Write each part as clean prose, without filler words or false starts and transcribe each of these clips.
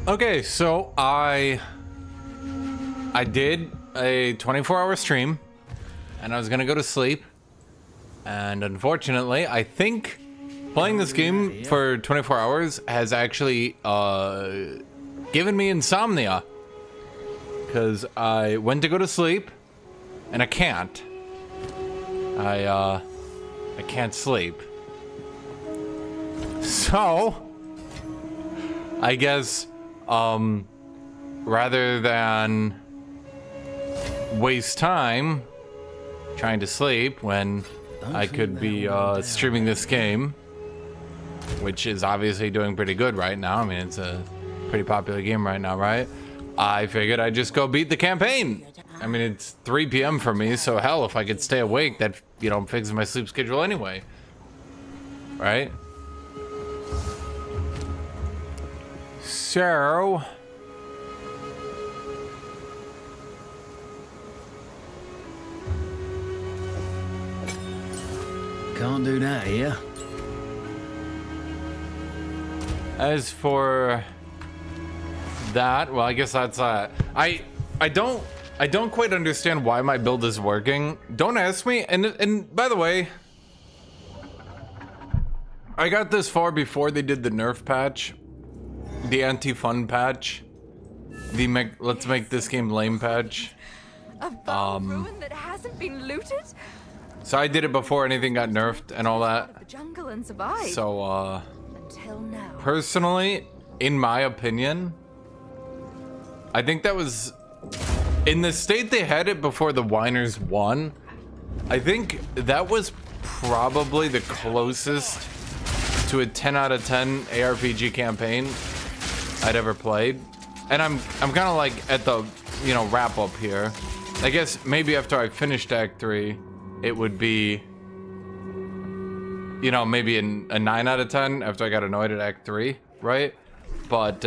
Okay, so I did a 24-hour stream, and I was gonna go to sleep. And unfortunately, I think playing this game for 24 hours has actually given me insomnia. Because I went to go to sleep, and I can't. I can't sleep. So, I guess, rather than waste time trying to sleep when I could be streaming this game, which is obviously doing pretty good right now. I mean, it's a pretty popular game right now, right? I figured I'd just go beat the campaign. I mean, it's 3 p.m. for me, so hell, if I could stay awake, that, you know, fixes my sleep schedule anyway. Right? So... Can't do that here. As for that, well, I guess that's I don't quite understand why my build is working. Don't ask me. And by the way, I got this far before they did the nerf patch, the anti-fun patch, the let's make this game lame patch. A vile ruin that hasn't been looted? So I did it before anything got nerfed and all that. The jungle and survive. So until now. Personally, in my opinion, I think that was in the state they had it before the Whiners won. I think that was probably the closest to a 10 out of 10 ARPG campaign I'd ever played. And I'm kind of like at the, you know, wrap up here. I guess maybe after I finished Act 3, it would be, you know, maybe a 9 out of 10 after I got annoyed at Act 3, right? But,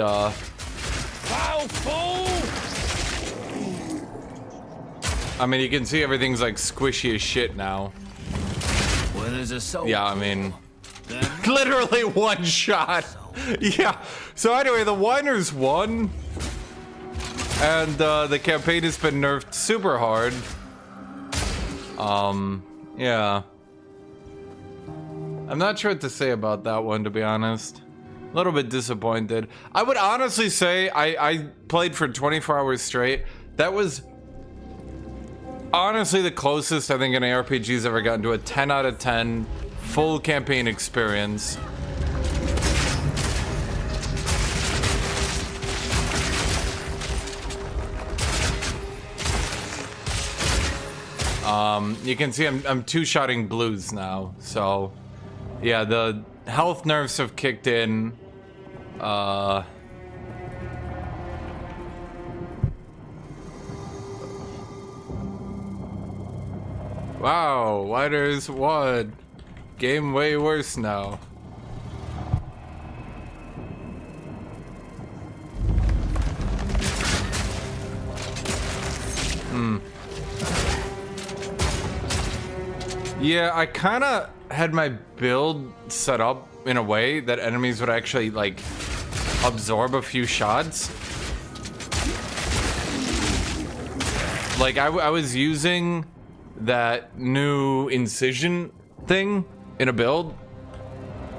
I mean, you can see everything's like squishy as shit now. Well, there's a soul. Yeah, I mean, literally one shot. Yeah. So anyway, the Whiners won, and the campaign has been nerfed super hard. Yeah. I'm not sure what to say about that one, to be honest. A little bit disappointed. I would honestly say I played for 24 hours straight. That was honestly the closest I think an ARPG's ever gotten to a 10 out of 10 full campaign experience. You can see I'm two-shotting blues now, so yeah, the health nerfs have kicked in. Wow, Whiners won. Game way worse now. Yeah, I kind of had my build set up in a way that enemies would actually, like, absorb a few shots. Like, I was using that new Incision thing in a build.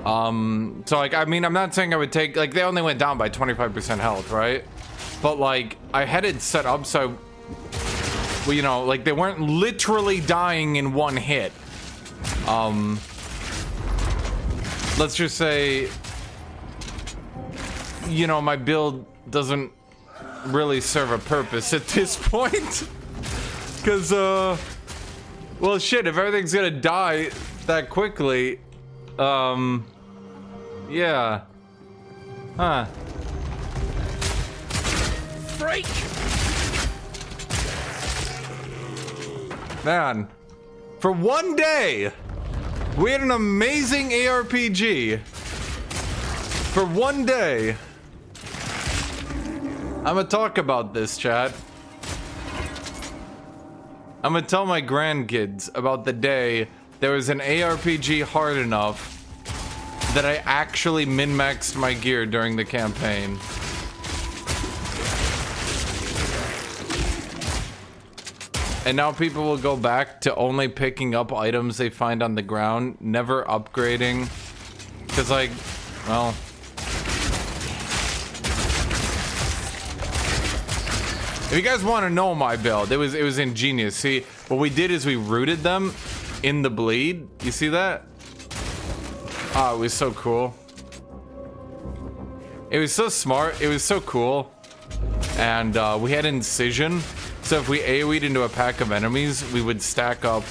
So, like, I mean, I'm not saying I would take, like, they only went down by 25% health, right? But, like, I had it set up so, well, you know, like, they weren't literally dying in one hit. Let's just say, you know, my build doesn't really serve a purpose at this point. Because, well, shit, if everything's gonna die that quickly, yeah. Huh. Freak! Man, for one day, we had an amazing ARPG. For one day. I'm gonna talk about this, chat. I'm gonna tell my grandkids about the day there was an ARPG hard enough that I actually min-maxed my gear during the campaign. And now people will go back to only picking up items they find on the ground, never upgrading. Because, like, well... If you guys want to know my build, it was ingenious. See, what we did is we rooted them in the bleed. You see that? Oh, it was so cool. It was so smart. It was so cool. And we had Incision. So if we AoE'd into a pack of enemies, we would stack up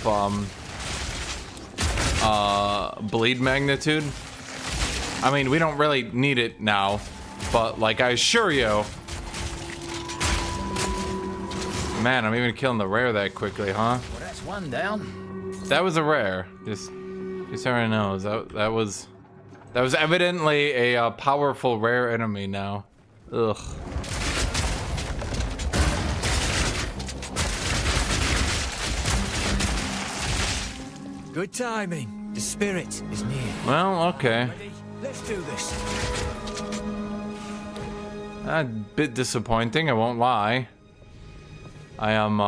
bleed magnitude. I mean, we don't really need it now. But, like, I assure you... Man, I'm even killing the rare that quickly, huh? Well, that's one down. That was a rare. Just so everyone knows, that was evidently a powerful rare enemy now. Ugh. Good timing. The spirit is near. Well, okay. Ready? Let's do this. A bit disappointing, I won't lie. I am,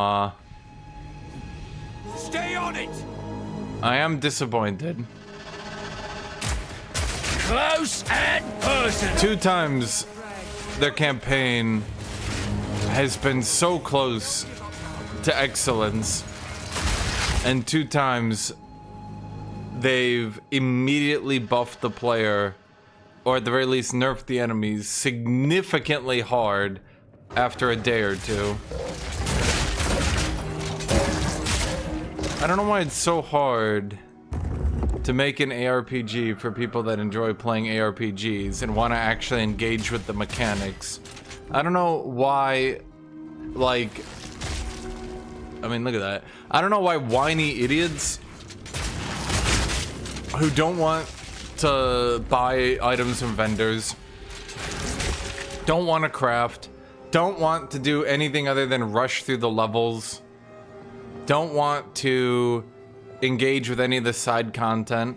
Stay on it! I am disappointed. Close and personal. 2 times their campaign has been so close to excellence, and 2 times they've immediately buffed the player, or at the very least nerfed the enemies significantly hard after a day or 2. I don't know why it's so hard to make an ARPG for people that enjoy playing ARPGs and want to actually engage with the mechanics. I don't know why, like, I mean, look at that. I don't know why whiny idiots who don't want to buy items from vendors, don't want to craft, don't want to do anything other than rush through the levels, don't want to engage with any of the side content,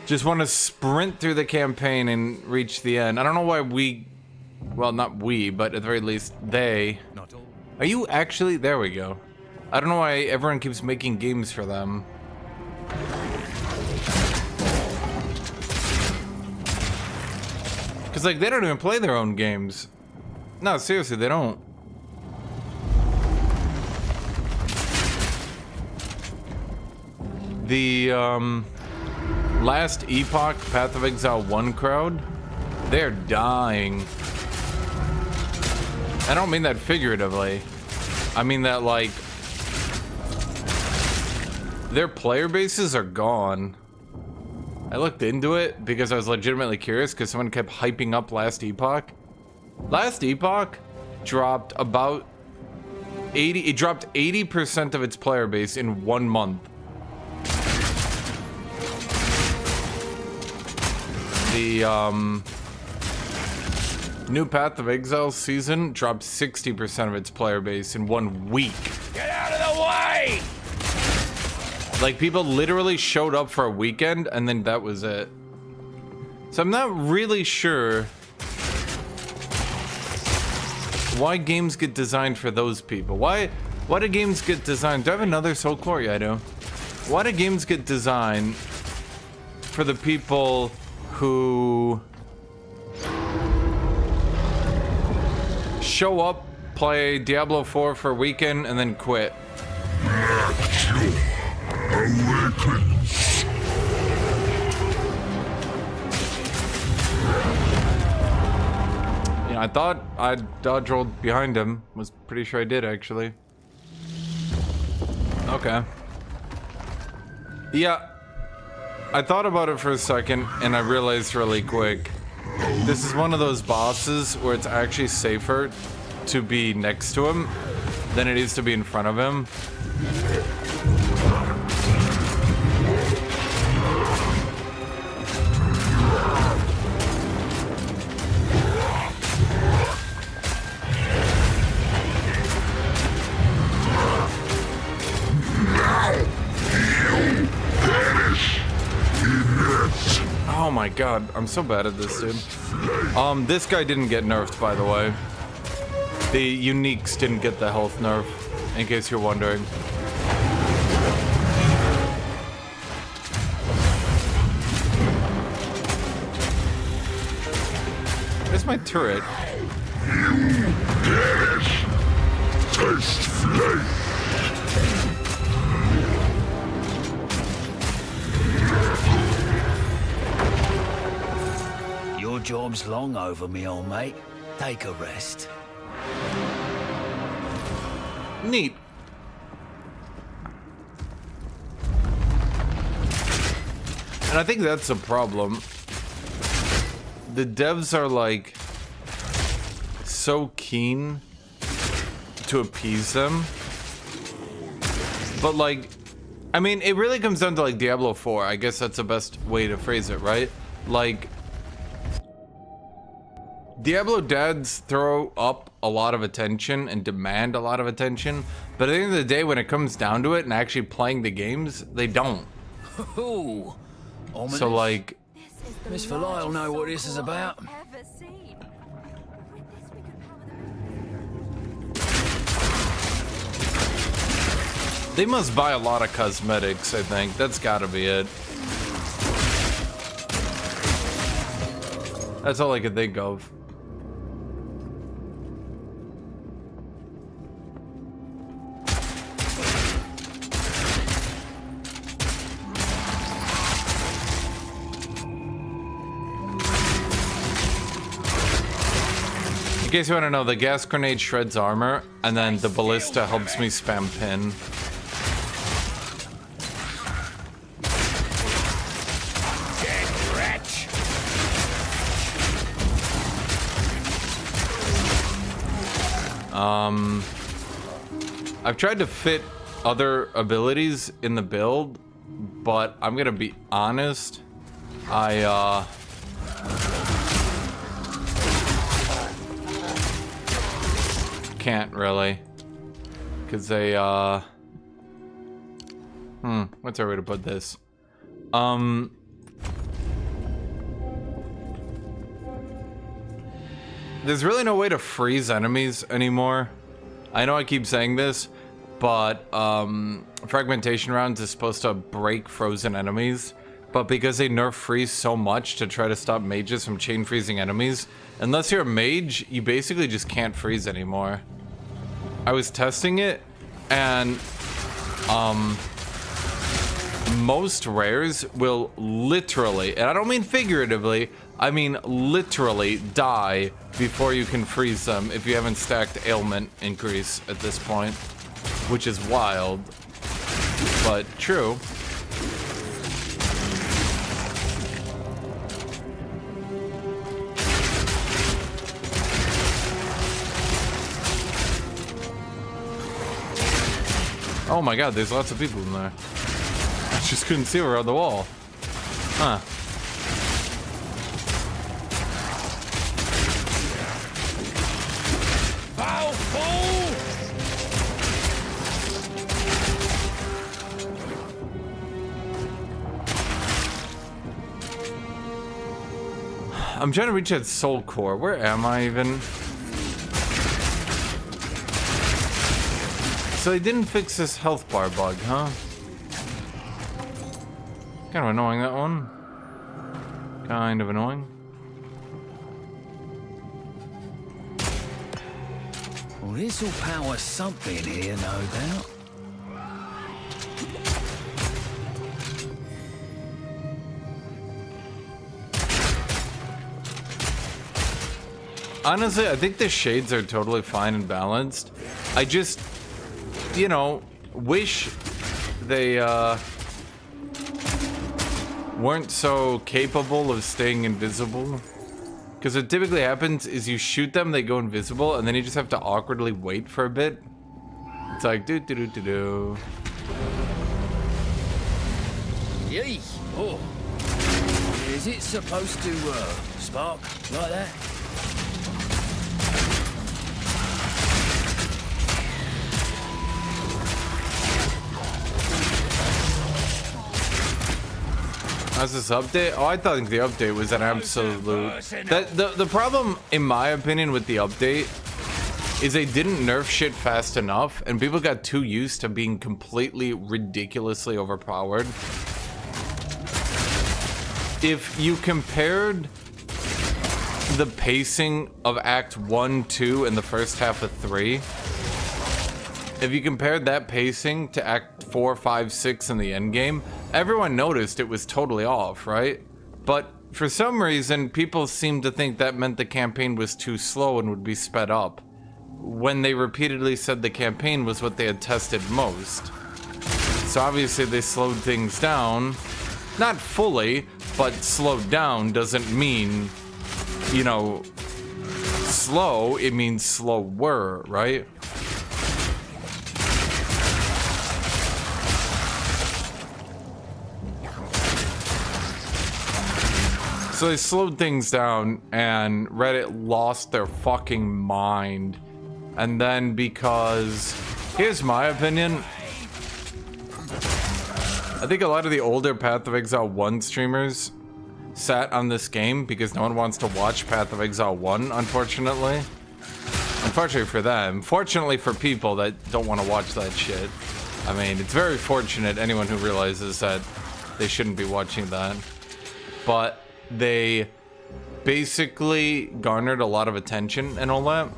just want to sprint through the campaign and reach the end. I don't know why we, well, not we, but at the very least they. Are you actually? There we go. I don't know why everyone keeps making games for them. Because, like, they don't even play their own games. No, seriously, they don't. The, last Epoch Path of Exile 1 crowd, they're dying. I don't mean that figuratively. I mean that, like, their player bases are gone. I looked into it because I was legitimately curious because someone kept hyping up last Epoch. Last Epoch dropped about 80, it dropped 80% of its player base in 1 month. The new Path of Exile season dropped 60% of its player base in 1 week. Get out of the way! Like, people literally showed up for a weekend and then that was it. So I'm not really sure why games get designed for those people. Why do games get designed? Do I have another Soul Core? Yeah, I do. Why do games get designed for the people who show up, play Diablo 4 for a weekend, and then quit? Yeah, I thought I dodge rolled behind him. Was pretty sure I did, actually. Okay. Yeah. I thought about it for a second, and I realized really quick. This is one of those bosses where it's actually safer to be next to him than it is to be in front of him. Oh my god, I'm so bad at this, dude. This guy didn't get nerfed, by the way. The uniques didn't get the health nerf, in case you're wondering. my turret? Taste flame. Your job's long over, me old mate. Take a rest. Neat. And I think that's a problem. The devs are like so keen to appease them. But like, I mean, it really comes down to like Diablo 4. I guess that's the best way to phrase it, right? Like, Diablo dads throw up a lot of attention and demand a lot of attention. But at the end of the day, when it comes down to it and actually playing the games, they don't. Ooh. So like, Miss Falai will know what this is about. Ever seen. With this, we could power the they must buy a lot of cosmetics, I think. That's gotta be it. That's all I could think of. In case you want to know, the gas grenade shreds armor, and then the ballista helps me spam pin. Dead wretch. I've tried to fit other abilities in the build, but I'm gonna be honest, can't really, because they what's our way to put this? There's really no way to freeze enemies anymore. I know I keep saying this, but fragmentation rounds is supposed to break frozen enemies, but because they nerf freeze so much to try to stop mages from chain freezing enemies, unless you're a mage, you basically just can't freeze anymore. I was testing it, and most rares will literally, and I don't mean figuratively, I mean literally die before you can freeze them if you haven't stacked ailment increase at this point, which is wild, but true. Oh my god, there's lots of people in there. I just couldn't see her on the wall. Huh. Foul fool! I'm trying to reach that soul core. Where am I even? So they didn't fix this health bar bug, huh? Kind of annoying, that one. Kind of annoying. Well, this will power something here, no doubt. Honestly, I think the shades are totally fine and balanced. I just, you know, wish they weren't so capable of staying invisible. Because what typically happens is you shoot them, they go invisible, and then you just have to awkwardly wait for a bit. It's like do do do do do. Yee! Oh. Is it supposed to spark like that? How's this update? Oh, I thought the update was an absolute... The problem, in my opinion, with the update is they didn't nerf shit fast enough, and people got too used to being completely ridiculously overpowered. If you compared the pacing of Act 1, 2, and the first half of 3, if you compared that pacing to Act 4, 5, 6 in the endgame, everyone noticed it was totally off, right? But for some reason, people seemed to think that meant the campaign was too slow and would be sped up, when they repeatedly said the campaign was what they had tested most. So obviously they slowed things down. Not fully, but slowed down doesn't mean, you know, slow, it means slower, right? So they slowed things down and Reddit lost their fucking mind. And then because, here's my opinion, I think a lot of the older Path of Exile 1 streamers sat on this game because no one wants to watch Path of Exile 1, unfortunately. Unfortunately for them. Fortunately for people that don't want to watch that shit. I mean, it's very fortunate anyone who realizes that they shouldn't be watching that. But they basically garnered a lot of attention and all that.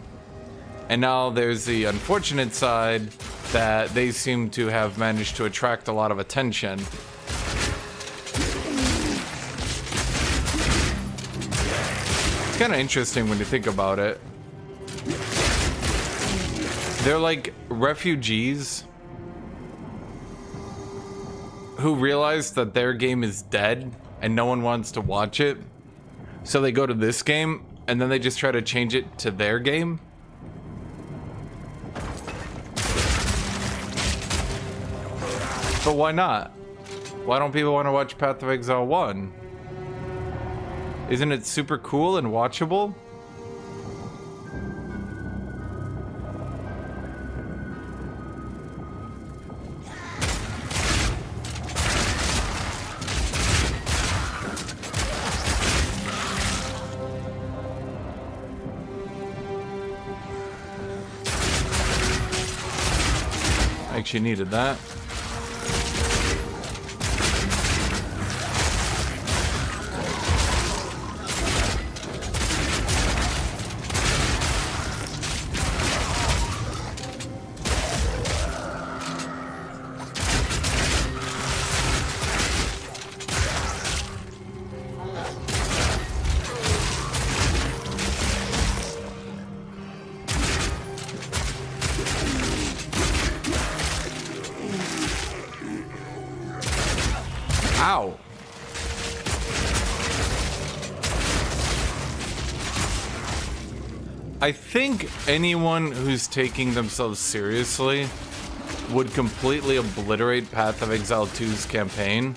And now there's the unfortunate side that they seem to have managed to attract a lot of attention. It's kind of interesting when you think about it. They're like refugees who realize that their game is dead and no one wants to watch it. So they go to this game and then they just try to change it to their game. But why not? Why don't people want to watch Path of Exile 1? Isn't it super cool and watchable? I actually needed that. Ow. I think anyone who's taking themselves seriously would completely obliterate Path of Exile 2's campaign.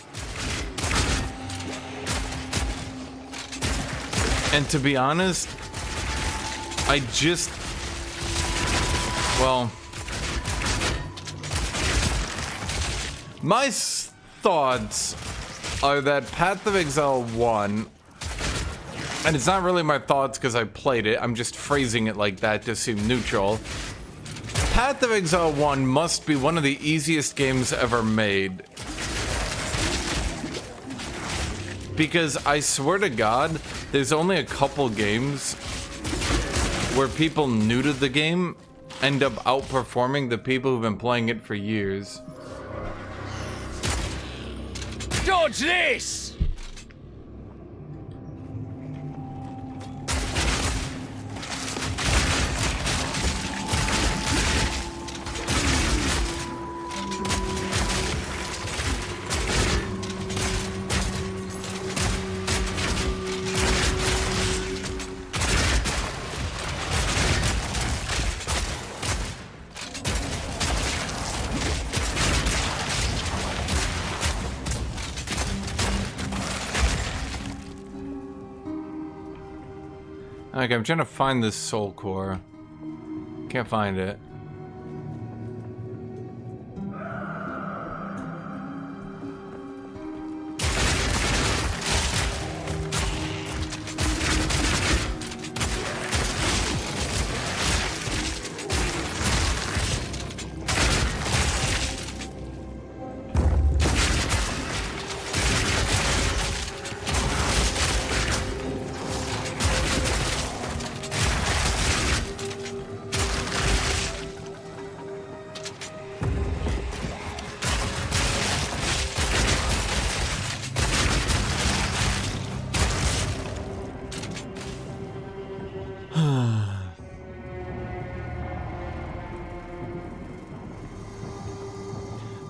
And to be honest, I just, well, my thoughts are that Path of Exile 1, and it's not really my thoughts because I played it, I'm just phrasing it like that to seem neutral. Path of Exile 1 must be one of the easiest games ever made. Because I swear to God, there's only a couple games where people new to the game end up outperforming the people who've been playing it for years. Dodge this! Okay, I'm trying to find this soul core. Can't find it.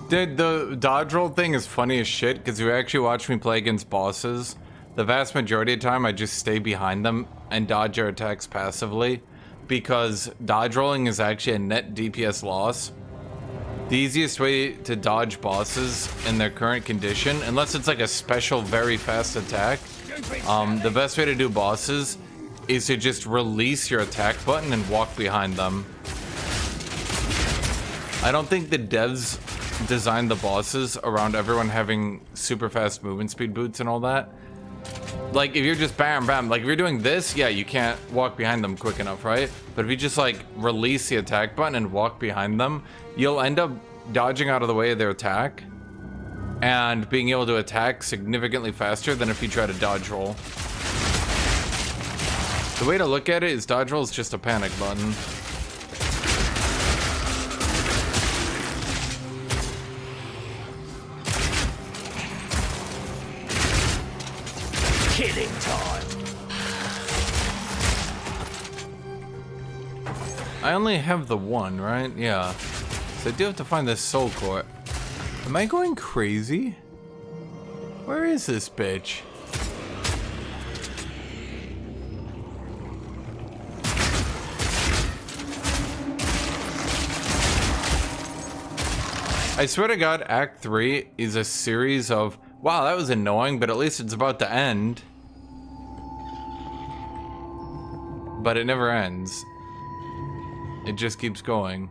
Dude, the dodge roll thing is funny as shit because you actually watch me play against bosses. The vast majority of the time, I just stay behind them and dodge their attacks passively because dodge rolling is actually a net DPS loss. The easiest way to dodge bosses in their current condition, unless it's like a special very fast attack, the best way to do bosses is to just release your attack button and walk behind them. I don't think the devs designed the bosses around everyone having super fast movement speed boots and all that. Like, if you're just bam, bam, like if you're doing this, yeah, you can't walk behind them quick enough, right? But if you just like release the attack button and walk behind them, you'll end up dodging out of the way of their attack and being able to attack significantly faster than if you try to dodge roll. The way to look at it is dodge roll is just a panic button. Killing time. I only have the one, right? Yeah. So I do have to find this soul core. Am I going crazy? Where is this bitch? I swear to God, Act 3 is a series of, wow, that was annoying, but at least it's about to end. But it never ends. It just keeps going.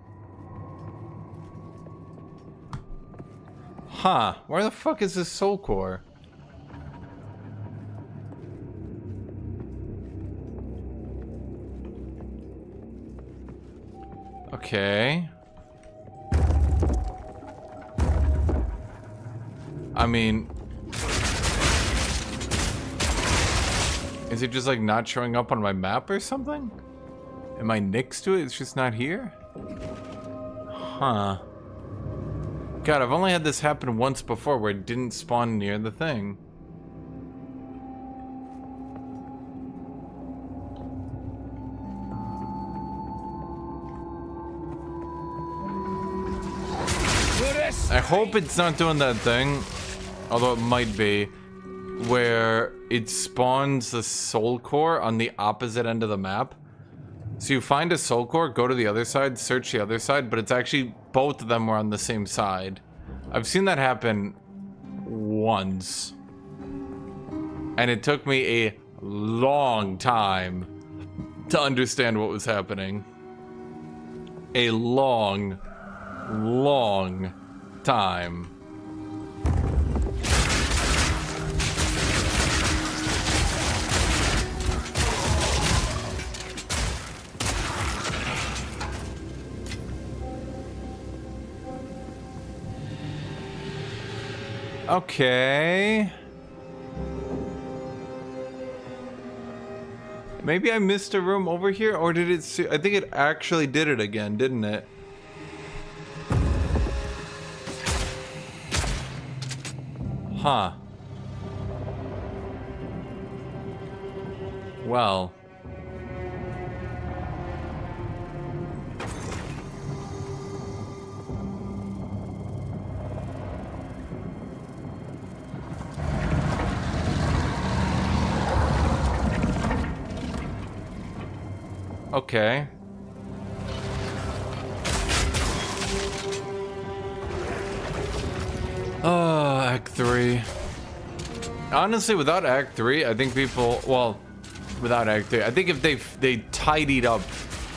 Huh, where the fuck is this soul core? Okay. I mean, is it just like not showing up on my map or something? Am I next to it? It's just not here? Huh. God, I've only had this happen once before where it didn't spawn near the thing. I hope it's not doing that thing, although it might be, where it spawns the soul core on the opposite end of the map. So you find a soul core, go to the other side, search the other side, but it's actually both of them were on the same side. I've seen that happen once. And it took me a long time to understand what was happening. A long time. Okay. Maybe I missed a room over here, or did it see? I think it actually did it again, didn't it? Huh. Well. Okay. Act 3. Honestly, without Act 3, I think people, well, without Act 3, I think if they tidied up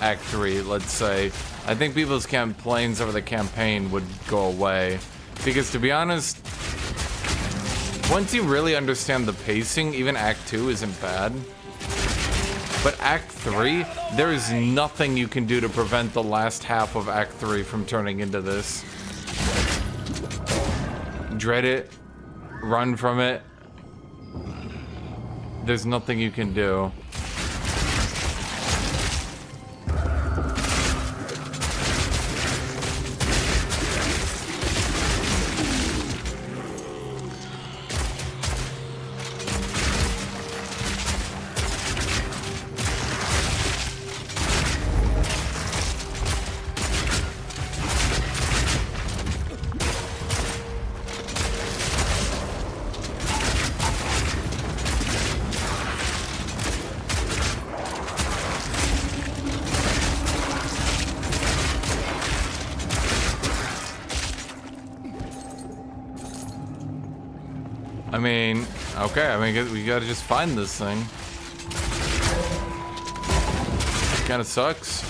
Act 3, let's say, I think people's complaints over the campaign would go away. Because to be honest, once you really understand the pacing, even Act 2 isn't bad. But Act 3, there is nothing you can do to prevent the last half of Act 3 from turning into this. Dread it. Run from it. There's nothing you can do. I mean, okay, I mean, we gotta just find this thing. Kinda sucks.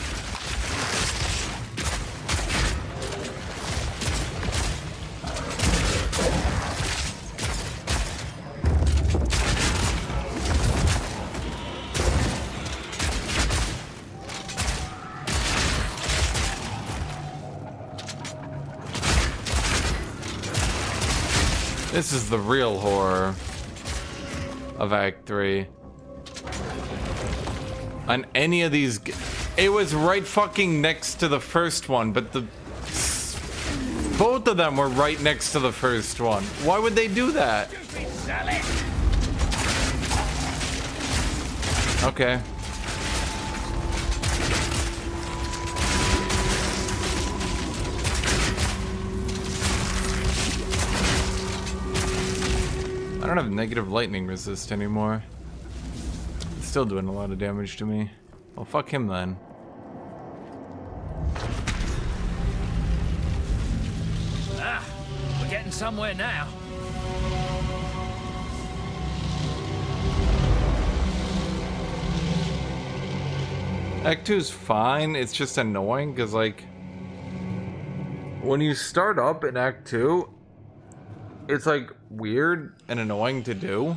This is the real horror of Act 3. On any of these, it was right fucking next to the first one, but both of them were right next to the first one. Why would they do that? Okay. I don't have negative lightning resist anymore. It's still doing a lot of damage to me. Well, fuck him then. Ah, we're getting somewhere now. Act 2 is fine, it's just annoying because, like, when you start up in Act 2, it's like weird and annoying to do.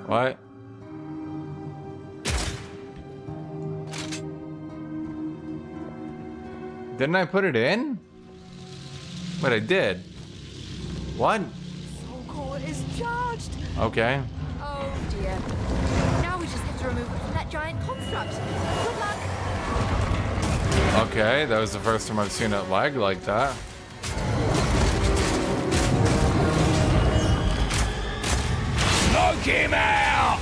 What? Didn't I put it in? But I did. What? Soul core is charged. Okay. Oh dear. Now we just have to remove it from that giant construct. Good luck. Okay, that was the first time I've seen it lag like that. Knock him out!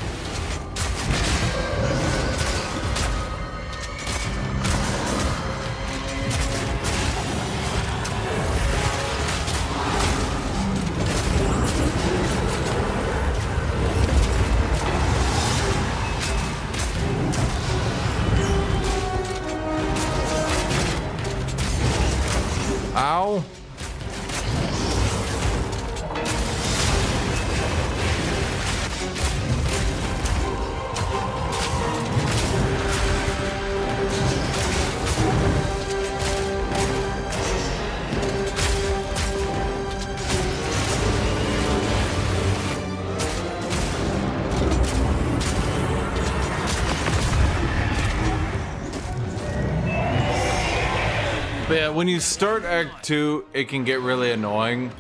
Ow. But yeah, when you start Act 2, it can get really annoying.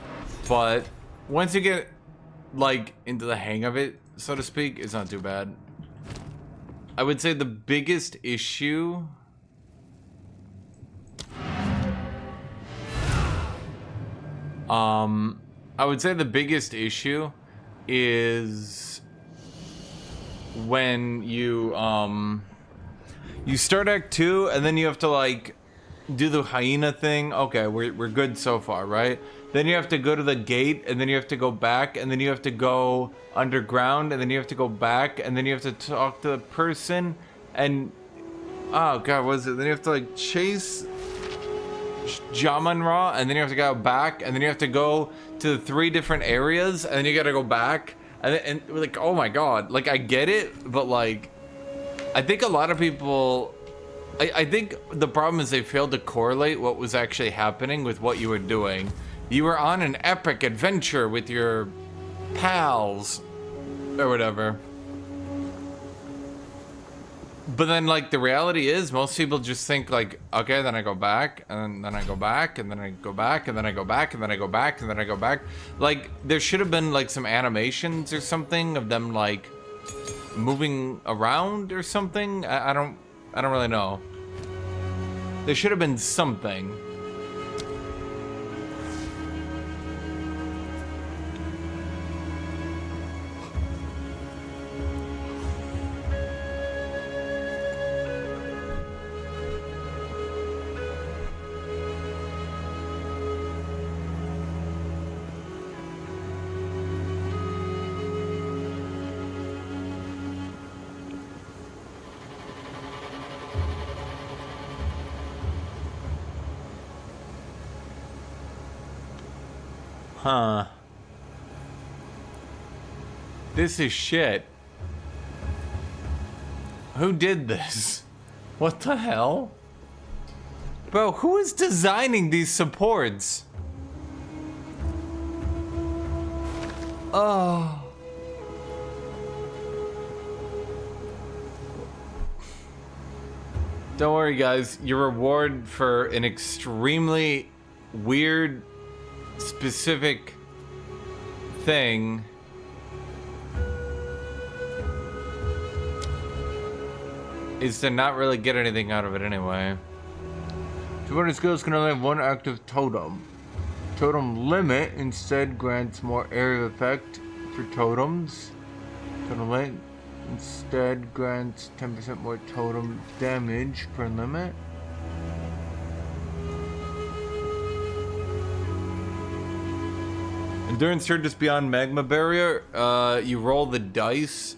But once you get, like, into the hang of it, so to speak, it's not too bad. I would say the biggest issue... I would say the biggest issue is when you start Act 2 and then you have to, like, do the hyena thing. Okay, we're good so far, right? Then you have to go to the gate, and then you have to go back, and then you have to go underground, and then you have to go back, and then you have to talk to the person, and oh god, what is it? Then you have to, like, chase Jaman-Ra, and then you have to go back, and then you have to go to the 3 different areas, and then you gotta go back, and like, oh my god, like, I get it, but, like, I think a lot of people... I think the problem is they failed to correlate what was actually happening with what you were doing. You were on an epic adventure with your pals, or whatever. But then, like, the reality is, most people just think, like, okay, then I go back, and then I go back, and then I go back, and then I go back, and then I go back, and then I go back. Like, there should have been, like, some animations or something of them, like, moving around or something. I don't really know. There should have been something. Huh. This is shit. Who did this? What the hell? Bro, who is designing these supports? Oh. Don't worry, guys. Your reward for an extremely weird, specific thing is to not really get anything out of it anyway. Supporting skills can only have one active totem. Totem limit instead grants more area effect for totems. Totem limit instead grants 10% more totem damage per limit. Endurance surges beyond magma barrier. You roll the dice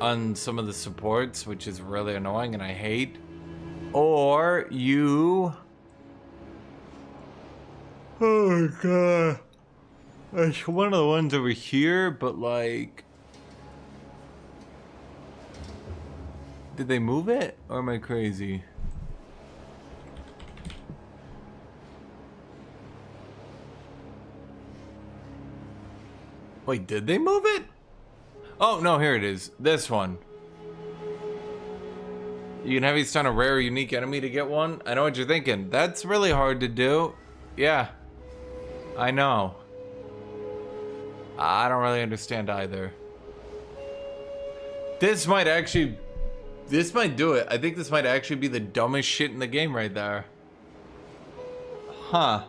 on some of the supports, which is really annoying and I hate. Or you... Oh god. It's one of the ones over here, but like... Did they move it? Or am I crazy? Wait, did they move it? Oh, no, here it is. This one. You can heavy stun a rare unique enemy to get one. I know what you're thinking. That's really hard to do. Yeah. I know. I don't really understand either. This might actually... This might do it. I think this might actually be the dumbest shit in the game right there. Huh.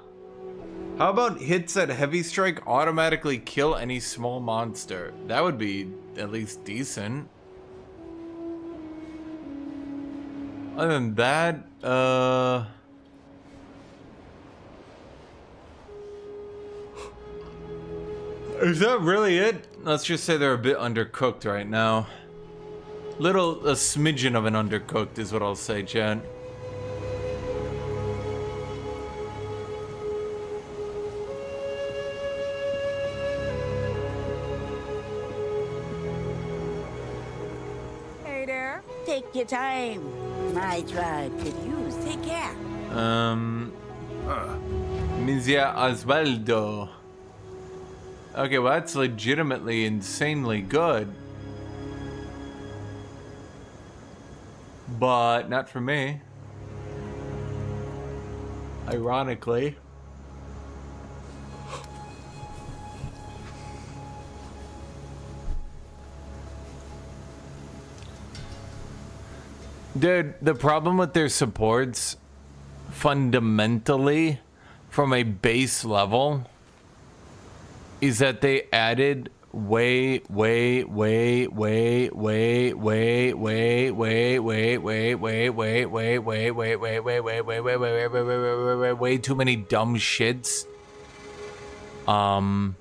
How about hits that heavy strike automatically kill any small monster? That would be at least decent. Other than that, is that really it? Let's just say they're a bit undercooked right now. A smidgen of an undercooked is what I'll say, Chad. Hey there. Take your time. My tribe could use take care. Mizia Osvaldo. Okay, well that's legitimately insanely good. But not for me. Ironically. Dude, the problem with their supports, fundamentally, from a base level, is that they added way too many dumb shits. Well,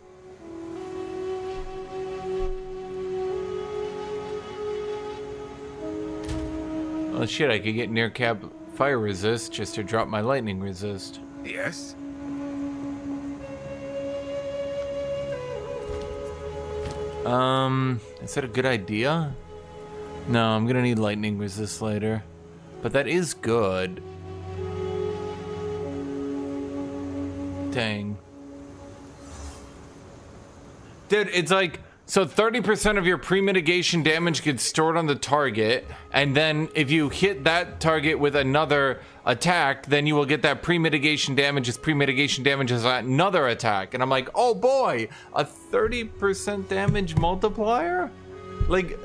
shit, I could get near cap fire resist just to drop my lightning resist. Yes? Is that a good idea? No, I'm gonna need lightning resist later. But that is good. Dang. Dude, it's like, so 30% of your pre-mitigation damage gets stored on the target, and then if you hit that target with another attack, then you will get that pre-mitigation damage as another attack. And I'm like, oh boy, a 30% damage multiplier? Like,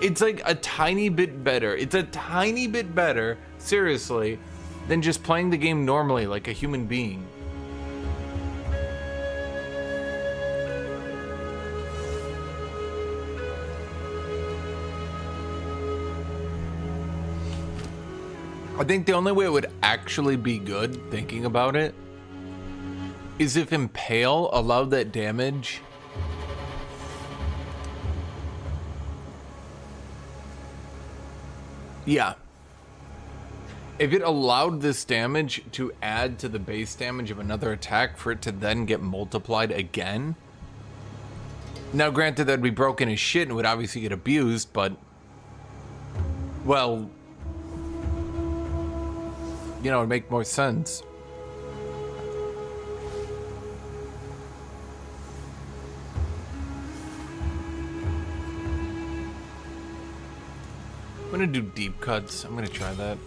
it's like a tiny bit better. It's a tiny bit better, seriously, than just playing the game normally like a human being. I think the only way it would actually be good, thinking about it, is if Impale allowed that damage. Yeah. if it allowed this damage to add to the base damage of another attack for it to then get multiplied again. Now, granted, that'd be broken as shit and would obviously get abused, but, well, you know, it'd make more sense. I'm gonna do deep cuts. I'm gonna try that.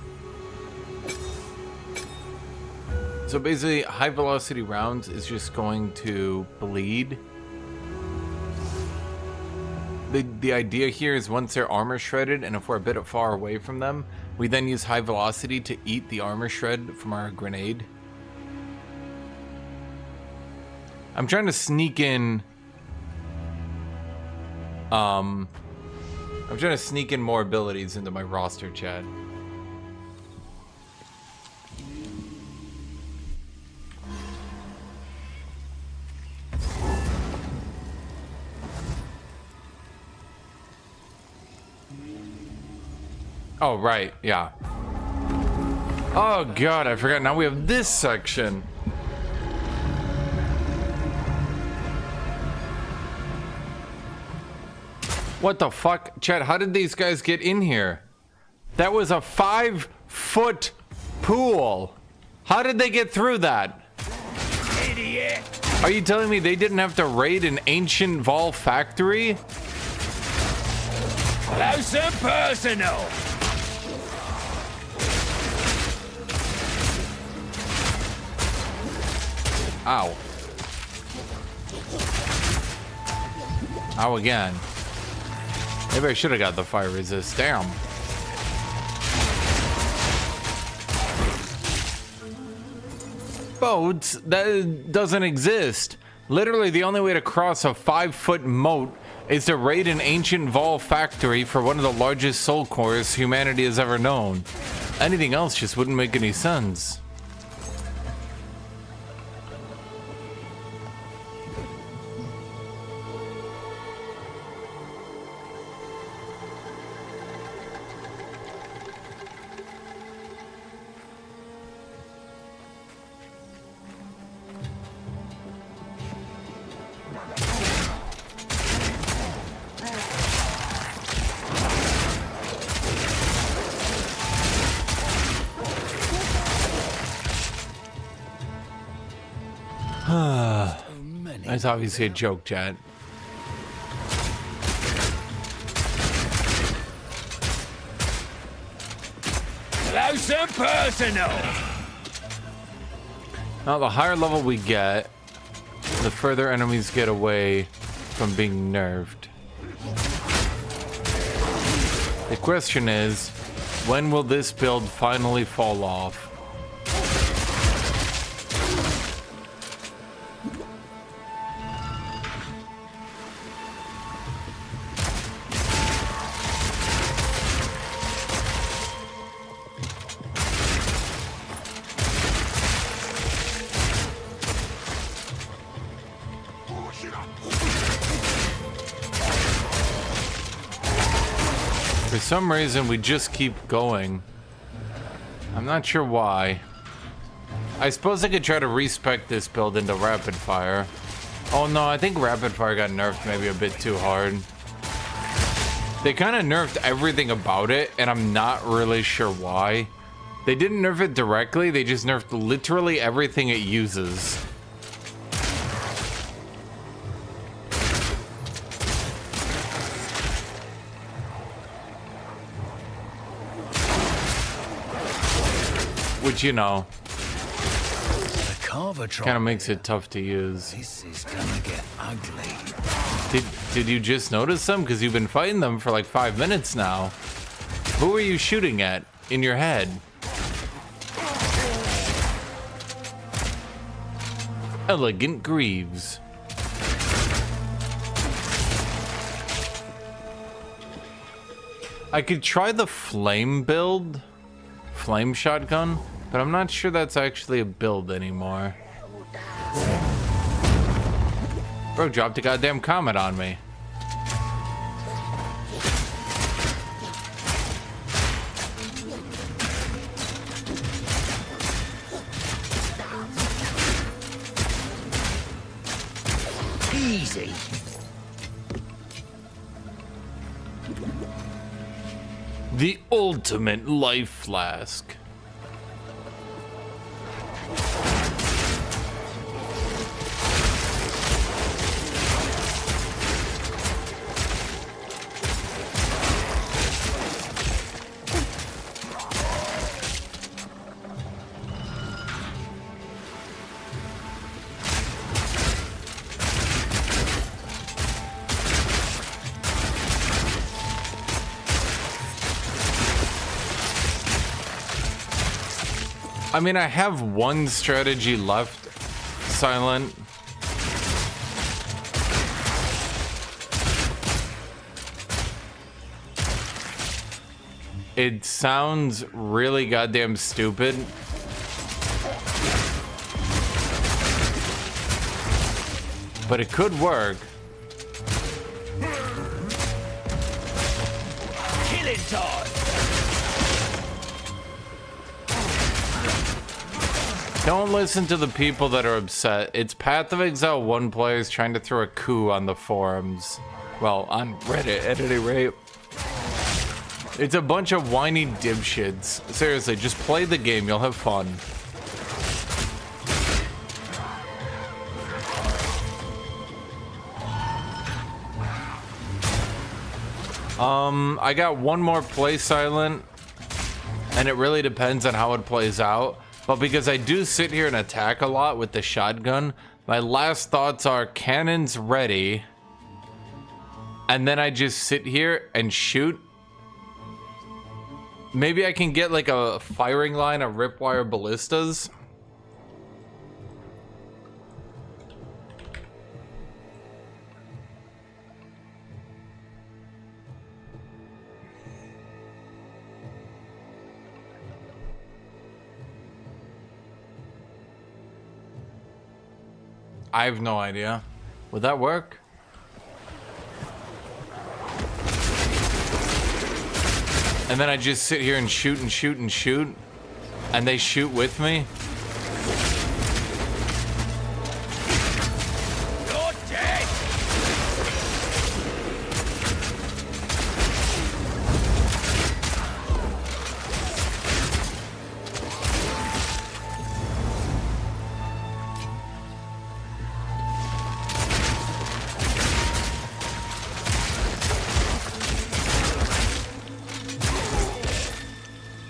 So basically, high velocity rounds is just going to bleed. The idea here is once their armor shredded, and if we're a bit far away from them, we then use high velocity to eat the armor shred from our grenade. I'm trying to sneak in I'm trying to sneak in more abilities into my roster, Chad. Oh, right, yeah. Oh god, I forgot. Now we have this section. What the fuck? Chad, how did these guys get in here? That was a 5-foot pool. How did they get through that? Idiot! Are you telling me they didn't have to raid an ancient Vol factory? Close and personal! Ow. Ow again. Maybe I should have got the fire resist. Damn. Boats? That doesn't exist. Literally, the only way to cross a 5-foot moat is to raid an ancient Vol factory for one of the largest soul cores humanity has ever known. Anything else just wouldn't make any sense. That's obviously a joke, chat. Close and personal! Now, the higher level we get, the further enemies get away from being nerfed. The question is, when will this build finally fall off? For some reason, we just keep going. I'm not sure why. I suppose I could try to respec this build into rapid fire. Oh no, I think rapid fire got nerfed maybe a bit too hard. They kind of nerfed everything about it, and I'm not really sure why. They didn't nerf it directly, they just nerfed literally everything it uses. Which, you know, kind of makes it tough to use. This is gonna get ugly. Did you just notice them? Because you've been fighting them for like 5 minutes now. Who are you shooting at in your head? Elegant Greaves. I could try the flame build. Flame shotgun. But I'm not sure that's actually a build anymore. Bro dropped a goddamn comment on me. Easy. The ultimate life flask. I mean, I have one strategy left, Silent. It sounds really goddamn stupid. But it could work. Killing time. Don't listen to the people that are upset. It's Path of Exile 1 players trying to throw a coup on the forums. Well, on Reddit at any rate. It's a bunch of whiny dipshits. Seriously, just play the game. You'll have fun. I got one more play, Silent. And it really depends on how it plays out. But because I do sit here and attack a lot with the shotgun, my last thoughts are cannons ready. And then I just sit here and shoot. Maybe I can get like a firing line of ripwire ballistas. I have no idea. Would that work? And then I just sit here and shoot and shoot and shoot. And they shoot with me. You're dead.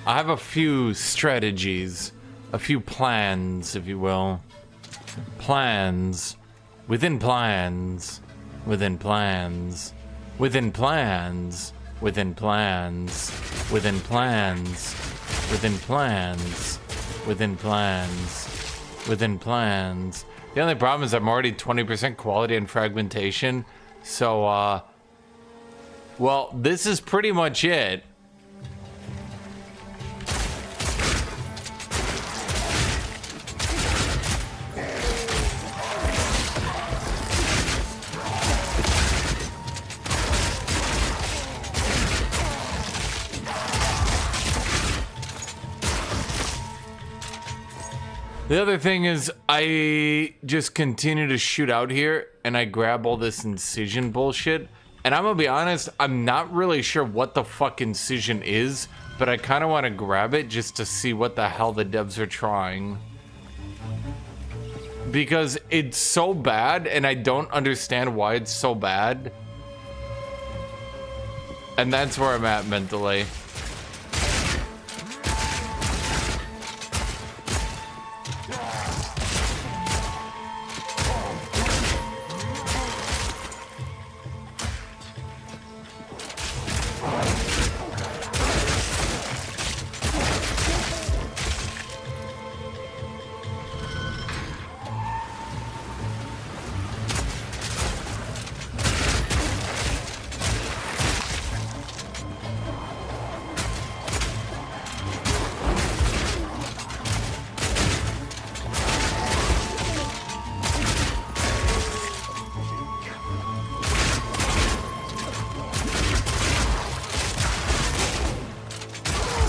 I have a few strategies, a few plans, if you will. Plans, within plans, within plans, within plans, within plans, within plans, within plans, within plans, within plans. The only problem is I'm already 20% quality and fragmentation, so, well, this is pretty much it. The other thing is I just continue to shoot out here and I grab all this Incision bullshit. And I'm gonna be honest, I'm not really sure what the fuck Incision is, but I kind of want to grab it just to see what the hell the devs are trying. Because it's so bad and I don't understand why it's so bad. And that's where I'm at mentally.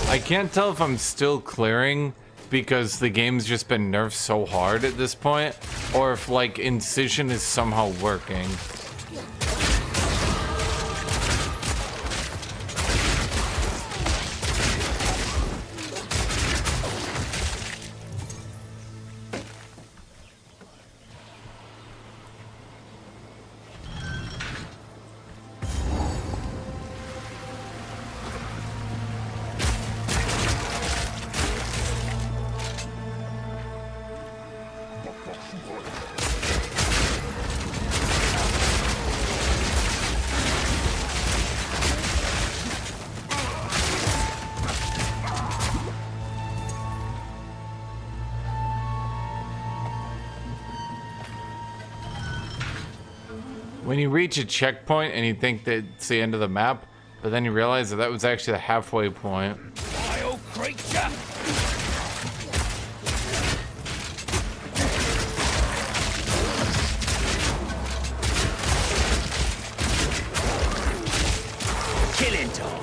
I can't tell if I'm still clearing because the game's just been nerfed so hard at this point. or if like Incision is somehow working. When you reach a checkpoint and you think that it's the end of the map, but then you realize that that was actually the halfway point. Vile creature! Killing time!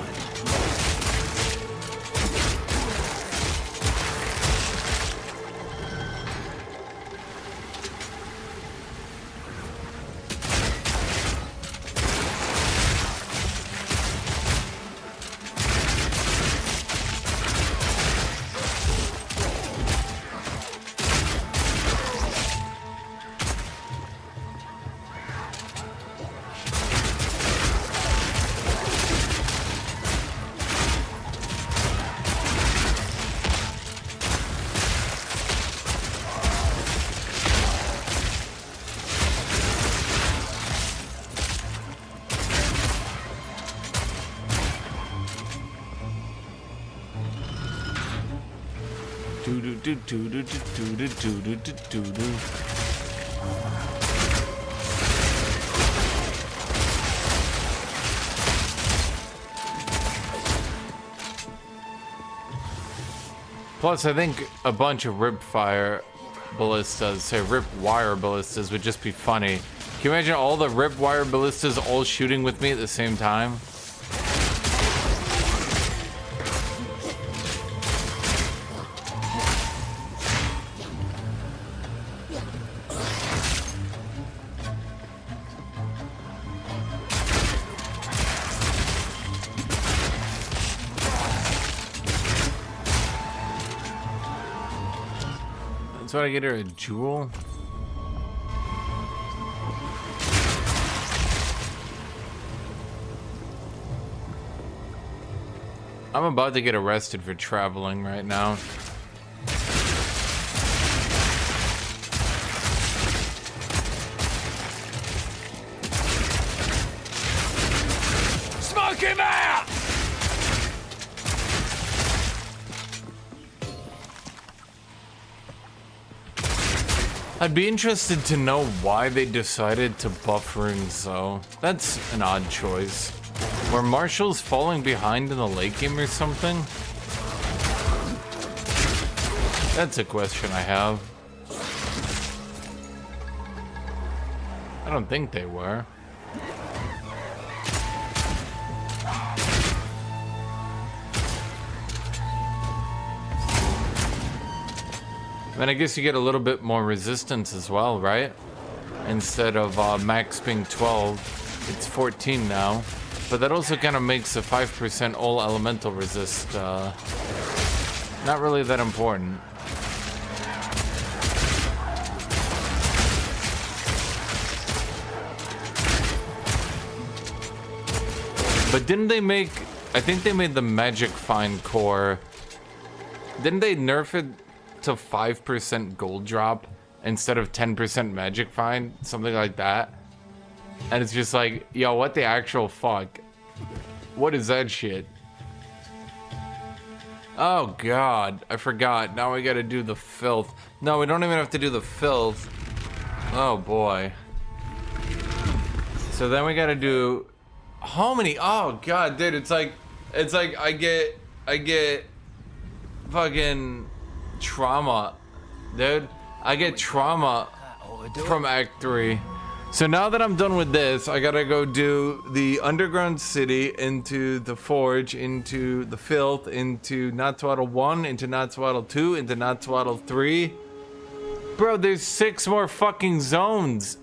Plus, I think a bunch of ripwire ballistas would just be funny. Can you imagine all the ripwire ballistas all shooting with me at the same time? So I get her a jewel. I'm about to get arrested for traveling right now. Smoke him out! I'd be interested to know why they decided to buff runes though. That's an odd choice. Were marshals falling behind in the late game or something? That's a question I have. I don't think they were. And I guess you get a little bit more resistance as well, right? Instead of max being 12, it's 14 now. But that also kind of makes the 5% all elemental resist not really that important. But didn't they make... I think they made the magic find core... Didn't they nerf it to 5% gold drop instead of 10% magic find, something like that? And it's just like, yo, what the actual fuck? What is that shit? Oh god, I forgot. Now we gotta do the filth. No, we don't even have to do the filth. Oh boy. So then we gotta do how many? Oh god, dude, it's like I get fucking trauma, dude. I get trauma from Act 3. So now that I'm done with this, I gotta go do the underground city, into the forge, into the filth, into Natswaddle 1, into Natswaddle 2, into Natswaddle 3. Bro, there's 6 more fucking zones.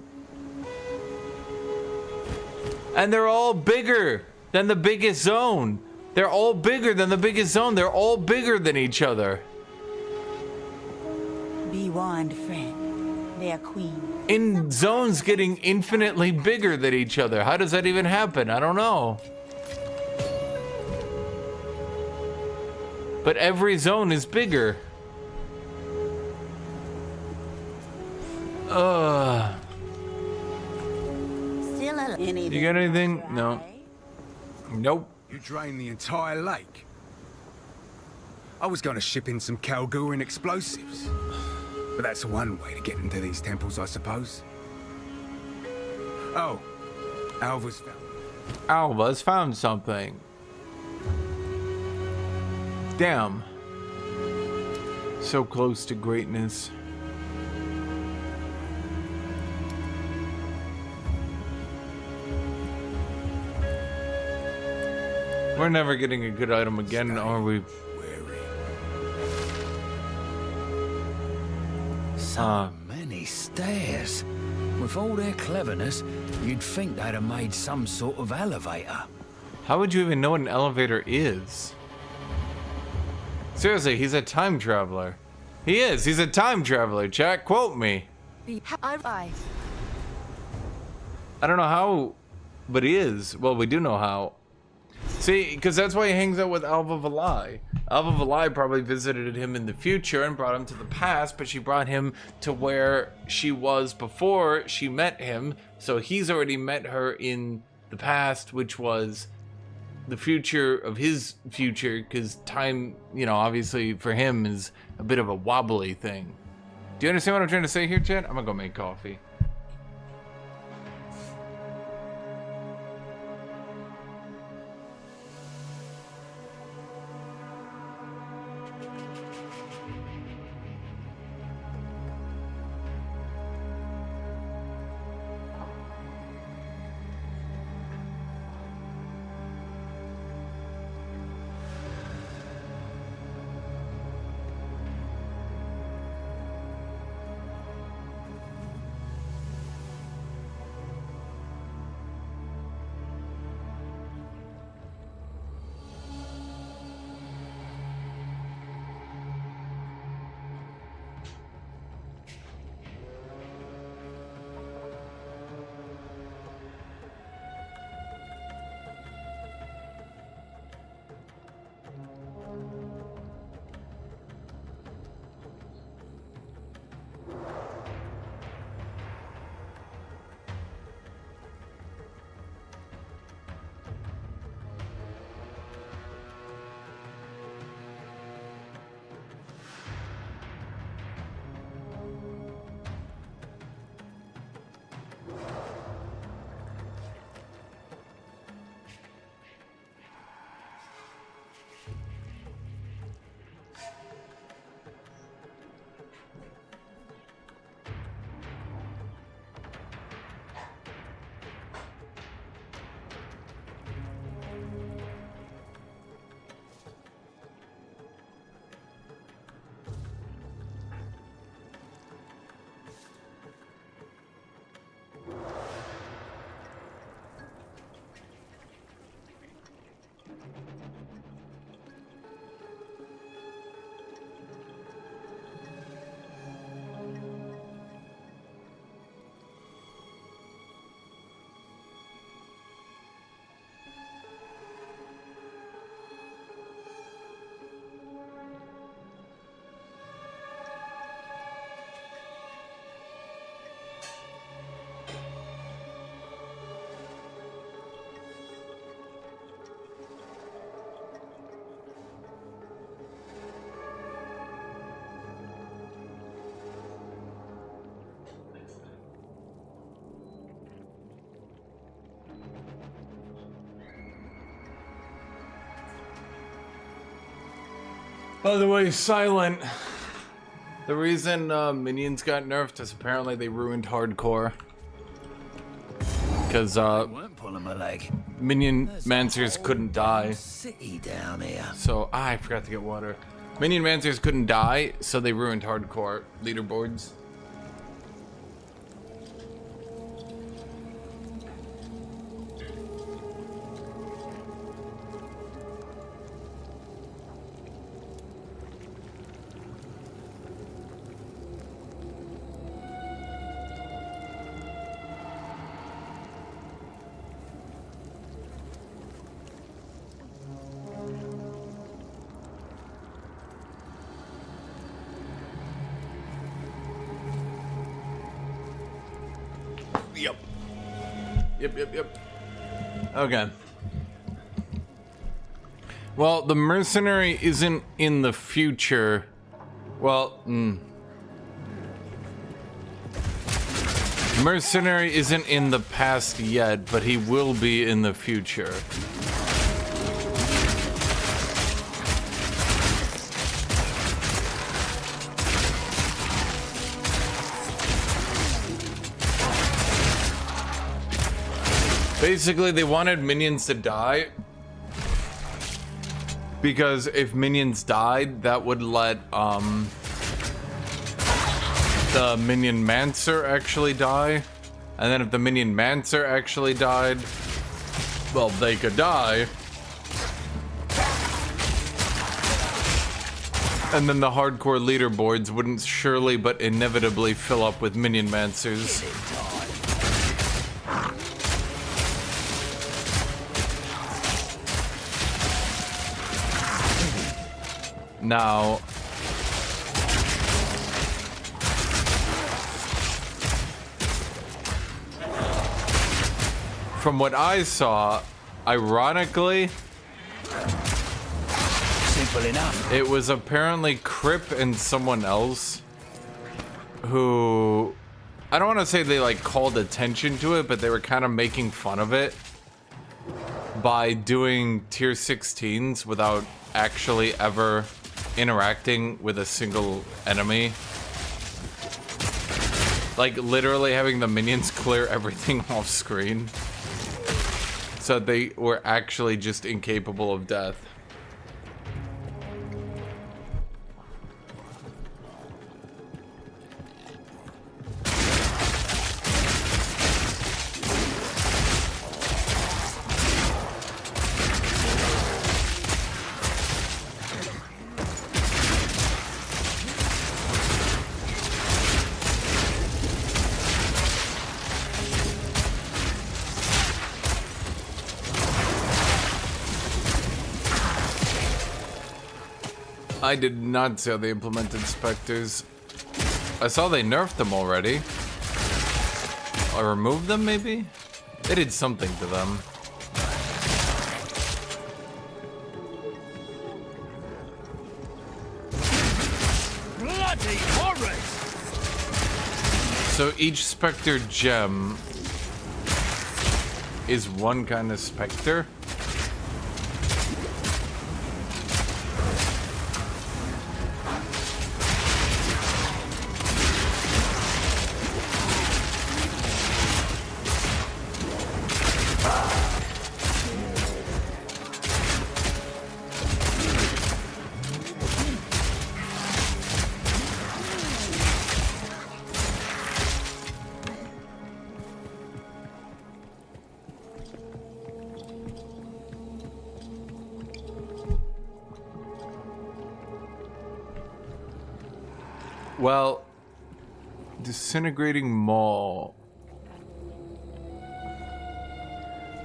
And they're all bigger than the biggest zone. They're all bigger than the biggest zone. They're all bigger than each other. Be warned, friend. Their queen. In zones getting infinitely bigger than each other. How does that even happen? I don't know. But every zone is bigger. Still alive. You got anything? No. Nope. You drained the entire lake. I was going to ship in some Kalguran explosives. But that's one way to get into these temples, I suppose. Oh, Alva's found something. Damn. So close to greatness. We're never getting a good item again, are we? So many stairs. With all their cleverness, you'd think they'd have made some sort of elevator. How would you even know what an elevator is? Seriously, he's a time traveler. He is. He's a time traveler, chat. Quote me. I I don't know how, but he is. Well, we do know how. See, because that's why he hangs out with Alva Valai. Alva Valai probably visited him in the future and brought him to the past, but she brought him to where she was before she met him. So he's already met her in the past, which was the future of his future, because time, you know, obviously for him is a bit of a wobbly thing. Do you understand what I'm trying to say here, Chet? I'm gonna go make coffee. By the way, Silent. The reason Minions got nerfed is apparently they ruined hardcore. Because Weren't pulling my leg. Minion There's Mancers a couldn't whole die. City down here. So I forgot to get water. Minion Mancers couldn't die, so they ruined hardcore leaderboards. Yep. Yep. Okay. Well, the mercenary isn't in the future. Well, mercenary isn't in the past yet, but he will be in the future. Basically, they wanted minions to die because if minions died, that would let the minion mancer actually die, and then if the minion mancer actually died, well, they could die, and then the hardcore leaderboards wouldn't surely but inevitably fill up with minion mancers. Now, from what I saw, ironically, Simple enough. it was apparently Crip and someone else who, I don't want to say they like called attention to it, but they were kind of making fun of it by doing tier 16s without actually ever interacting with a single enemy. Like literally having the minions clear everything off screen. So they were actually just incapable of death. I did not see how they implemented specters. I saw they nerfed them already. Or removed them, maybe? They did something to them. Bloody horrors! So each specter gem is one kind of specter. Well, disintegrating maul.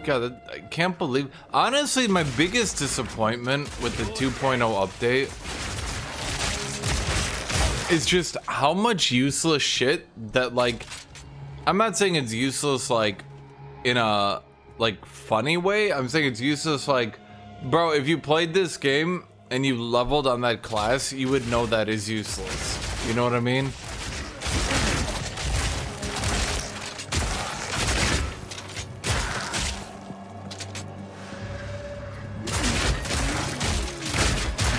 God, I can't believe. Honestly, my biggest disappointment with the 2.0 update is just how much useless shit that, like, I'm not saying it's useless like in a like funny way. I'm saying it's useless like, bro, if you played this game and you leveled on that class, you would know that is useless. You know what I mean?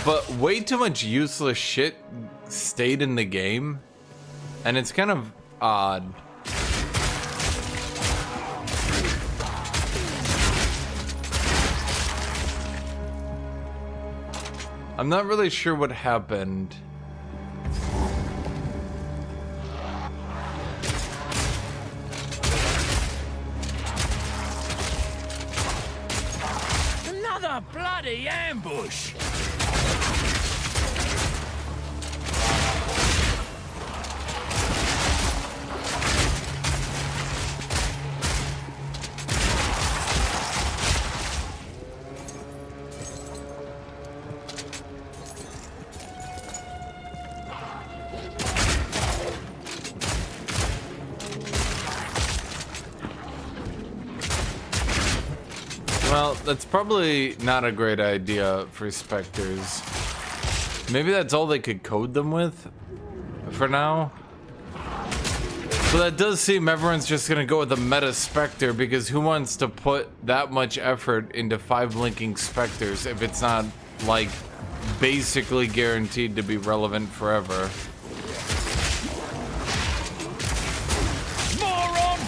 But way too much useless shit stayed in the game, and it's kind of odd. I'm not really sure what happened. Another bloody ambush! Well, that's probably not a great idea for specters. Maybe that's all they could code them with for now. But that does seem everyone's just gonna go with the meta spectre, because who wants to put that much effort into 5 linking specters if it's not, like, basically guaranteed to be relevant forever? Moron!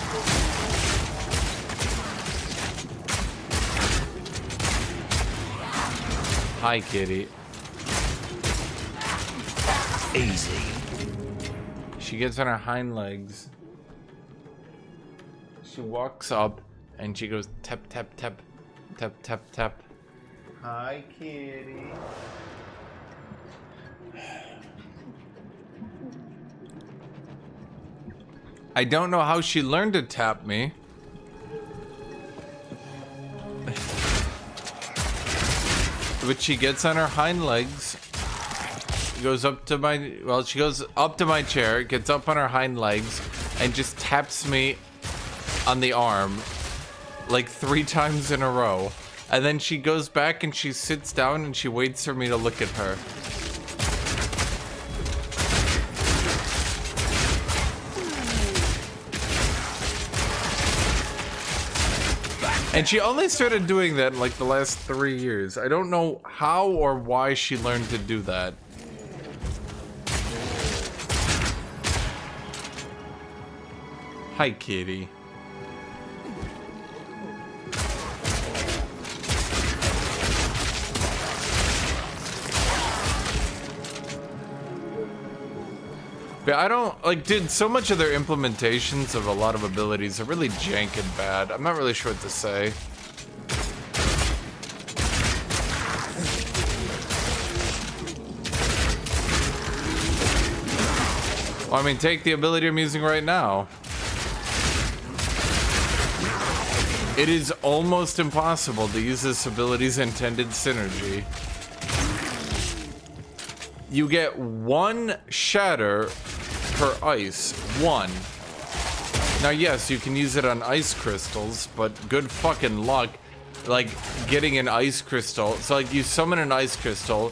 Hi, kitty. Easy. She gets on her hind legs. She walks up and she goes tap, tap, tap, tap, tap, tap. Hi, kitty. I don't know how she learned to tap me. But she gets on her hind legs. She goes up to my, well, she goes up to my chair, gets up on her hind legs, and just taps me on the arm like 3 times in a row. And then she goes back and she sits down and she waits for me to look at her. And she only started doing that in like the last 3 years. I don't know how or why she learned to do that. Hi, kitty. But I don't, like, dude, so much of their implementations of a lot of abilities are really jank and bad. I'm not really sure what to say. Well, I mean, take the ability I'm using right now. It is almost impossible to use this ability's intended synergy. You get 1 shatter per ice. 1. Now, yes, you can use it on ice crystals, but good fucking luck, like, getting an ice crystal. So, like, you summon an ice crystal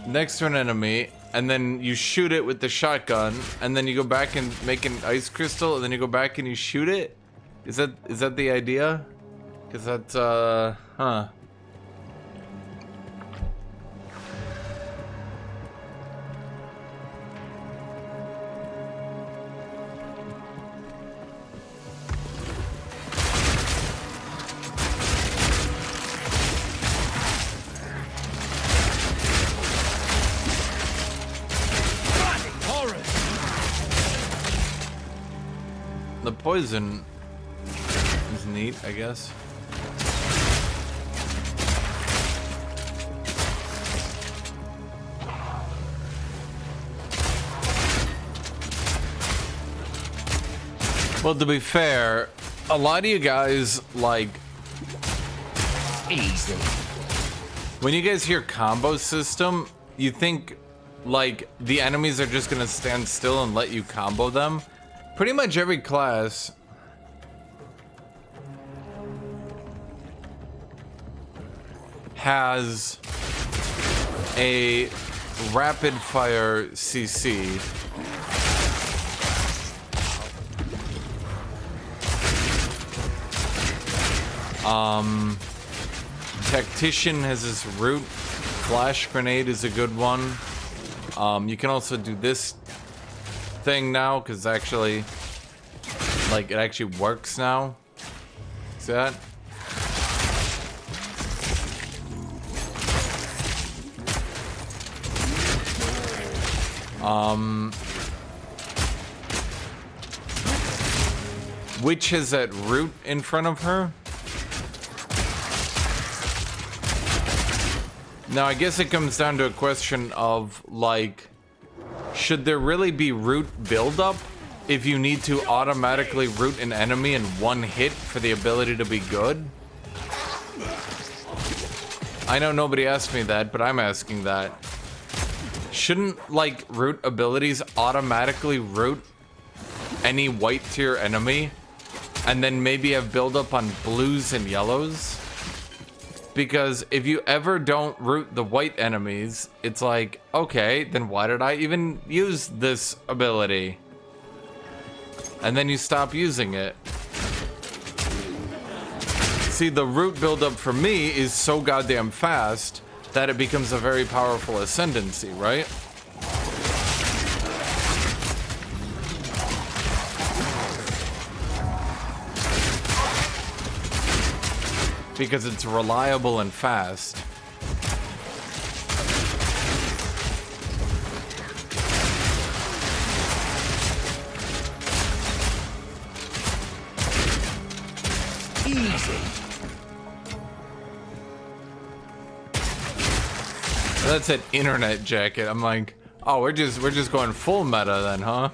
next to an enemy, and then you shoot it with the shotgun, and then you go back and make an ice crystal, and then you go back and you shoot it? Is that the idea? Because that's, huh. The poison is neat, I guess. Well, to be fair, a lot of you guys, like... Easy. When you guys hear combo system, you think, like, the enemies are just gonna stand still and let you combo them. Pretty much every class has a rapid fire CC. Tactician has this root. Flash grenade is a good one. You can also do this thing now, because actually, like, it actually works now. See that? Witch has that root in front of her. Now, I guess it comes down to a question of, like, should there really be root buildup if you need to automatically root an enemy in 1 hit for the ability to be good? I know nobody asked me that, but I'm asking that. Shouldn't, like, root abilities automatically root any white tier enemy and then maybe have buildup on blues and yellows? Because if you ever don't root the white enemies, it's like, okay, then why did I even use this ability? And then you stop using it. See, the root buildup for me is so goddamn fast that it becomes a very powerful ascendancy, right? Because it's reliable and fast. Easy. That's an internet jacket. I'm like, oh, we're just going full meta then, huh?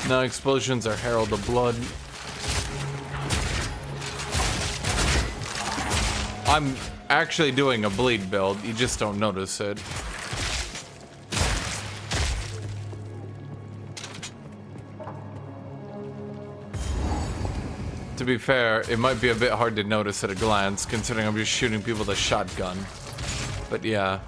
No, explosions are herald of blood. I'm actually doing a bleed build, you just don't notice it. To be fair, it might be a bit hard to notice at a glance, considering I'm just shooting people with a shotgun. But yeah.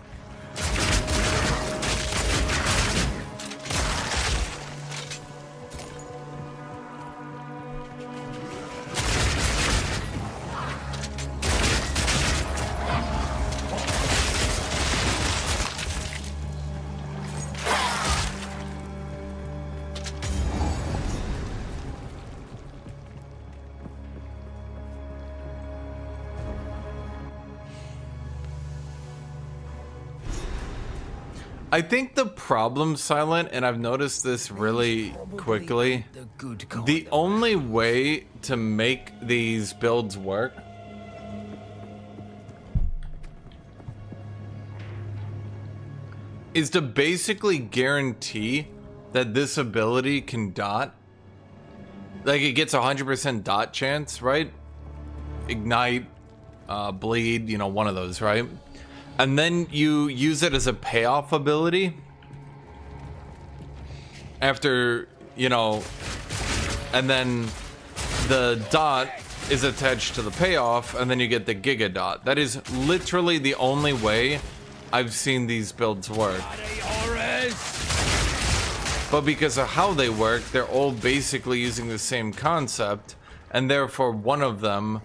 I think the problem, Silent, and I've noticed this really quickly, the only way to make these builds work is to basically guarantee that this ability can dot. Like, it gets 100% dot chance, right? Ignite, bleed, you know, one of those, right? And then you use it as a payoff ability after, you know, and then the dot is attached to the payoff, and then you get the Giga Dot. That is literally the only way I've seen these builds work. But because of how they work, they're all basically using the same concept, and therefore one of them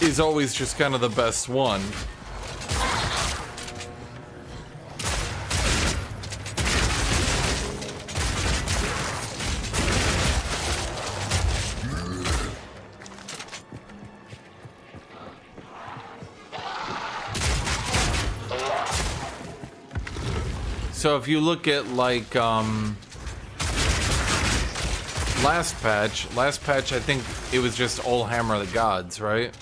is always just kind of the best one. So if you look at like last patch I think it was just all Hammer of the Gods, right?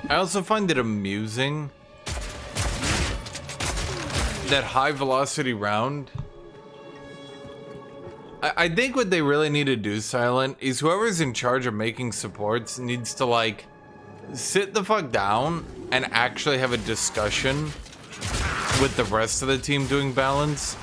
I also find it amusing that high velocity round. I think what they really need to do, Silent, is whoever's in charge of making supports needs to like sit the fuck down and actually have a discussion with the rest of the team doing balance.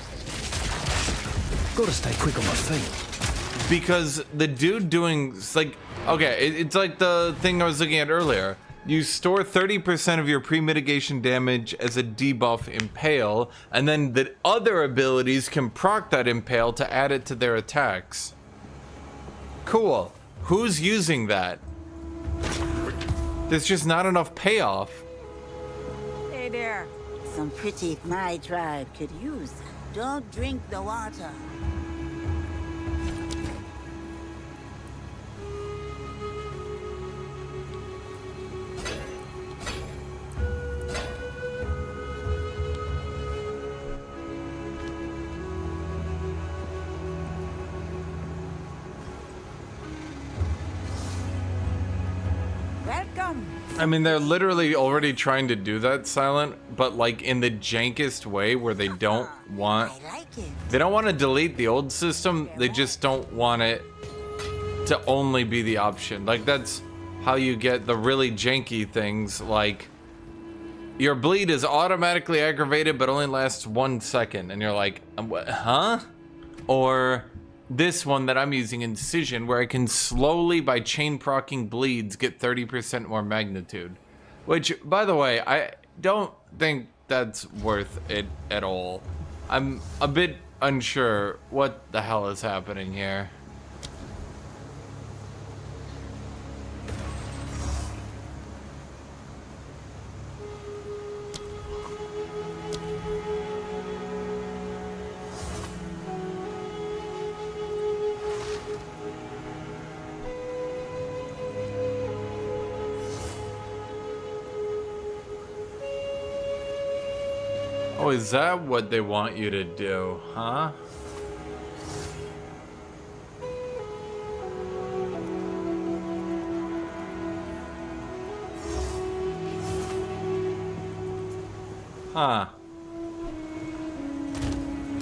Gotta stay quick on my feet. Because the dude doing, like, okay, it's like the thing I was looking at earlier. You store 30% of your pre-mitigation damage as a debuff Impale, and then the other abilities can proc that Impale to add it to their attacks. Cool. Who's using that? There's just not enough payoff. Hey there. Some pretty my tribe could use. Don't drink the water. Welcome. I mean, they're literally already trying to do that, Silent, but like in the jankest way where they don't want... I like it. They don't want to delete the old system, they just don't want it to only be the option. Like, that's how you get the really janky things, like your bleed is automatically aggravated but only lasts 1 second, and you're like, huh? Or this one that I'm using, Incision, where I can slowly, by chain procking bleeds, get 30% more magnitude. Which, by the way, I don't think that's worth it at all. I'm a bit unsure what the hell is happening here. Oh, is that what they want you to do, huh? Huh.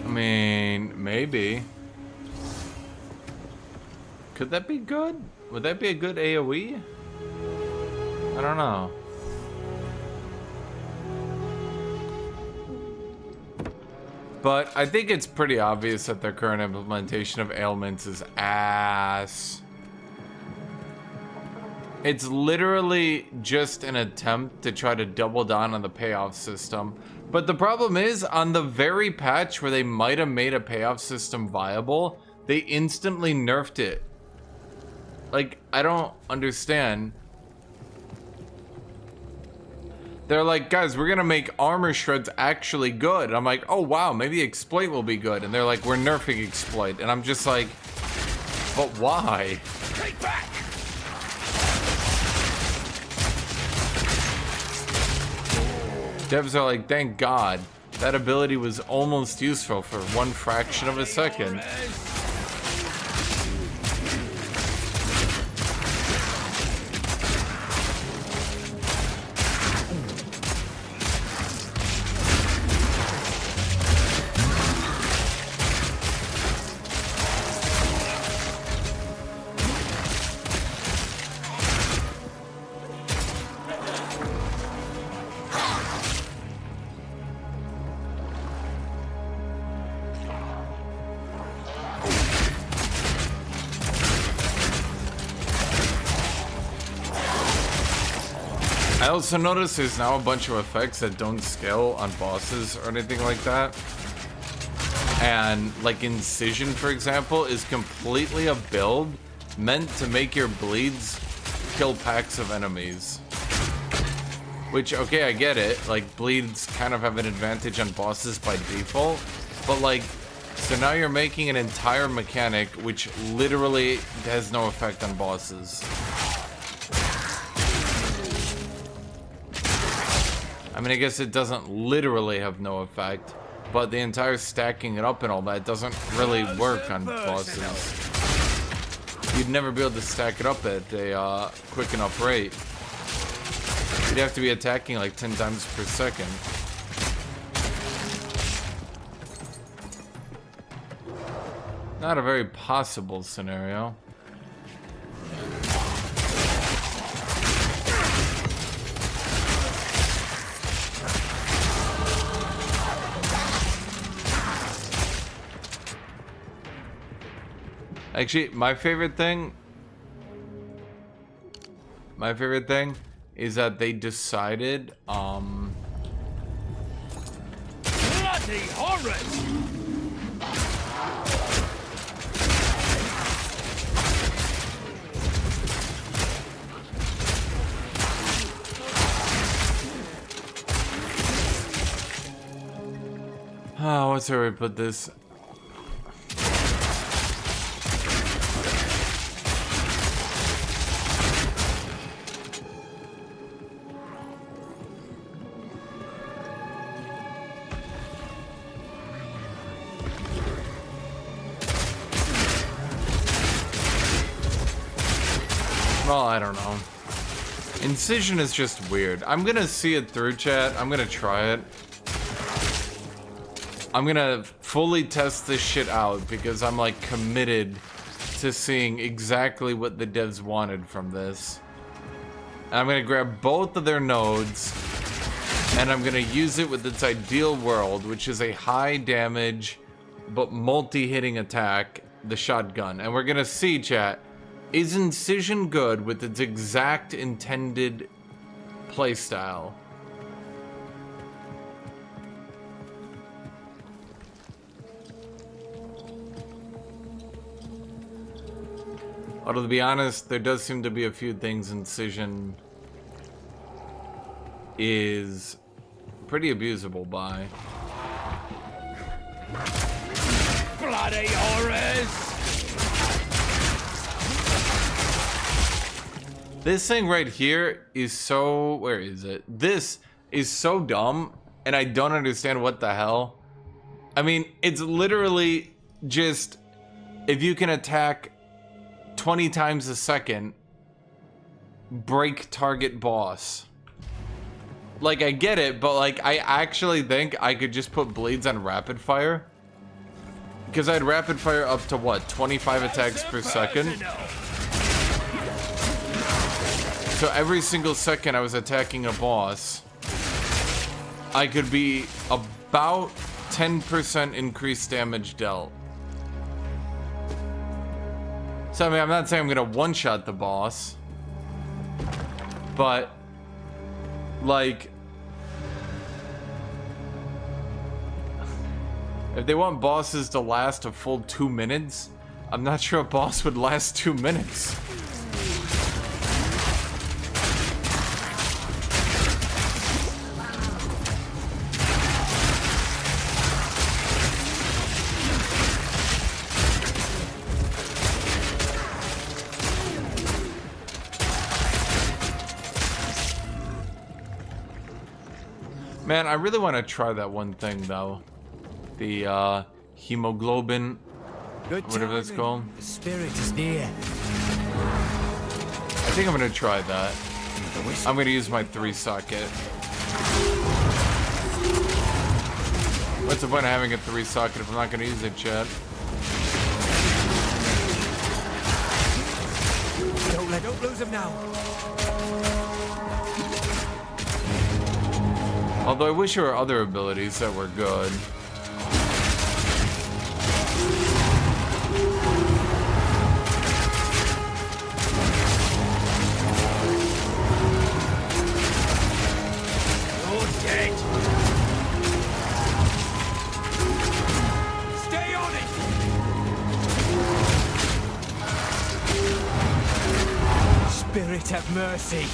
I mean, maybe. Could that be good? Would that be a good AoE? I don't know. But I think it's pretty obvious that their current implementation of ailments is ass. It's literally just an attempt to try to double down on the payoff system. But the problem is, on the very patch where they might have made a payoff system viable, they instantly nerfed it. Like, I don't understand. They're like, guys, we're gonna make armor shreds actually good. And I'm like, oh wow, maybe exploit will be good. And they're like, we're nerfing exploit. And I'm just like, but why? Take back! Devs are like, thank God. That ability was almost useful for 1 fraction of a second. I also noticed there's now a bunch of effects that don't scale on bosses or anything like that. And like Incision, for example, is completely a build meant to make your bleeds kill packs of enemies. Which, okay, I get it. Like, bleeds kind of have an advantage on bosses by default. But like, so now you're making an entire mechanic which literally has no effect on bosses. I mean, I guess it doesn't literally have no effect, but the entire stacking it up and all that doesn't really work on bosses. You'd never be able to stack it up at a quick enough rate. You'd have to be attacking like 10 times per second. Not a very possible scenario. Actually, my favorite thing is that they decided, Bloody horrors! Oh, what's where we put this? Well, I don't know. Incision is just weird. I'm gonna see it through, chat. I'm gonna try it. I'm gonna fully test this shit out because I'm like committed to seeing exactly what the devs wanted from this. And I'm gonna grab both of their nodes and I'm gonna use it with its ideal world, which is a high damage but multi-hitting attack, the shotgun. And we're gonna see, chat, is Incision good with its exact intended playstyle? Although, to be honest, there does seem to be a few things Incision is pretty abusable by. Bloody horrors! This thing right here is so... Where is it? This is so dumb, and I don't understand what the hell. I mean, it's literally just... If you can attack 20 times a second, break target boss. Like, I get it, but like, I actually think I could just put bleeds on rapid fire. Because I had rapid fire up to what, 25 attacks per second? So every single second I was attacking a boss, I could be about 10% increased damage dealt. So I mean, I'm not saying I'm gonna one-shot the boss, but like, if they want bosses to last a full 2 minutes, I'm not sure a boss would last 2 minutes. Man, I really want to try that one thing though. The hemoglobin, whatever it's called. The spirit is near. I think I'm gonna try that. I'm gonna use my 3-socket. What's the point of having a 3-socket if I'm not gonna use it, chat? Don't lose him now. Although I wish there were other abilities that were good. You're dead! Stay on it! Spirit have mercy.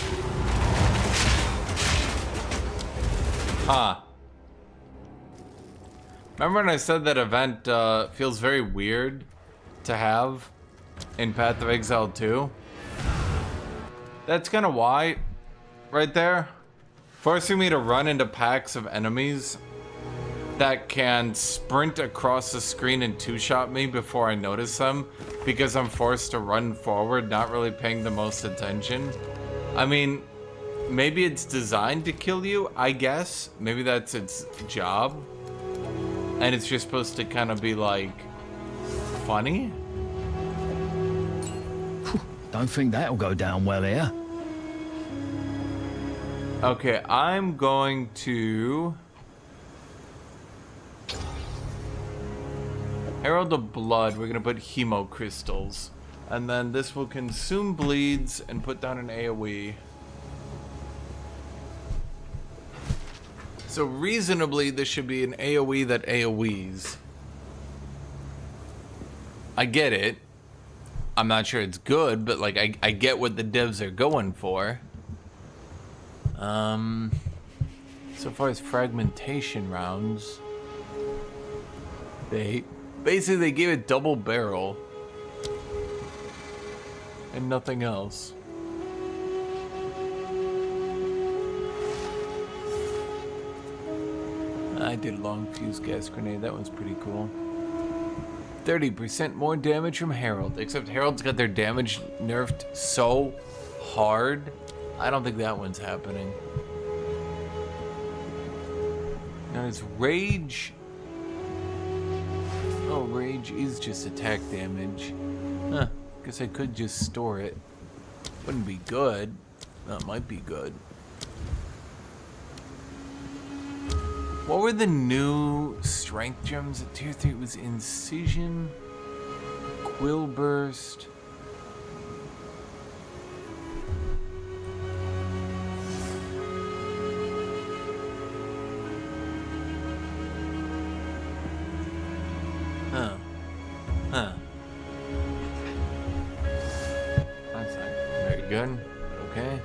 Huh. Remember when I said that event feels very weird to have in Path of Exile 2? That's kind of why, right there. Forcing me to run into packs of enemies that can sprint across the screen and two-shot me before I notice them because I'm forced to run forward, not really paying the most attention. I mean, maybe it's designed to kill you, I guess. Maybe that's its job. And it's just supposed to kind of be like funny. Don't think that'll go down well here. Okay, I'm going to Herald of Blood. We're gonna put hemo crystals, and then this will consume bleeds and put down an AoE. So reasonably, this should be an AoE that AoEs. I get it. I'm not sure it's good, but like I get what the devs are going for. So far as fragmentation rounds, Basically they gave it double barrel and nothing else. I did a long fuse gas grenade. That one's pretty cool. 30% more damage from Herald. Except Herald's got their damage nerfed so hard. I don't think that one's happening. Now it's Rage. Oh, Rage is just attack damage. Huh. Guess I could just store it. Wouldn't be good. That might be good. What were the new strength gems at tier 3? It was Incision, Quill Burst. Huh. That's not very good. Okay.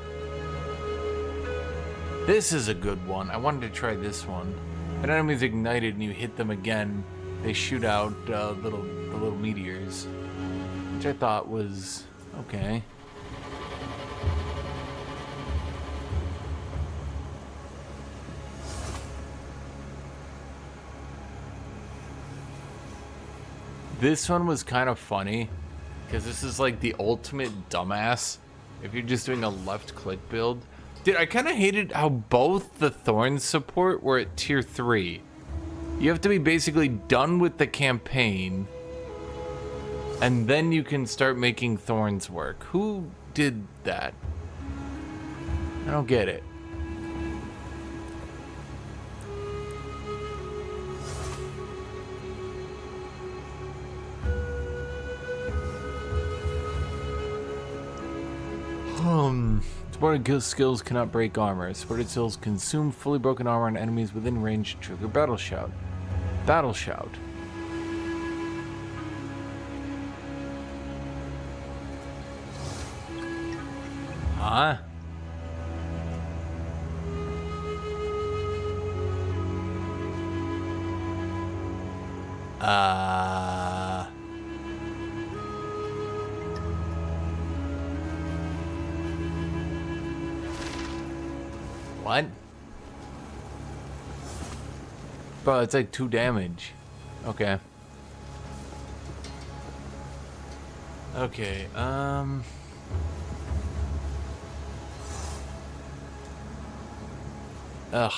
This is a good one. I wanted to try this one. When enemies ignited and you hit them again, they shoot out the little meteors, which I thought was okay. This one was kind of funny because this is like the ultimate dumbass if you're just doing a left click build. Dude, I kind of hated how both the Thorns support were at tier 3. You have to be basically done with the campaign, and then you can start making Thorns work. Who did that? I don't get it. Supported skills cannot break armor. Supported skills consume fully broken armor on enemies within range to trigger Battle Shout. Battle Shout. Huh? What? Bro, it's like 2 damage. Okay. Okay, ugh.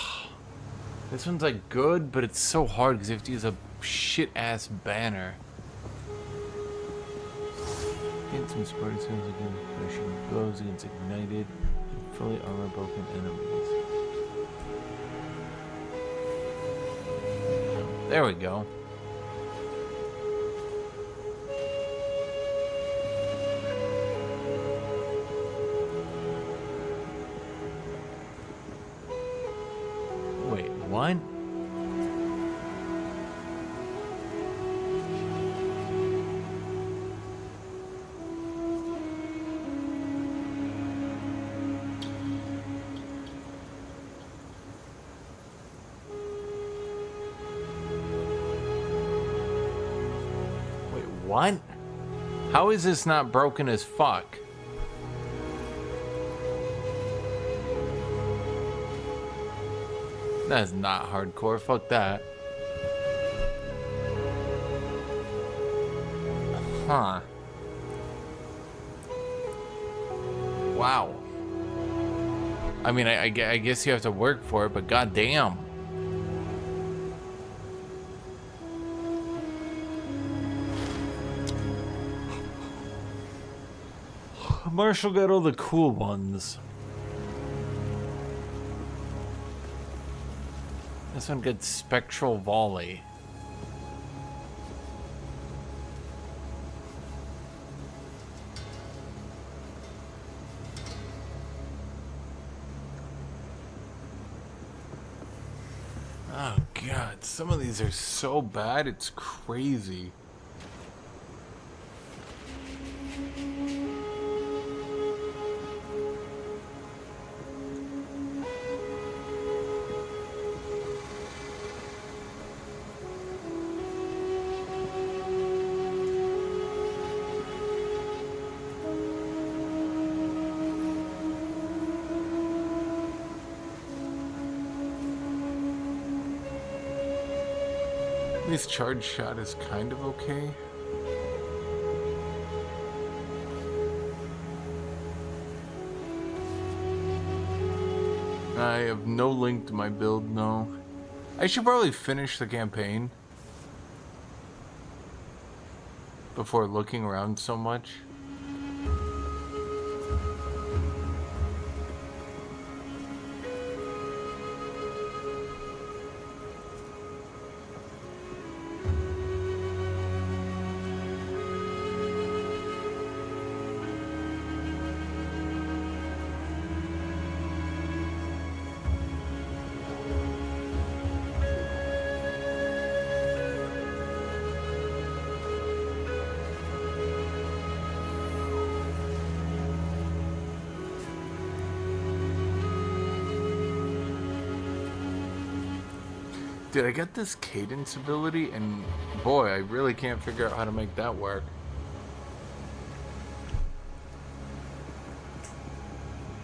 This one's like good, but it's so hard because you have to use a shit-ass banner. Get some supporting skills against pushing blows against ignited, fully armor broken enemies. There we go. Wait, what? What? How is this not broken as fuck? That's not hardcore. Fuck that. Huh. Wow. I mean, I guess you have to work for it, but goddamn. Marshall got all the cool ones. This one gets Spectral Volley. Oh god, some of these are so bad, it's crazy. This charge shot is kind of okay. I have no link to my build, no. I should probably finish the campaign before looking around so much. Dude, I got this cadence ability, and boy, I really can't figure out how to make that work.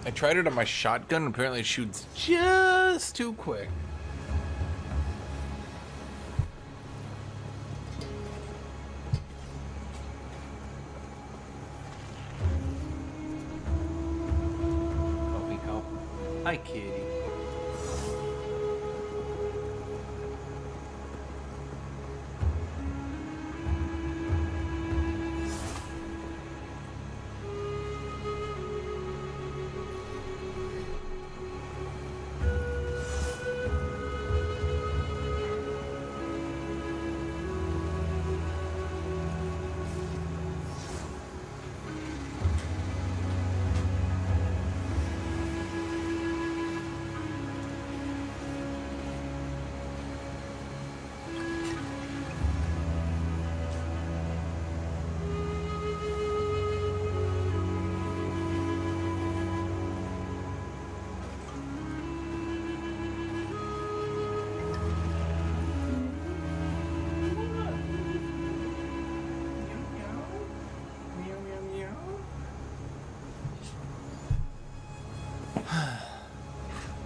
I tried it on my shotgun, and apparently it shoots just too quick. Coffee cup. Hi, kitty.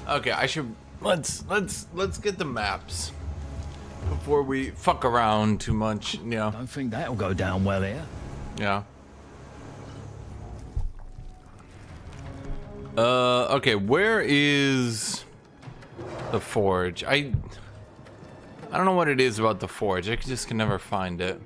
Okay, I should let's get the maps before we fuck around too much. Yeah. Don't think that'll go down well here. Yeah. Okay, where is the forge? I don't know what it is about the forge. I just can never find it.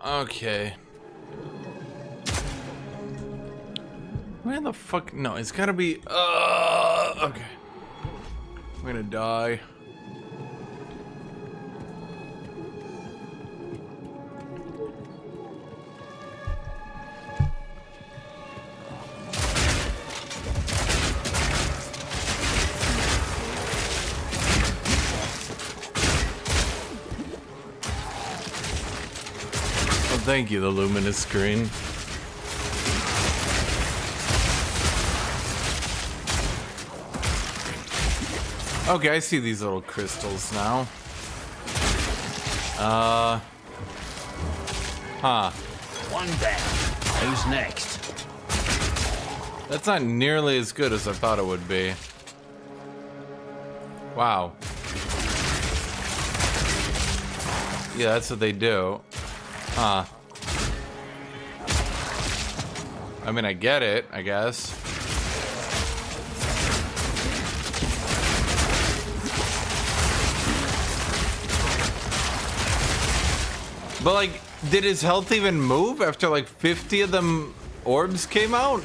Okay. Where the fuck? No, it's gotta be. Okay. I'm gonna die. Thank you, the luminous screen. Okay, I see these little crystals now. Huh. One down. Who's next? That's not nearly as good as I thought it would be. Wow. Yeah, that's what they do. Huh. I mean, I get it, I guess. But, like, did his health even move after, like, 50 of them orbs came out?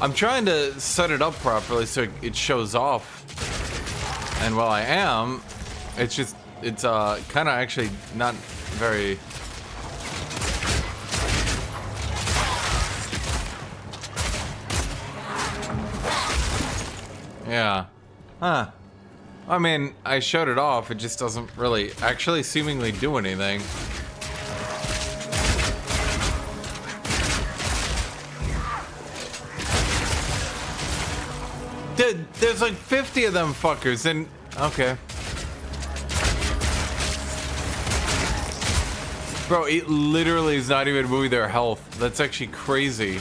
I'm trying to set it up properly so it shows off. And while I am, it's kind of actually not very... Yeah. Huh. I mean, I shut it off, it just doesn't really actually seemingly do anything. Dude, there's like 50 of them fuckers and... Okay. Bro, it literally is not even moving their health. That's actually crazy.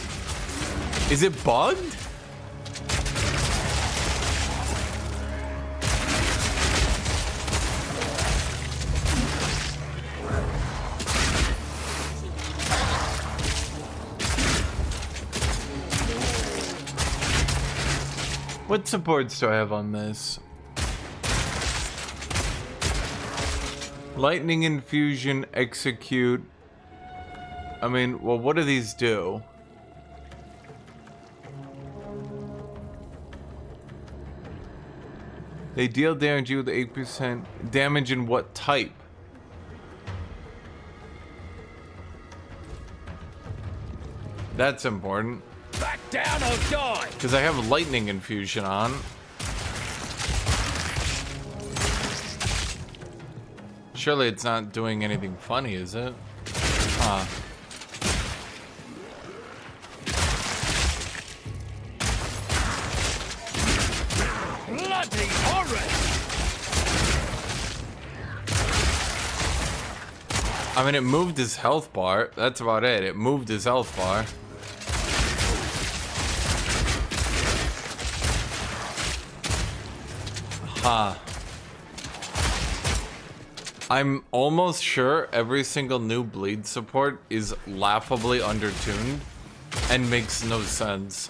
Is it bugged? What supports do I have on this? Lightning infusion, execute. I mean, well, what do these do? They deal damage you with 8% damage in what type? That's important. Back down or die! Because I have lightning infusion on. Surely it's not doing anything funny, is it? Huh. Bloody horror! I mean, it moved his health bar. That's about it. It moved his health bar. Huh. I'm almost sure every single new bleed support is laughably undertuned and makes no sense.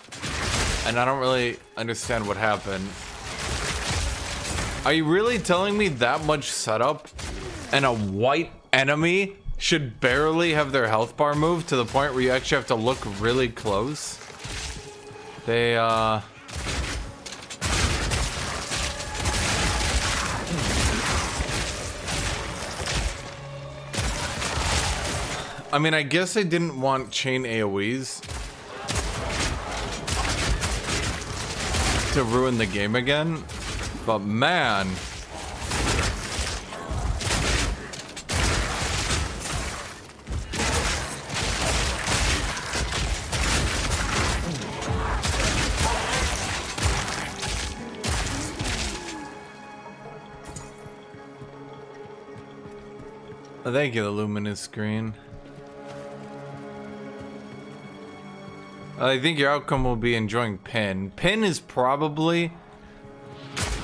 And I don't really understand what happened. Are you really telling me that much setup and a white enemy should barely have their health bar moved to the point where you actually have to look really close? They, I mean, I guess I didn't want chain AoEs to ruin the game again, but man. Oh, thank you, the luminous screen. I think your outcome will be enjoying Pin. Pin is probably...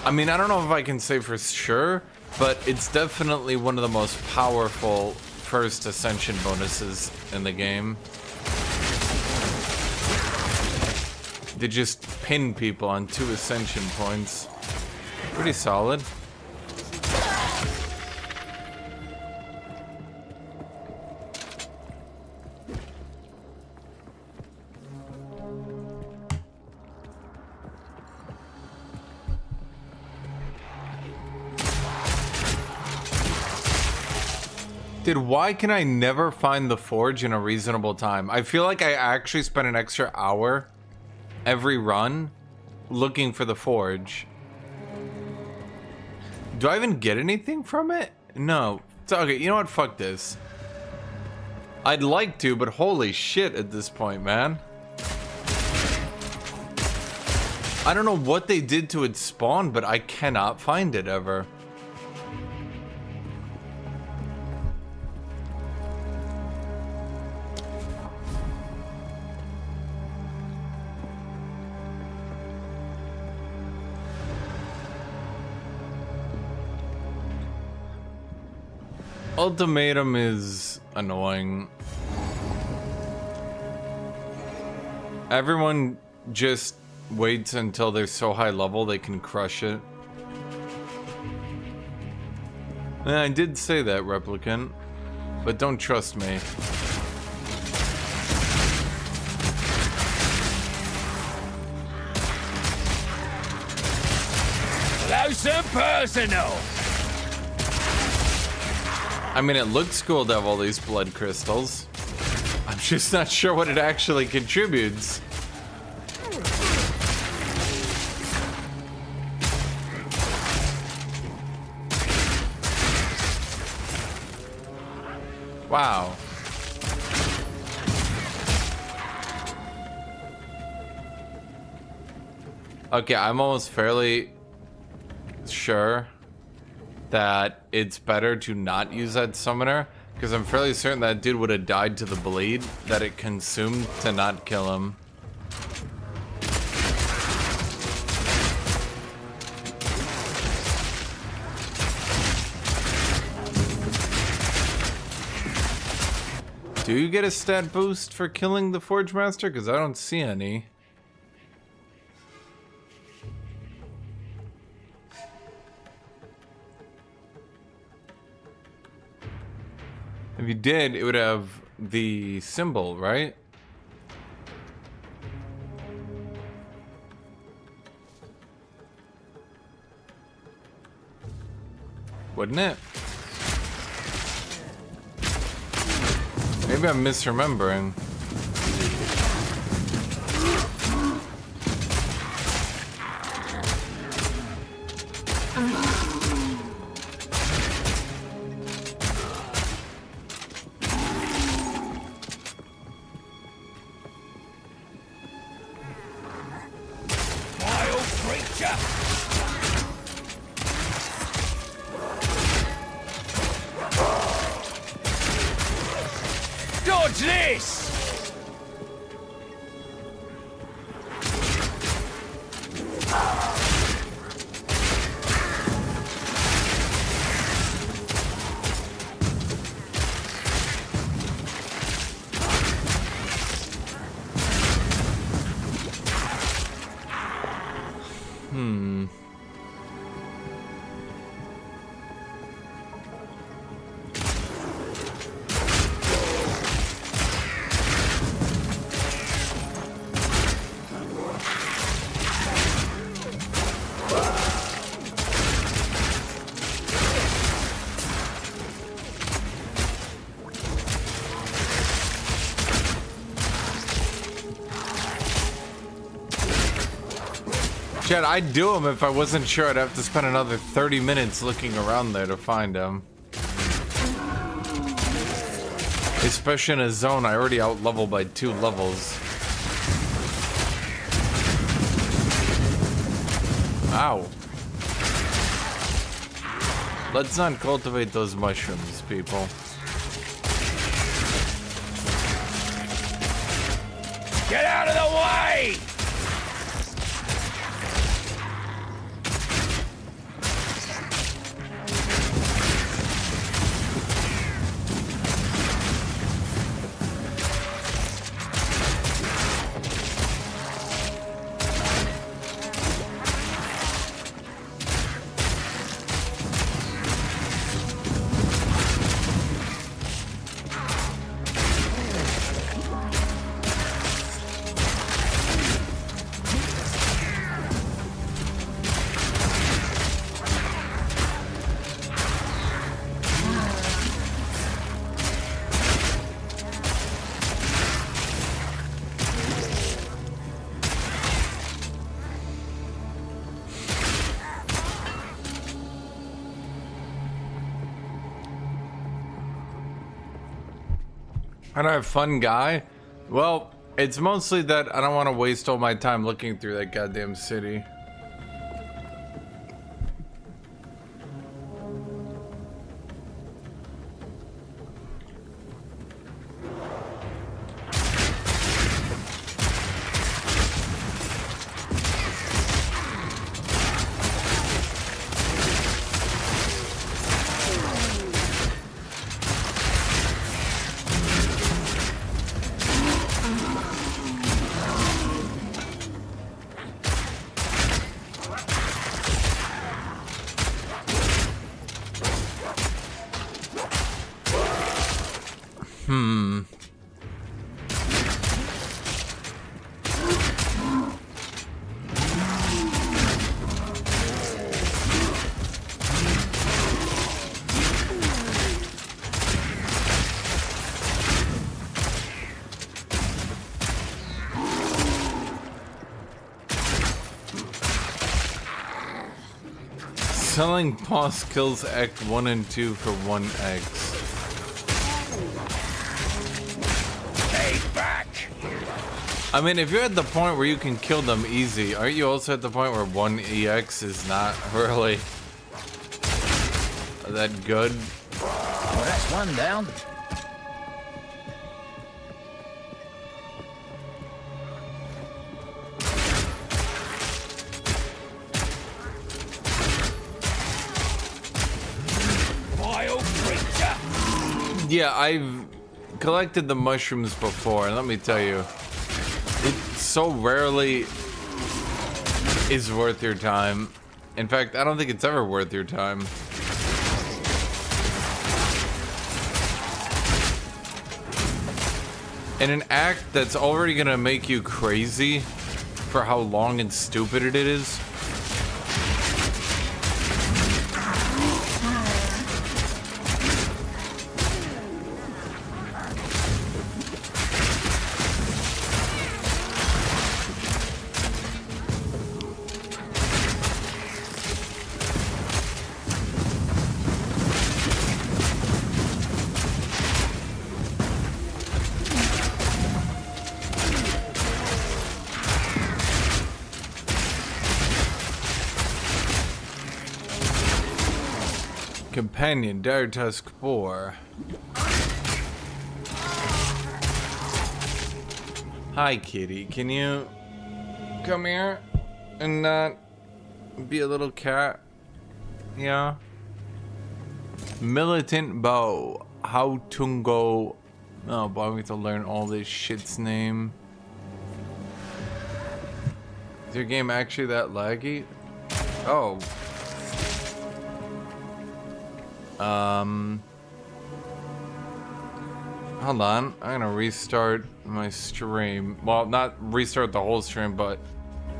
I mean, I don't know if I can say for sure, but it's definitely one of the most powerful first ascension bonuses in the game. To just pin people on 2 ascension points. Pretty solid. Dude, why can I never find the forge in a reasonable time? I feel like I actually spent an extra hour every run looking for the forge. Do I even get anything from it? No. Okay, you know what? Fuck this. I'd like to, but holy shit at this point, man. I don't know what they did to its spawn, but I cannot find it ever. Ultimatum is annoying. Everyone just waits until they're so high level they can crush it. And I did say that, Replicant, but don't trust me. Close and personal! I mean, it looks cool to have all these blood crystals. I'm just not sure what it actually contributes. Wow. Okay, I'm almost fairly sure that it's better to not use that summoner, because I'm fairly certain that dude would have died to the bleed that it consumed to not kill him. Do you get a stat boost for killing the Forge Master? Because I don't see any. If you did, it would have the symbol, right? Wouldn't it? Maybe I'm misremembering. Dodge this! Chad, I'd do him if I wasn't sure I'd have to spend another 30 minutes looking around there to find him. Especially in a zone I already out-leveled by 2 levels. Ow. Let's not cultivate those mushrooms, people. Get out of the way! I don't have fun guy. Well, it's mostly that I don't want to waste all my time looking through that goddamn city. Selling boss kills Act 1 and 2 for 1x. Take back. I mean, if you're at the point where you can kill them easy, aren't you also at the point where 1EX is not really that good? Well, that's one down. Vile creature. Yeah, I've collected the mushrooms before, and let me tell you, it so rarely is worth your time. In fact, I don't think it's ever worth your time. In an act that's already gonna make you crazy for how long and stupid it is. Companion, Dire Tusk 4. Hi, kitty. Can you come here and not be a little cat? Yeah. Militant Bow. How Tungo. Oh, boy, we have to learn all this shit's name. Is your game actually that laggy? Oh. Hold on, I'm gonna restart my stream. Well, not restart the whole stream, but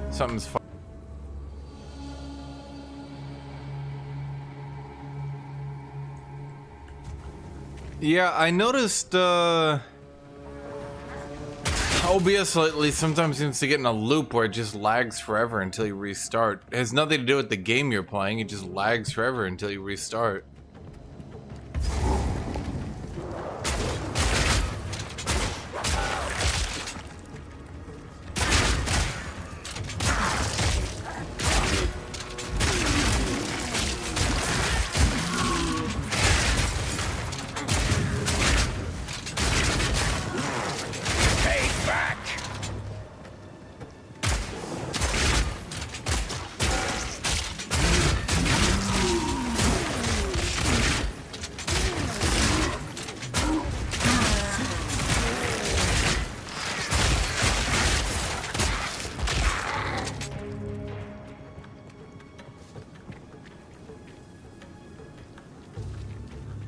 something's Yeah, I noticed, OBS lately sometimes seems to get in a loop where it just lags forever until you restart. It has nothing to do with the game you're playing, it just lags forever until you restart.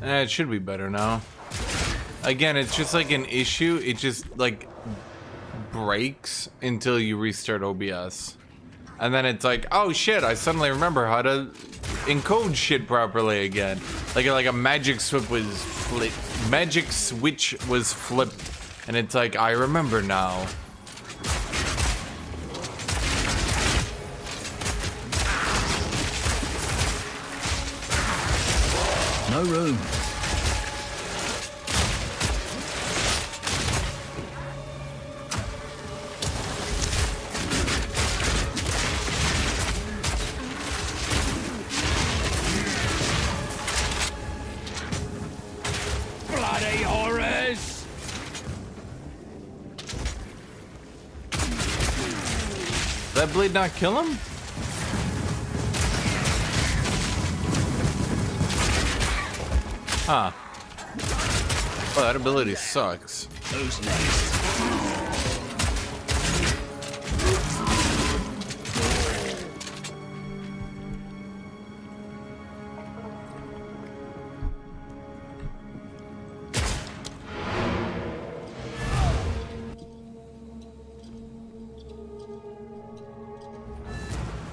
It should be better now. Again, it's just like an issue. It just like breaks until you restart OBS. And then it's like, oh shit, I suddenly remember how to encode shit properly again. Like a magic switch was flipped. Magic switch was flipped. And it's like, I remember now. No room. Bloody horrors! That blade not kill him? Huh. Oh, that ability sucks. Who's next?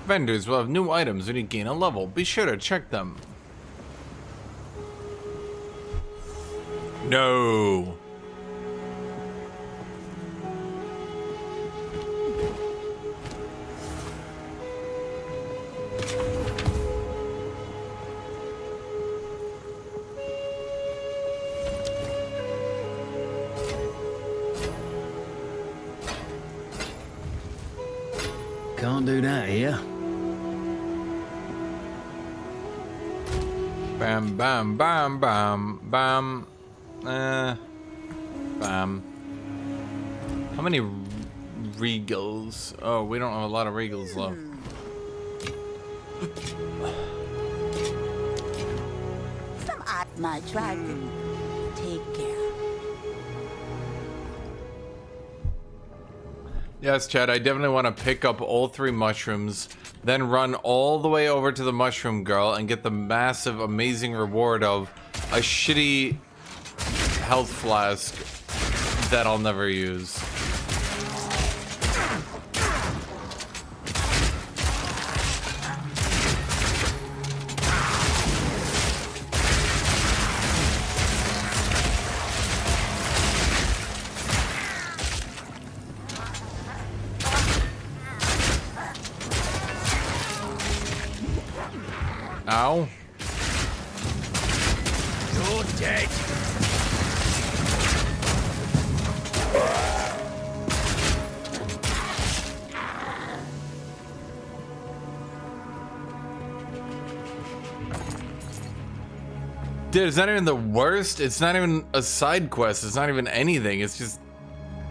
Vendors will have new items when you gain a level. Be sure to check them. No. Can't do that here. Bam, bam, bam, bam, bam. Bam. How many regals? Oh, we don't have a lot of regals left. Some art my tribe can take care. Yes, Chad, I definitely want to pick up all 3 mushrooms, then run all the way over to the mushroom girl and get the massive, amazing reward of a shitty health flask that I'll never use. Ow. You're dead. Dude, it's not even the worst. It's not even a side quest. It's not even anything. It's just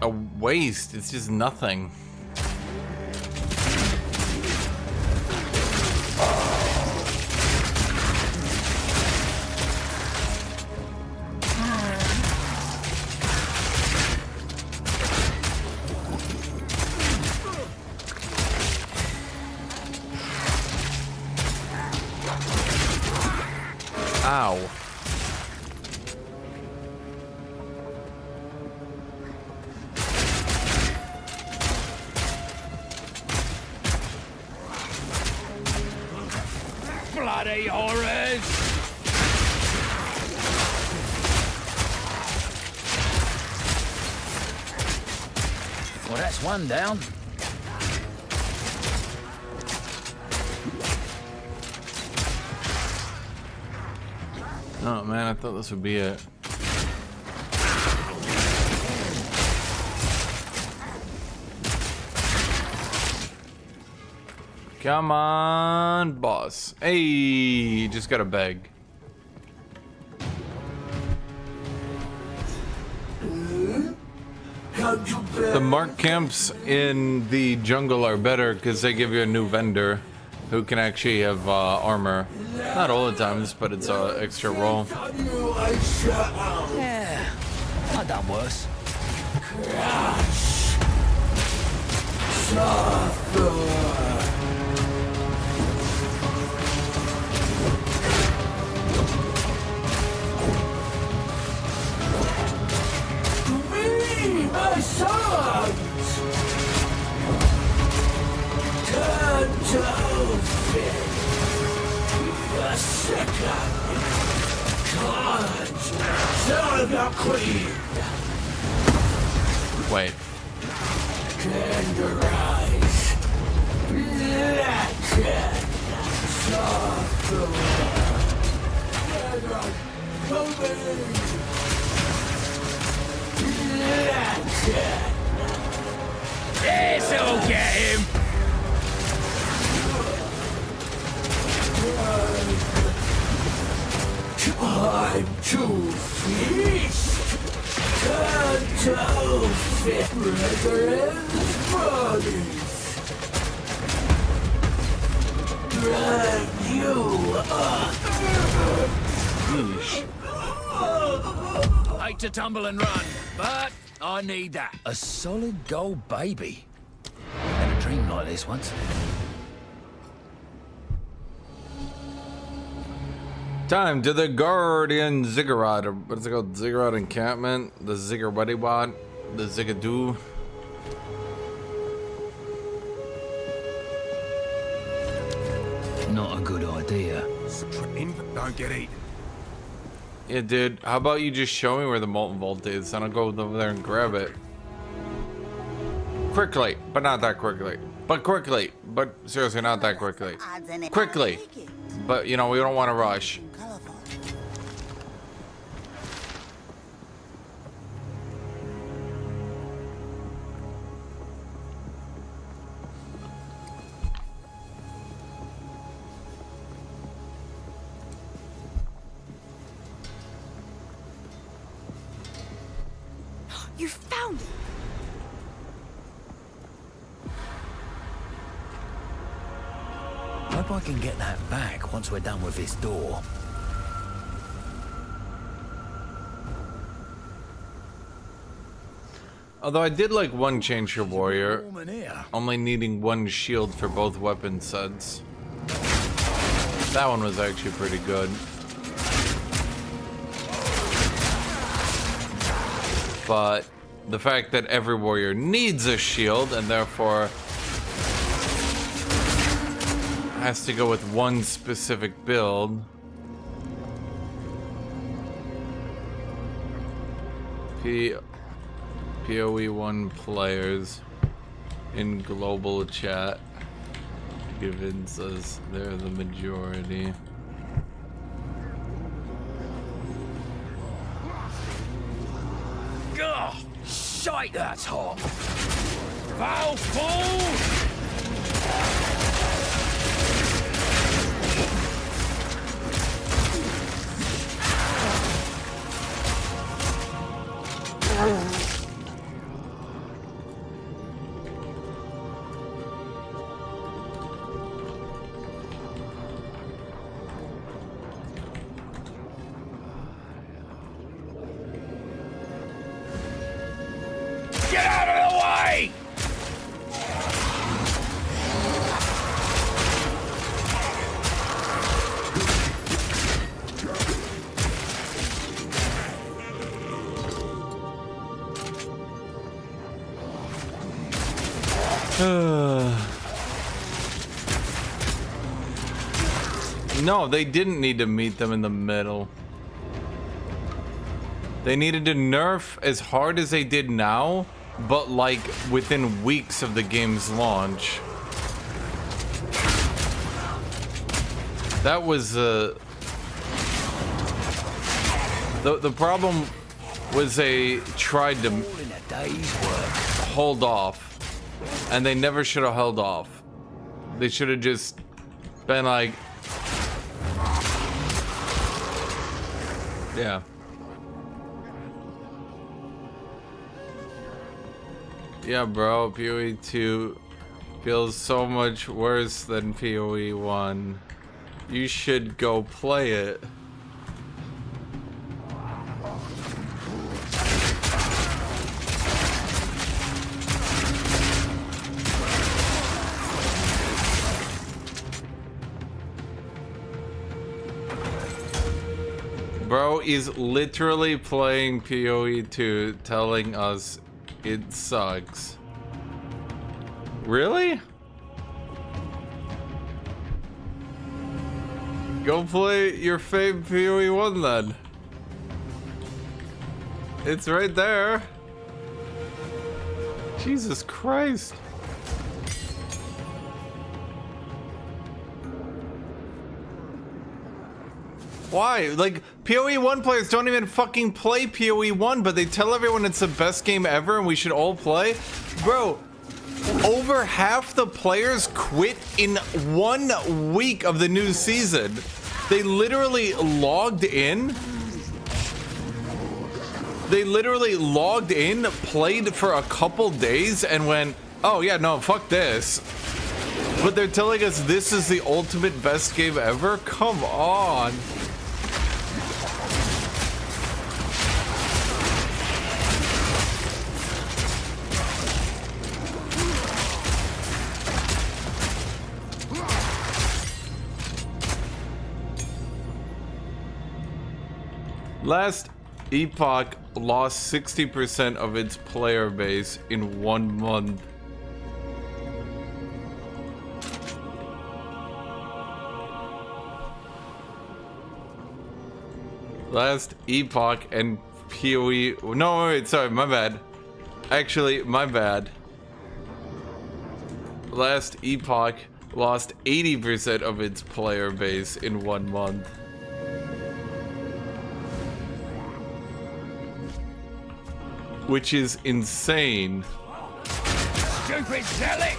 a waste. It's just nothing. Ow. Bloody horrors! Well, that's one down. Oh man, I thought this would be it. Come on, boss. Hey, just got a bag. The mark camps in the jungle are better because they give you a new vendor who can actually have armor. Not all the times, but it's an extra roll. Yeah, I've done worse. My sons! Turn to fit. The second. Cards. Serve your queen. Wait. Tenderize. Blacken. Suffer. Coming. This'll get him! Time to feast! Turn to fit brethren's bodies! Drag you up! Hate to tumble and run, but I need that. A solid gold baby. Had a dream like this once. Time to the Guardian Ziggurat, or what's it called? Ziggurat Encampment, the Ziggurat, the Ziggadoo. Not a good idea. Don't get eaten. Yeah, dude, how about you just show me where the molten vault is, and I'll go over there and grab it. Quickly, but not that quickly. But quickly, but seriously, not that quickly. Quickly, but you know, we don't want to rush. You found it! Hope I can get that back once we're done with this door. Although I did like one change your warrior, Warm in here. only needing one shield for both weapon sets. That one was actually pretty good. But the fact that every warrior needs a shield and therefore has to go with one specific build. PoE1 players in global chat gives us they're the majority. Ugh! Shite, that's hot! Foul fool! Get out of the way! No, they didn't need to meet them in the middle. They needed to nerf as hard as they did now, but like within weeks of the game's launch. That was the problem was they tried to All in a day's work. hold off, and they never should have held off. They should have just been like, yeah. Yeah, bro, PoE 2 feels so much worse than PoE 1. You should go play it. Bro is literally playing PoE 2, telling us it sucks. Really? Go play your fave PoE 1 then. It's right there. Jesus Christ. Why? Like, PoE 1 players don't even fucking play PoE 1, but they tell everyone it's the best game ever and we should all play? Bro, over half the players quit in 1 week of the new season. They literally logged in. They literally logged in, played for a couple days, and went, oh yeah, no, fuck this. But they're telling us this is the ultimate best game ever? Come on. Last Epoch lost 60% of its player base in 1 month. Last Epoch and PoE... No, wait, sorry, my bad. Actually, my bad. Last Epoch lost 80% of its player base in 1 month. Which is insane. Stupid zealot!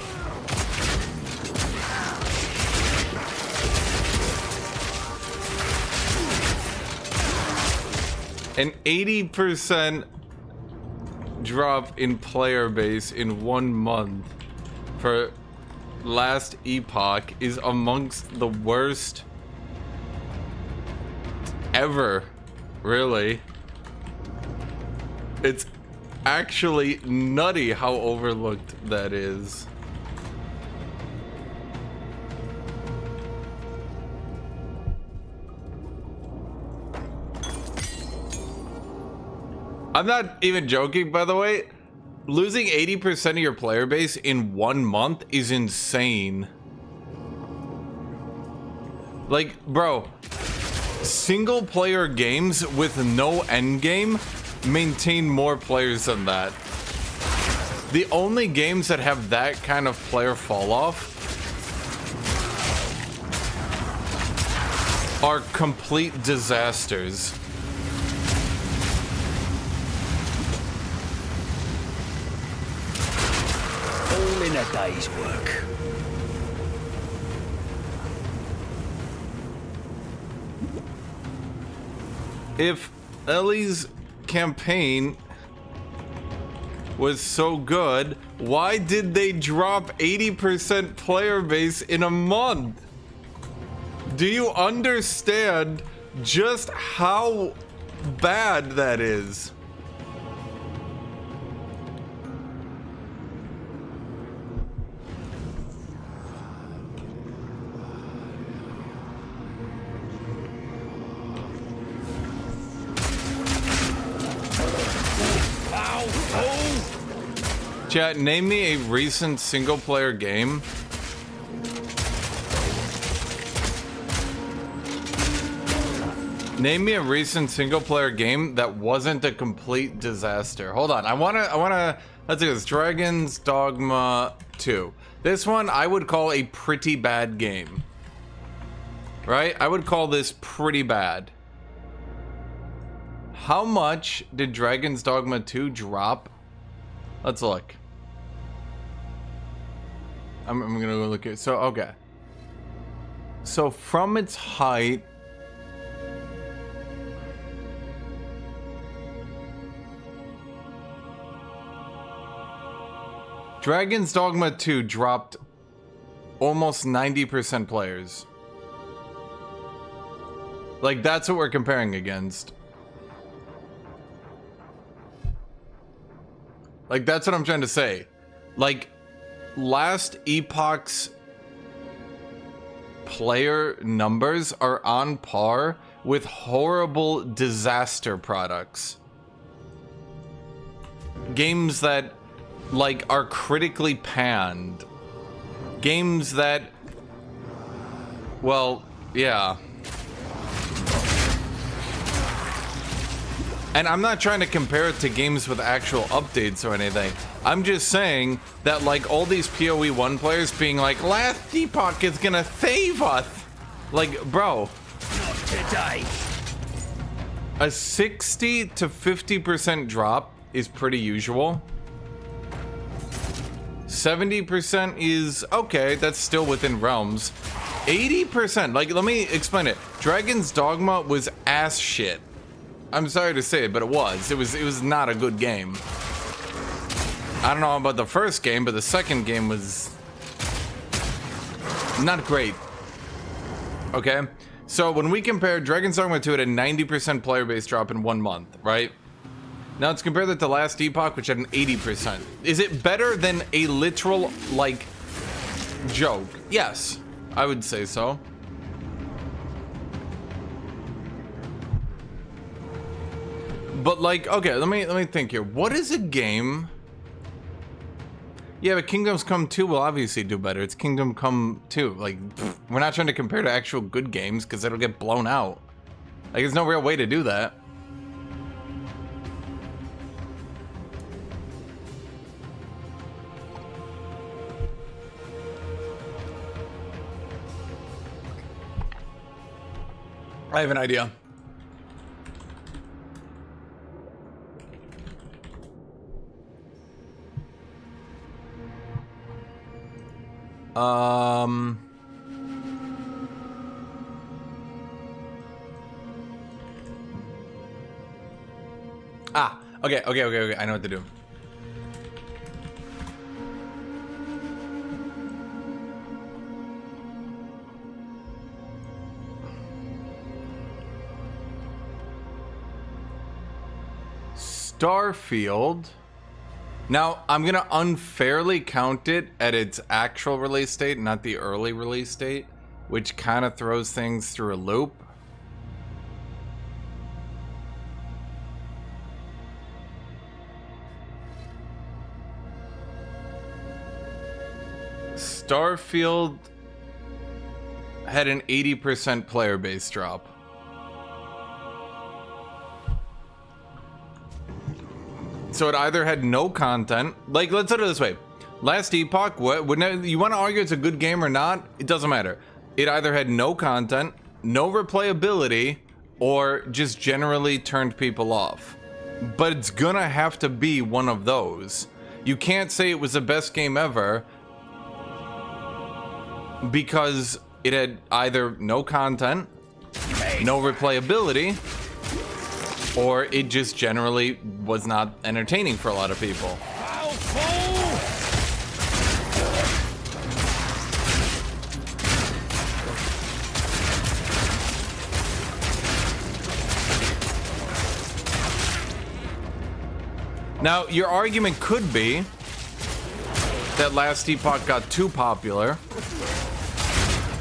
An 80% drop in player base in 1 month for last epoch is amongst the worst ever, really. It's actually nutty how overlooked that is. I'm not even joking, by the way. Losing 80% of your player base in 1 month is insane. Like, bro, single player games with no endgame maintain more players than that. The only games that have that kind of player fall off are complete disasters. All in a day's work. If Ellie's campaign was so good, why did they drop 80% player base in a month? Do you understand just how bad that is? Chat, name me a recent single-player game that wasn't a complete disaster. Hold on, I wanna, let's do this. Dragon's Dogma 2. This one I would call a pretty bad game. Right? I would call this pretty bad. How much did Dragon's Dogma 2 drop? Let's look. I'm gonna go look at. So okay. So from its height, Dragon's Dogma 2 dropped almost 90% players. Like, that's what we're comparing against. Like, that's what I'm trying to say. Like, last epoch's player numbers are on par with horrible disaster products. Games that, like, are critically panned. Games that, well, yeah. And I'm not trying to compare it to games with actual updates or anything. I'm just saying that, like, all these PoE 1 players being like, last epoch is gonna save us. Like, bro. Not today. A 60 to 50% drop is pretty usual. 70% is okay, that's still within realms. 80%, like, let me explain it. Dragon's Dogma was ass shit. I'm sorry to say it, but it was. It was not a good game. I don't know about the first game, but the second game was not great. Okay? So when we compare Dragon's Dogma 2 at a 90% player base drop in 1 month, right? Now let's compare that to last epoch, which had an 80%. Is it better than a literal, like, joke? Yes, I would say so. But, like, okay, let me think here. What is a game? Yeah, but Kingdoms Come 2 will obviously do better. It's Kingdom Come 2. Like, we're not trying to compare to actual good games because it'll get blown out. Like, there's no real way to do that. I have an idea. Okay. I know what to do. Starfield. Now, I'm going to unfairly count it at its actual release date, not the early release date, which kind of throws things through a loop. Starfield had an 80% player base drop. So it either had no content, like, let's put it this way. Last Epoch, you want to argue it's a good game or not, it doesn't matter. It either had no content, no replayability, or just generally turned people off. But it's gonna have to be one of those. You can't say it was the best game ever because it had either no content, no replayability, or it just generally was not entertaining for a lot of people. Now, your argument could be that Last Epoch got too popular.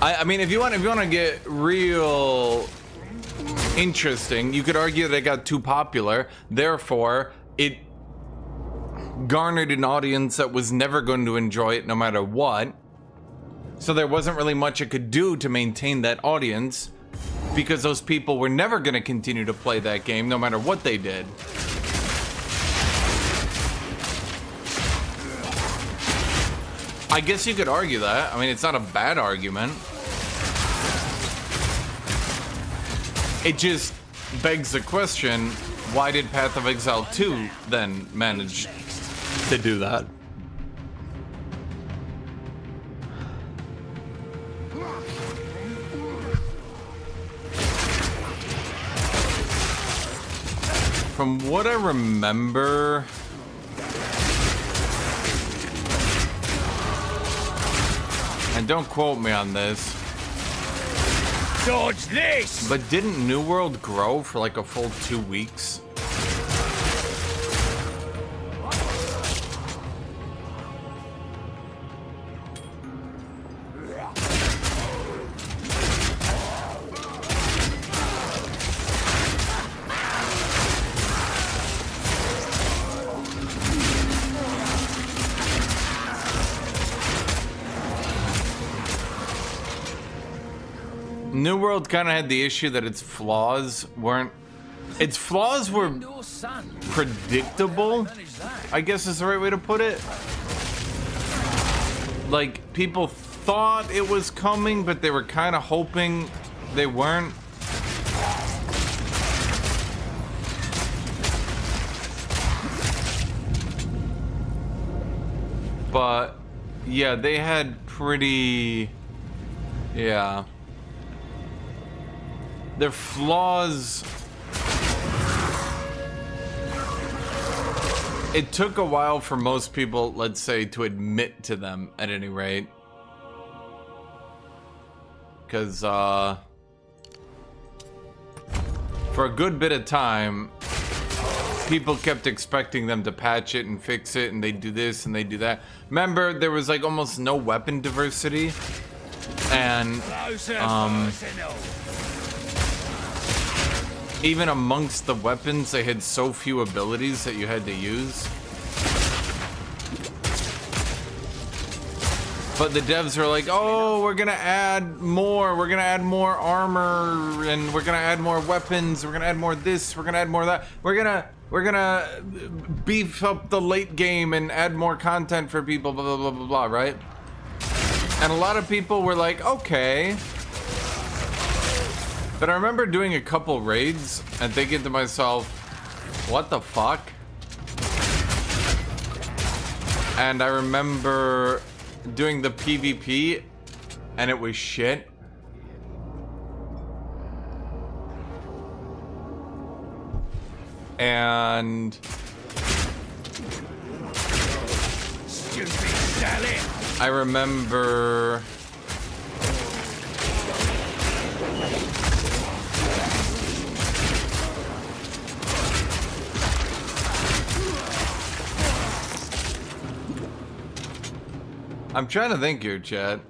I mean, if you want to get real interesting, you could argue that it got too popular, therefore it garnered an audience that was never going to enjoy it no matter what, so there wasn't really much it could do to maintain that audience because those people were never going to continue to play that game no matter what they did. I guess you could argue that. I mean, it's not a bad argument. It just begs the question, why did Path of Exile 2 then manage to do that? From what I remember, and don't quote me on this, Dodge this! but didn't New World grow for like a full 2 weeks? New World kind of had the issue that its flaws were predictable, I guess is the right way to put it. Like, people thought it was coming, but they were kind of hoping they weren't. But yeah, they had pretty, yeah. Their flaws, it took a while for most people, let's say, to admit to them, at any rate. Because, for a good bit of time, people kept expecting them to patch it and fix it, and they do this and they do that. Remember, there was like almost no weapon diversity, and, even amongst the weapons, they had so few abilities that you had to use. But the devs were like, oh, we're gonna add more. We're gonna add more armor, and we're gonna add more weapons. We're gonna add more this. We're gonna add more that. We're gonna beef up the late game and add more content for people, blah, blah, blah, blah, blah, right? And a lot of people were like, okay. But I remember doing a couple raids and thinking to myself, what the fuck? And I remember doing the PvP and it was shit. And Stupid Sally! I remember I'm trying to think here, chat.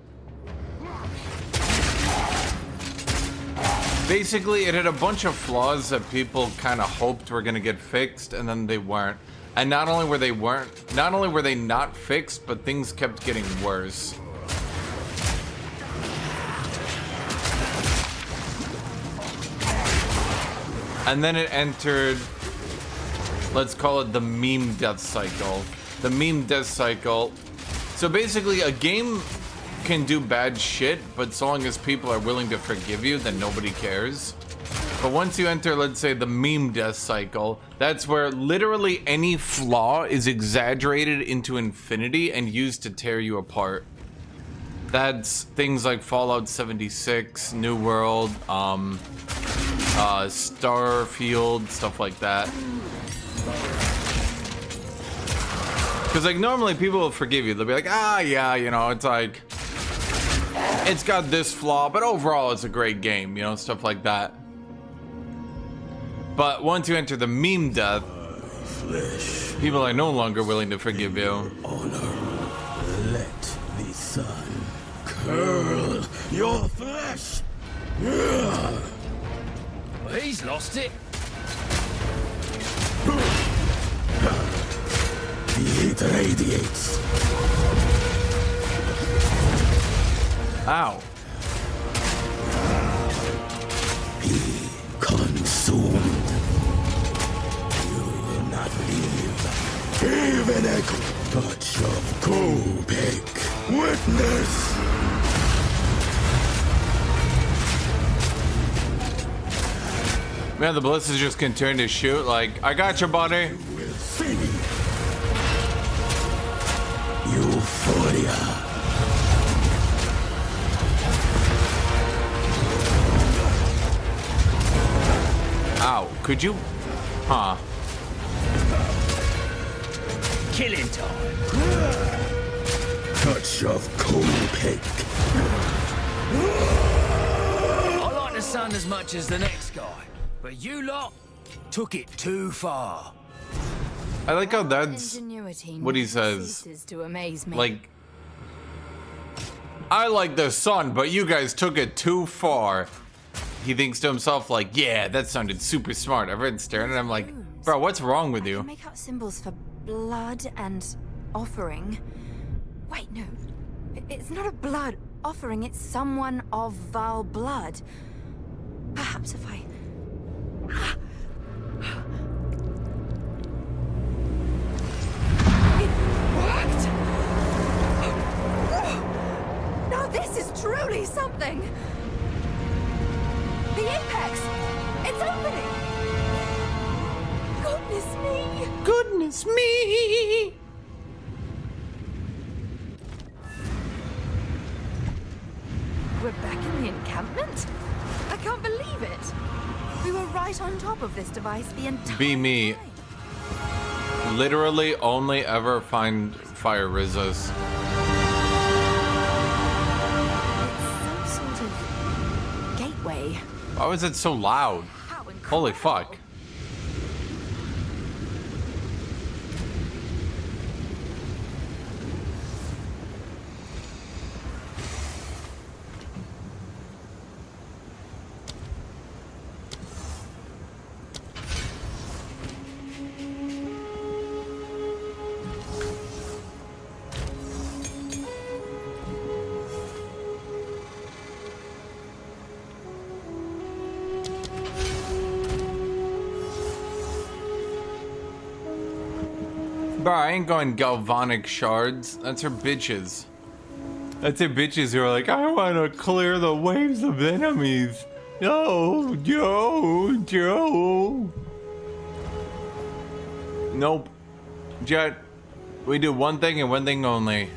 Basically, it had a bunch of flaws that people kind of hoped were gonna get fixed, and then they weren't. And not only were they not fixed, but things kept getting worse. And then it entered, let's call it the meme death cycle. The meme death cycle. So basically, a game can do bad shit, but so long as people are willing to forgive you, then nobody cares. But once you enter, let's say, the meme death cycle, that's where literally any flaw is exaggerated into infinity and used to tear you apart. That's things like Fallout 76, New World, Starfield, stuff like that. Because like normally people will forgive you. They'll be like, ah, yeah, you know, it's like, it's got this flaw, but overall it's a great game, you know, stuff like that. But once you enter the meme death, people are no longer willing to forgive you. Honor, let the sun curl your flesh. Well, he's lost it. The heat radiates. Ow. Be consumed. You will not leave. Even a touch of Kopek. Witness. Man, the ballistas just continue to shoot like, I got you, buddy. Will see. Euphoria. Ow, could you? Huh. Killing time. Touch of Kopek. I like the sun as much as the next guy, but you lot took it too far. I like how that's Ingenuity what he never says. ceases to amaze me. Like, I like the sun, but you guys took it too far. He thinks to himself like, yeah, that sounded super smart. Everyone's staring at him like, bro, what's wrong with I you? can make out symbols for blood and offering. Wait, no. It's not a blood offering, it's someone of vile blood. Perhaps if I... It worked! Now this is truly something! The apex! It's opening! Goodness me! Goodness me! We're back in the encampment? I can't believe it! We were right on top of this device the entire Be me. time. Literally only ever find fire resist. It's some sort of gateway. Why was it so loud? How incredible. Holy fuck. Bro, I ain't going galvanic shards. That's her bitches. That's her bitches who are like, I want to clear the waves of enemies. No, Joe. Nope. Jet, we do one thing and one thing only.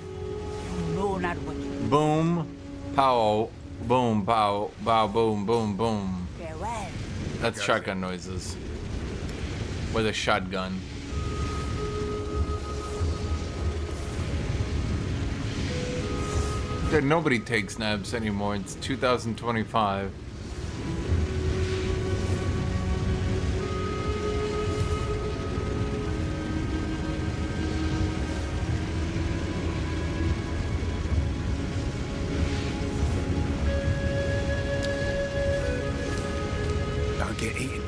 No, not what you Boom, pow, boom, pow, bow, boom, boom, boom. farewell. That's shotgun noises. With a shotgun. Dude, nobody takes naps anymore. It's 2025. get eaten.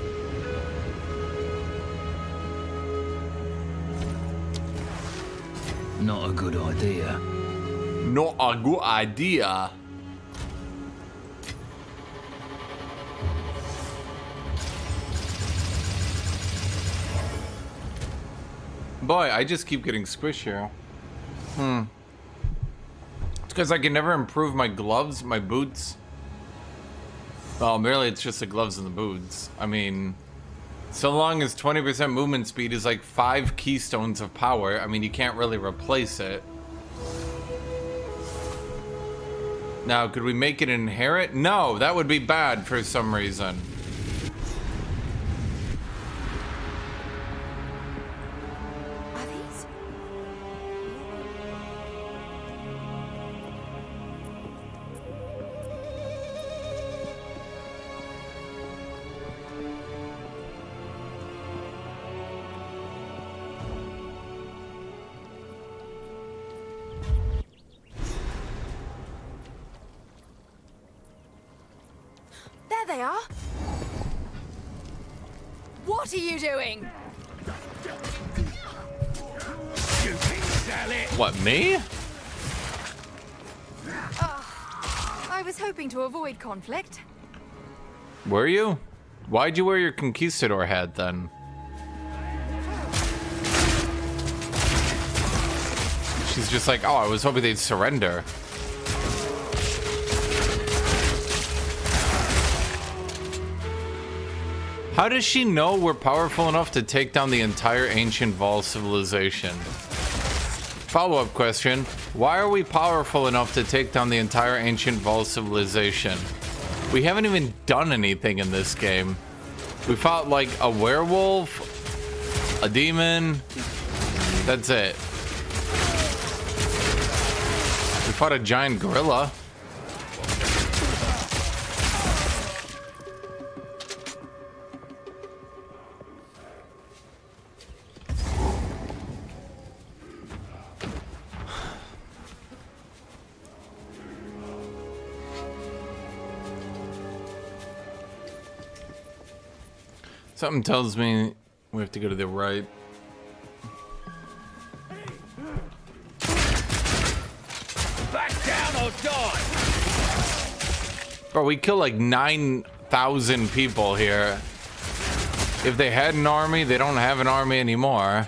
Not a good idea. Not a good idea. Boy, I just keep getting squishier. It's because I can never improve my gloves, my boots. Well, merely it's just the gloves and the boots. I mean, so long as 20% movement speed is like 5 keystones of power, I mean, you can't really replace it. Now, could we make it inherit? No, that would be bad for some reason. Are these? There they are. What are you doing? What, me? I was hoping to avoid conflict. Were you? Why'd you wear your conquistador hat then? She's just like, oh, I was hoping they'd surrender. How does she know we're powerful enough to take down the entire ancient Vaal civilization? Follow-up question, why are we powerful enough to take down the entire ancient Vaal civilization? We haven't even done anything in this game. We fought like a werewolf, a demon, that's it. We fought a giant gorilla. Something tells me we have to go to the right. Back down or die! Bro, we killed like 9,000 people here. If they had an army, they don't have an army anymore.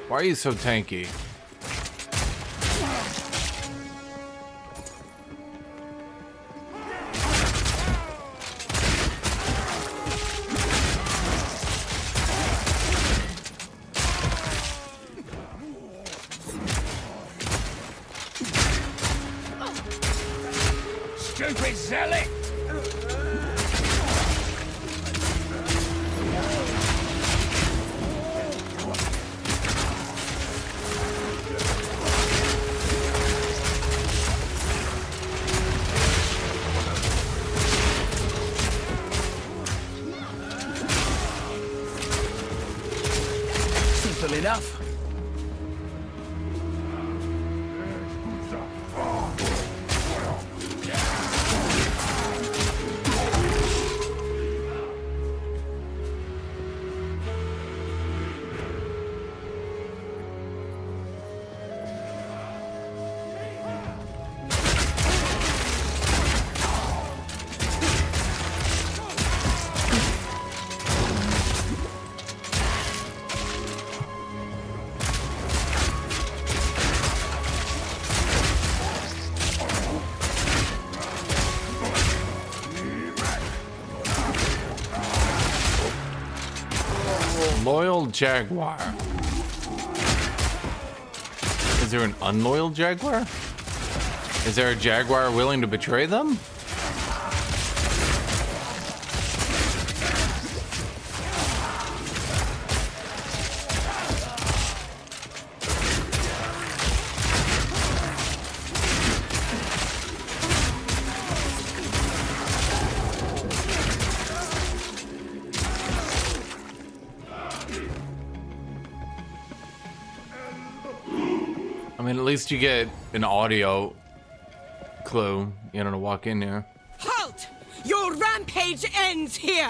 Why are you so tanky? Stupid zealot! Simple enough. Loyal Jaguar. Is there an unloyal Jaguar? Is there a Jaguar willing to betray them? I mean, at least you get an audio clue, you know, to walk in here. Halt! Your rampage ends here!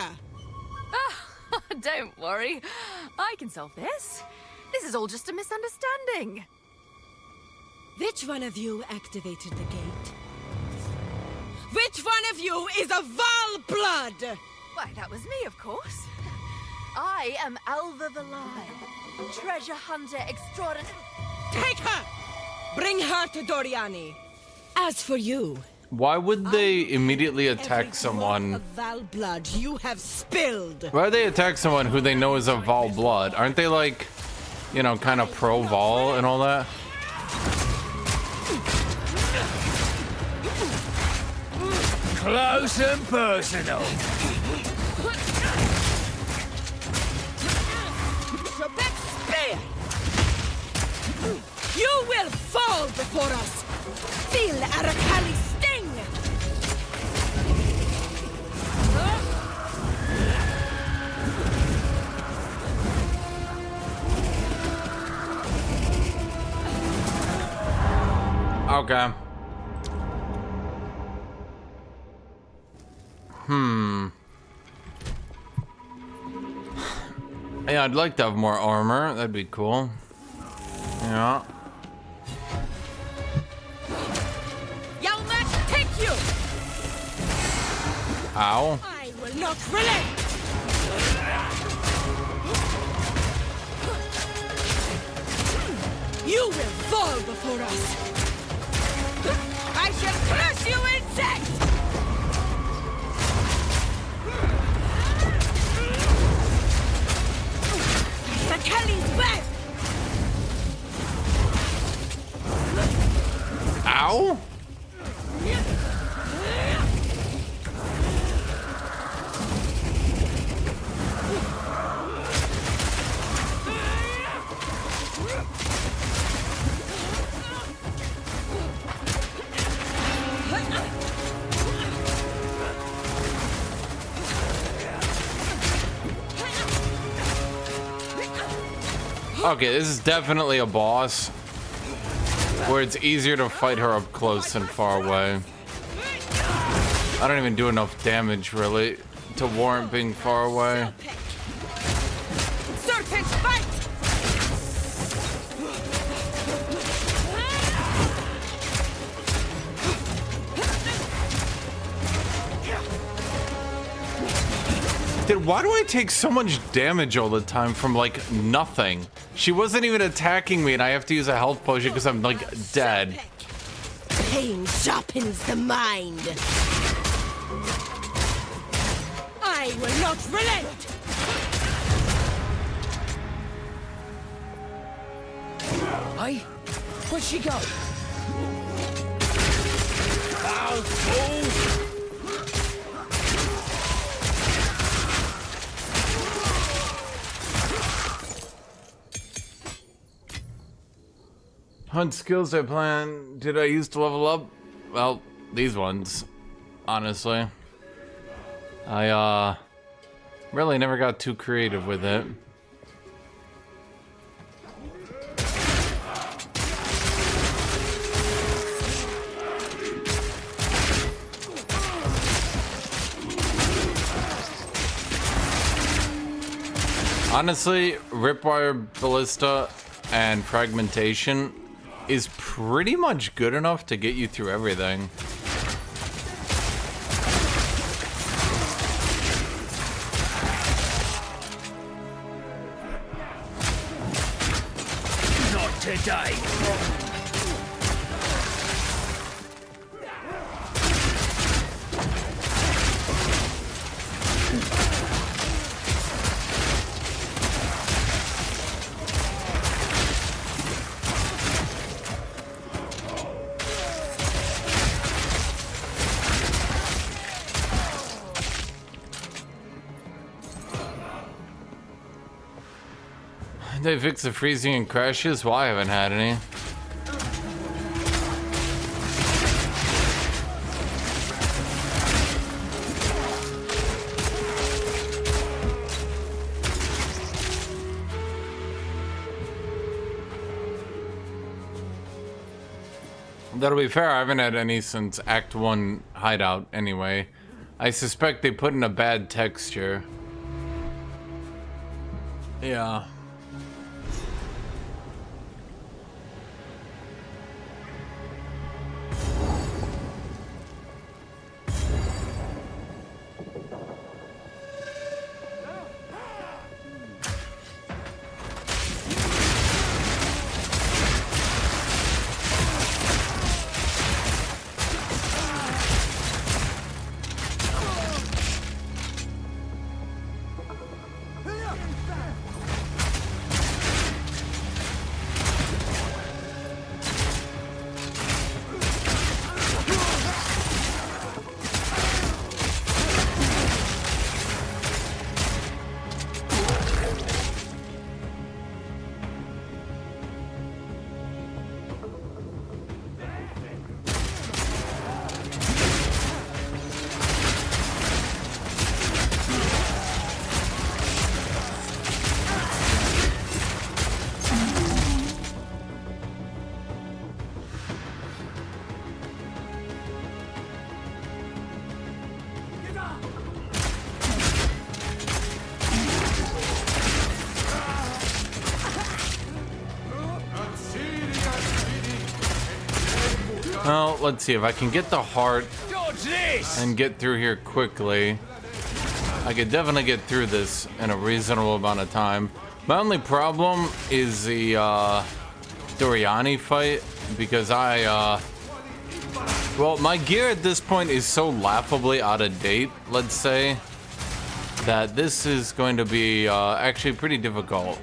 Don't worry. I can solve this. This is all just a misunderstanding. Which one of you activated the gate? Which one of you is a Val blood? Why, that was me, of course. I am Alva the Lion, treasure hunter extraordinary. Take her! Bring her to Doriani. As for you, Why would they immediately attack every drop someone? of Val blood you have spilled. Why would they attack someone who they know is of Vol blood? Aren't they like, you know, kind of pro Vol and all that? Close and personal. Trebek spear! You will fall before us! Feel Arakali's sting! Okay. Yeah, I'd like to have more armor. That'd be cool. Yeah. Yalmat, take you! Ow. I will not relent! You will fall before us! I shall crush you, insect! The Kelly's back! Ow. Okay, this is definitely a boss where it's easier to fight her up close than far away. I don't even do enough damage really to warrant being far away. Serpent fight! Dude, why do I take so much damage all the time from like nothing? She wasn't even attacking me and I have to use a health potion because I'm like dead. Pain sharpens the mind. I will not relent. Hey, where'd she go? Foul fool! Hunt skills I plan. Did I used to level up? Well, these ones, honestly. I really never got too creative with it. Honestly, Ripwire Ballista and Fragmentation is pretty much good enough to get you through everything. Not today. They fix the freezing and crashes? Well, I haven't had any. That'll be fair, I haven't had any since Act 1 hideout anyway. I suspect they put in a bad texture. Yeah. Well, let's see if I can get the heart and get through here quickly. I could definitely get through this in a reasonable amount of time. My only problem is the Doriani fight, because well, my gear at this point is so laughably out of date, let's say, that this is going to be actually pretty difficult.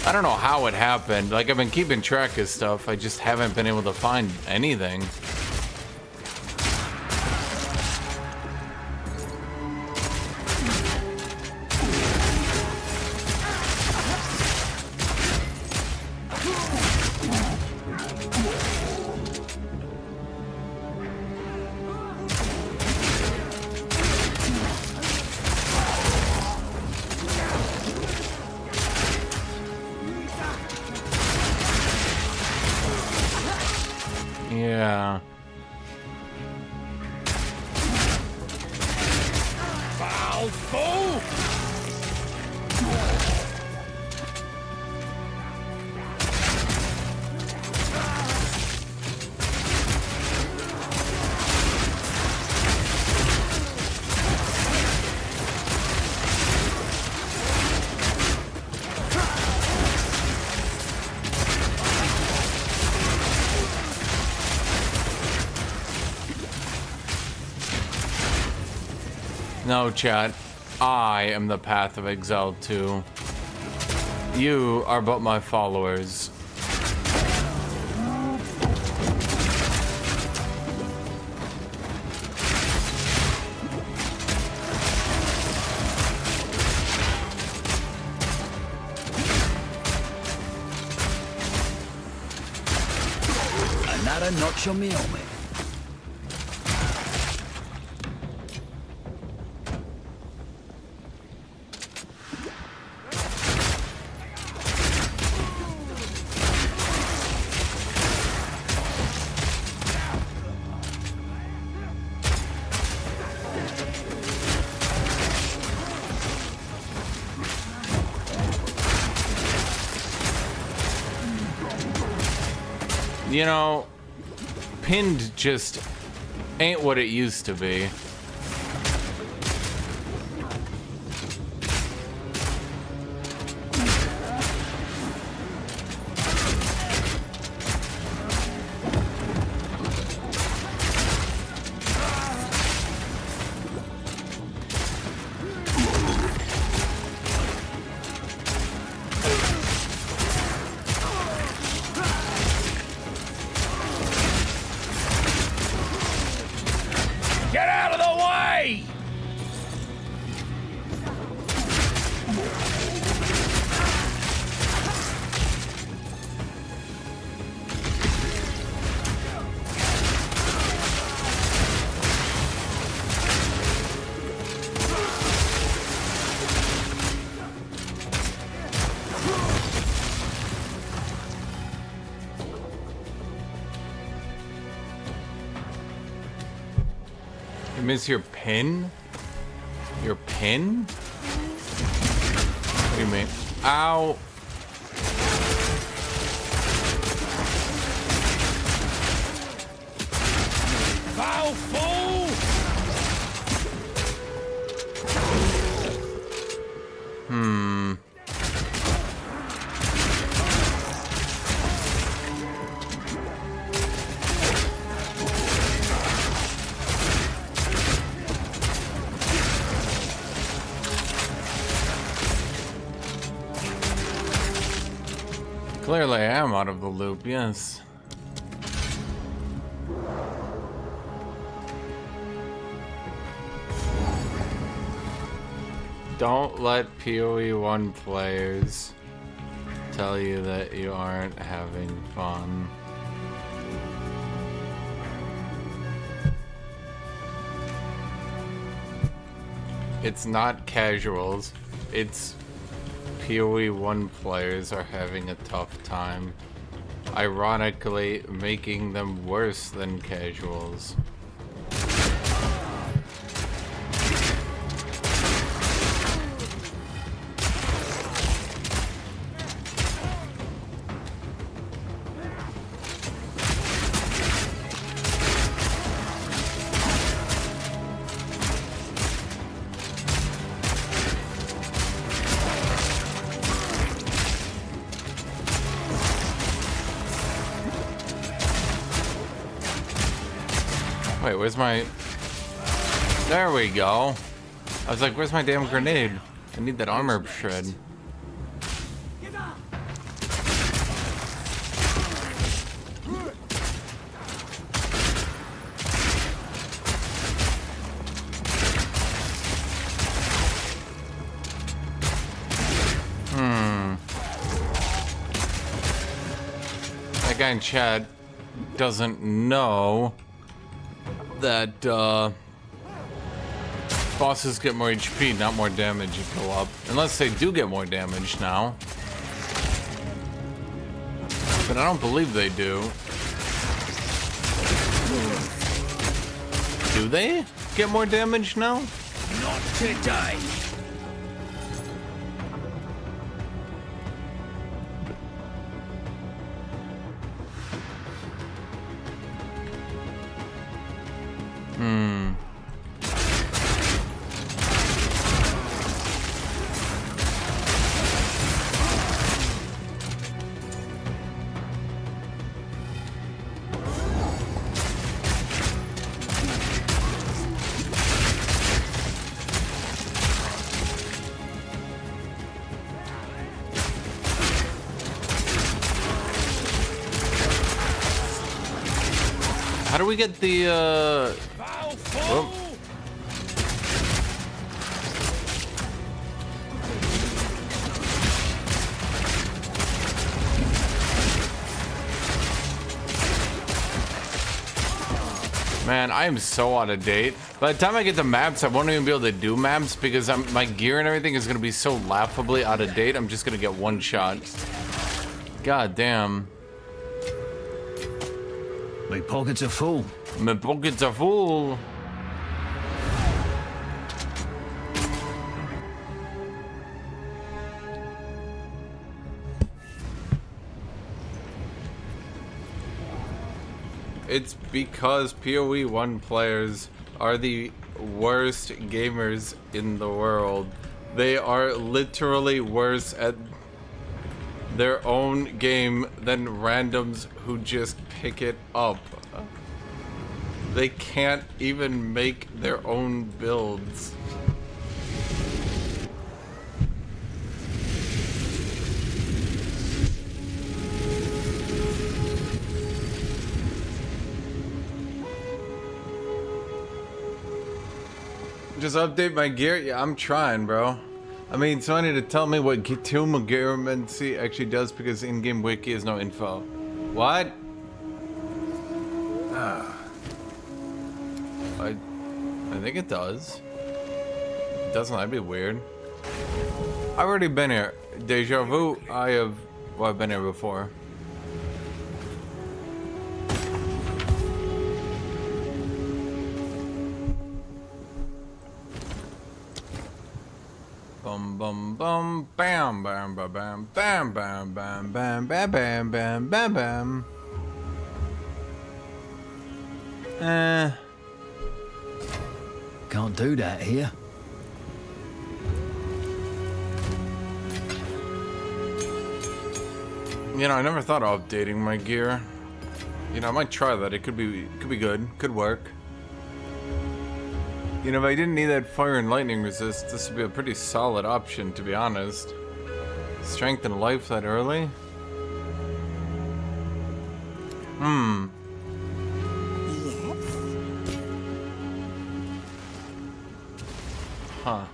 I don't know how it happened. Like, I've been keeping track of stuff. I just haven't been able to find anything. Yeah. Foul fool! No, chat. I am the path of Exile 2. You are but my followers. Another notch on me helmet. You know, pinned just ain't what it used to be. Get out of the miss your pin? Your pin? What do you mean? Ow. Foul fool! Clearly I am out of the loop, yes. Don't let PoE 1 players tell you that you aren't having fun. It's not casuals, it's PoE 1 players are having a tough time. Ironically, making them worse than casuals. Wait, where's my... There we go. I was like, where's my damn grenade? I need that armor shred. That guy in chat doesn't know that bosses get more HP, not more damage you go up. Unless they do get more damage now. But I don't believe they do. Do they get more damage now? Not today. How do we get the oh. Man, I am so out of date. By the time I get to maps, I won't even be able to do maps because my gear and everything is going to be so laughably out of date. I'm just going to get one shot. God damn. My pockets are full. My pockets are full. It's because PoE 1 players are the worst gamers in the world. They are literally worse at their own game than randoms who just pick it up. They can't even make their own builds. Just update my gear? Yeah, I'm trying, bro. I mean, so I need to tell me what tomb gearmancy actually does because in-game wiki has no info. What? I think it does. It doesn't, that'd be weird. I've already been here. Deja vu, well, I've been here before. Bum bum bum bam bam bam bam bam bam bam bam bam bam bam bam bam. Can't do that here. You know, I never thought of updating my gear. You know, I might try that. It could be good. Could work. You know, if I didn't need that fire and lightning resist, this would be a pretty solid option, to be honest. Strength and life that early? Huh.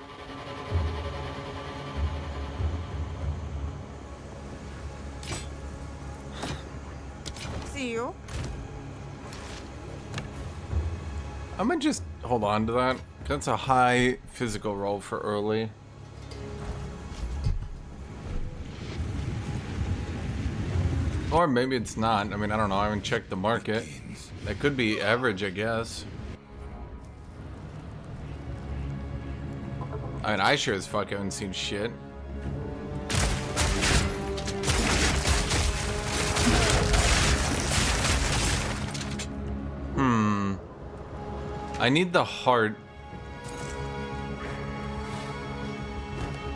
See you. I'm gonna just hold on to that. That's a high physical roll for early. Or maybe it's not. I mean, I don't know. I haven't checked the market. That could be average, I guess. I mean, I sure as fuck haven't seen shit. I need the heart.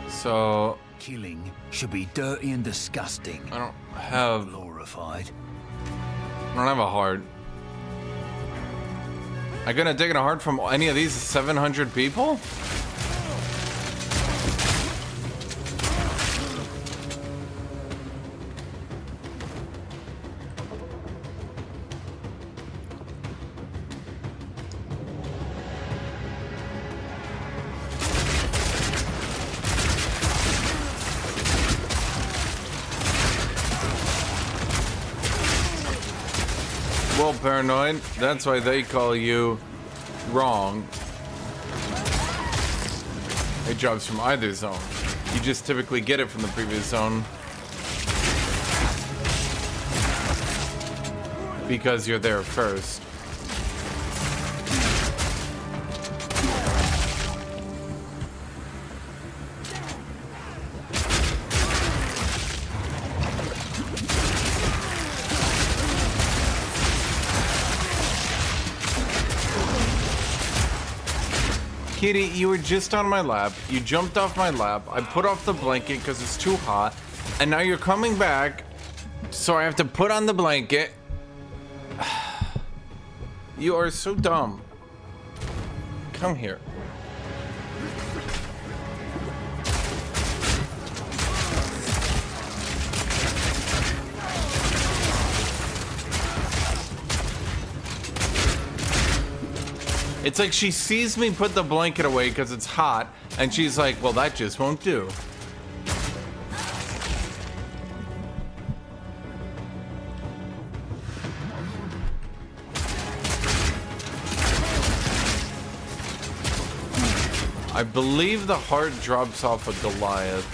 So Killing should be dirty and disgusting. I don't have Glorified. a heart. I gonna take a heart from any of these 700 people? Well, paranoid, that's why they call you wrong. It drops from either zone. You just typically get it from the previous zone because you're there first. Kitty, you were just on my lap. You jumped off my lap. I put off the blanket because it's too hot. And now you're coming back. So I have to put on the blanket. You are so dumb. Come here. It's like she sees me put the blanket away because it's hot, and she's like, well, that just won't do. I believe the heart drops off a Goliath,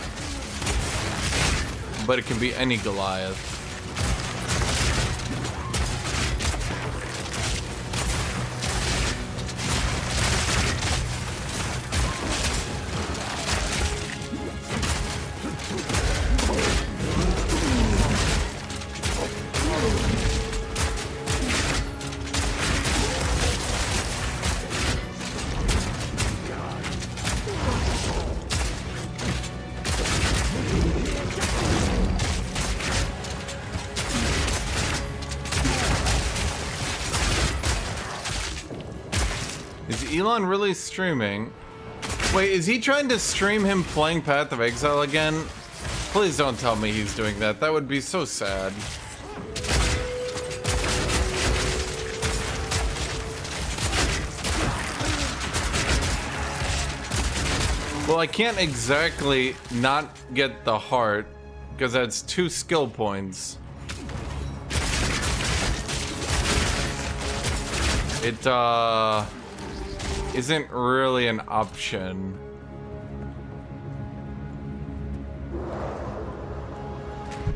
but it can be any Goliath. Elon really streaming? Wait, is he trying to stream him playing Path of Exile again? Please don't tell me he's doing that. That would be so sad. Well, I can't exactly not get the heart because that's 2 skill points. It, isn't really an option.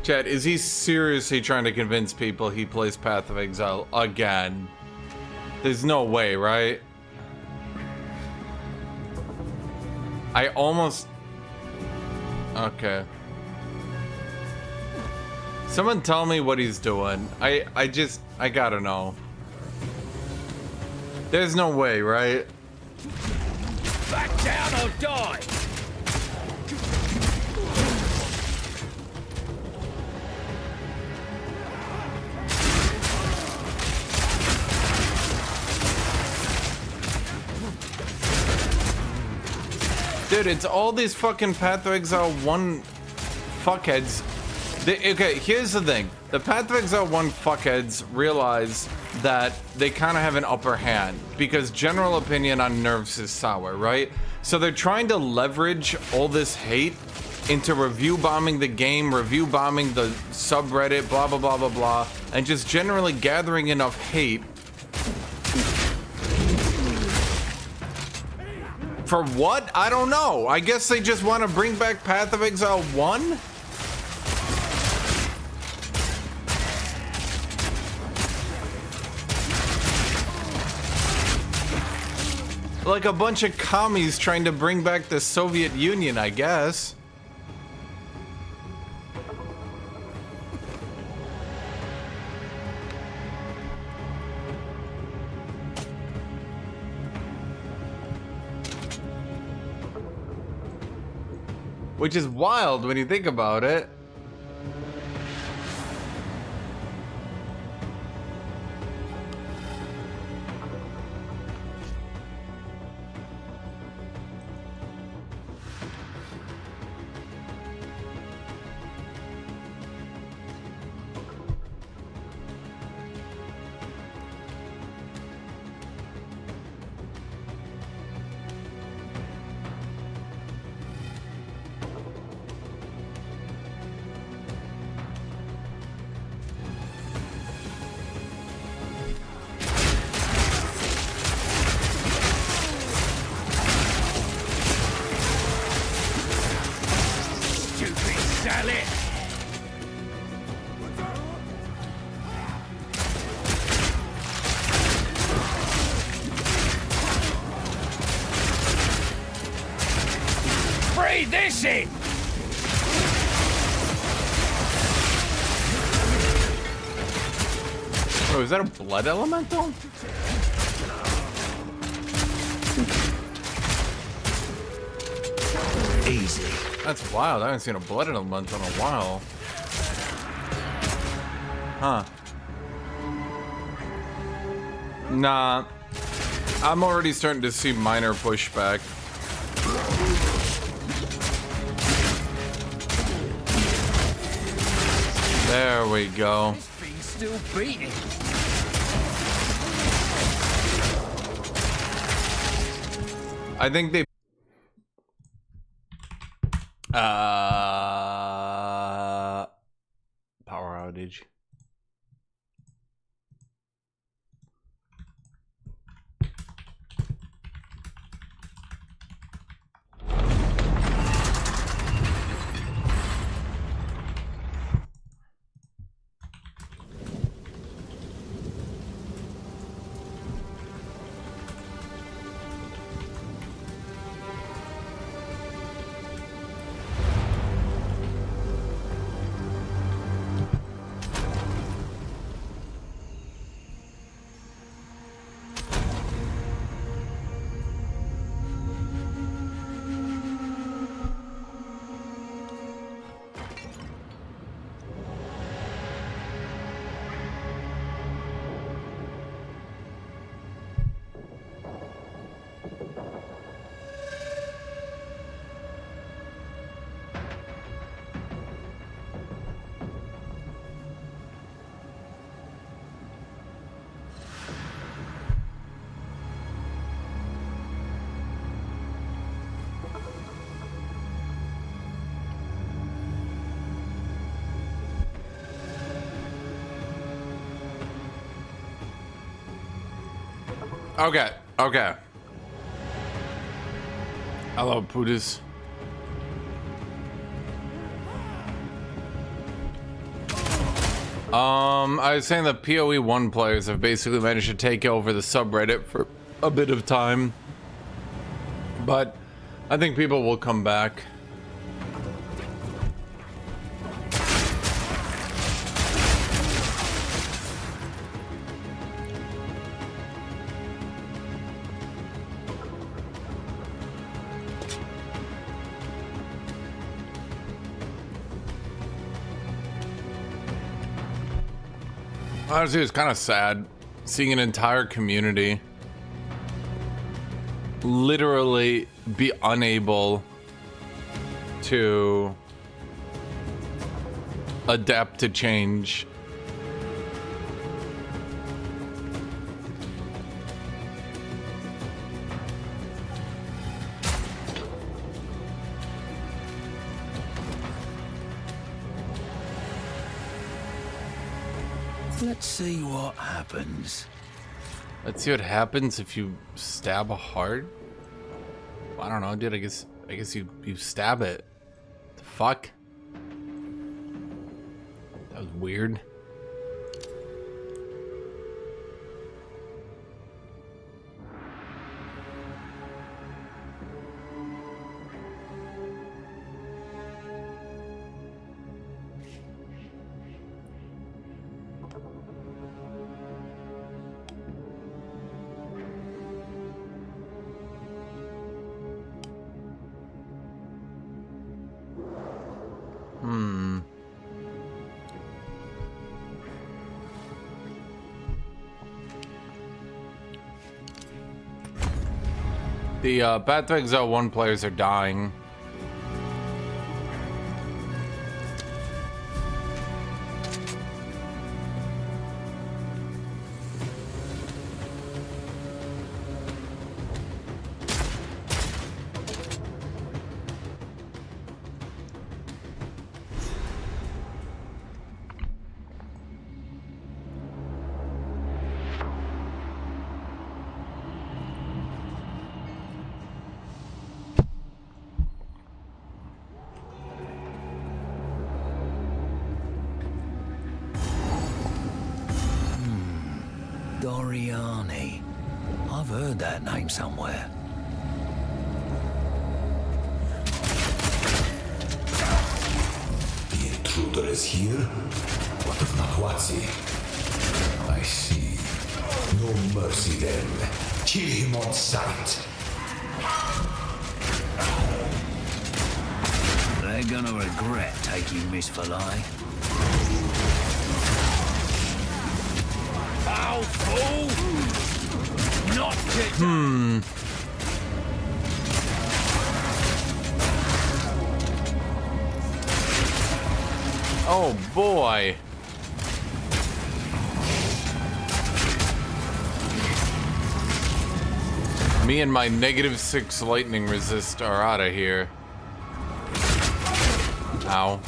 Chad, is he seriously trying to convince people he plays Path of Exile again? There's no way, right? I almost Okay. Someone tell me what he's doing. I gotta know. There's no way, right? Back down or die! Dude, it's all these fucking Path of Exile 1 fuckheads. Okay, here's the thing. The Path of Exile 1 fuckheads realize that they kind of have an upper hand because general opinion on nerfs is sour, right? So they're trying to leverage all this hate into review bombing the game, review bombing the subreddit, blah, blah, blah, blah, blah, and just generally gathering enough hate. For what? I don't know. I guess they just want to bring back Path of Exile 1? Like a bunch of commies trying to bring back the Soviet Union, I guess. Which is wild when you think about it. This in! Oh, is that a blood elemental? Easy. That's wild. I haven't seen a blood elemental in a while. Huh. Nah. I'm already starting to see minor pushback. There we go. This thing's still beating. I think they power outage. Okay, okay. Hello, Putis. I was saying that PoE 1 players have basically managed to take over the subreddit for a bit of time. But I think people will come back. Honestly, it's kind of sad seeing an entire community literally be unable to adapt to change. Let's see what happens. Let's see what happens if you stab a heart. I don't know, dude. I guess you stab it. The fuck? That was weird. The Path to Exile 1 players are dying. Doriani. I've heard that name somewhere. The intruder is here? What of Nahuatzi? I see. No mercy then. Kill him on sight. They're gonna regret taking Miss Fillet. Foul fool! Not good. Oh boy. Me and my -6 lightning resist are out of here. Ow.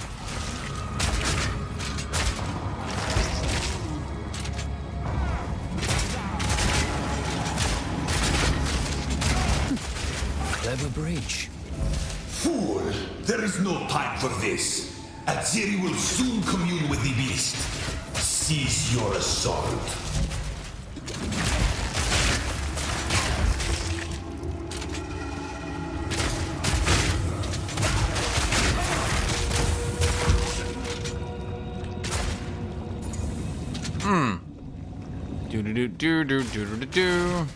Clever bridge. Fool! There is no time for this. Aziri will soon commune with the beast. Cease your assault. Do.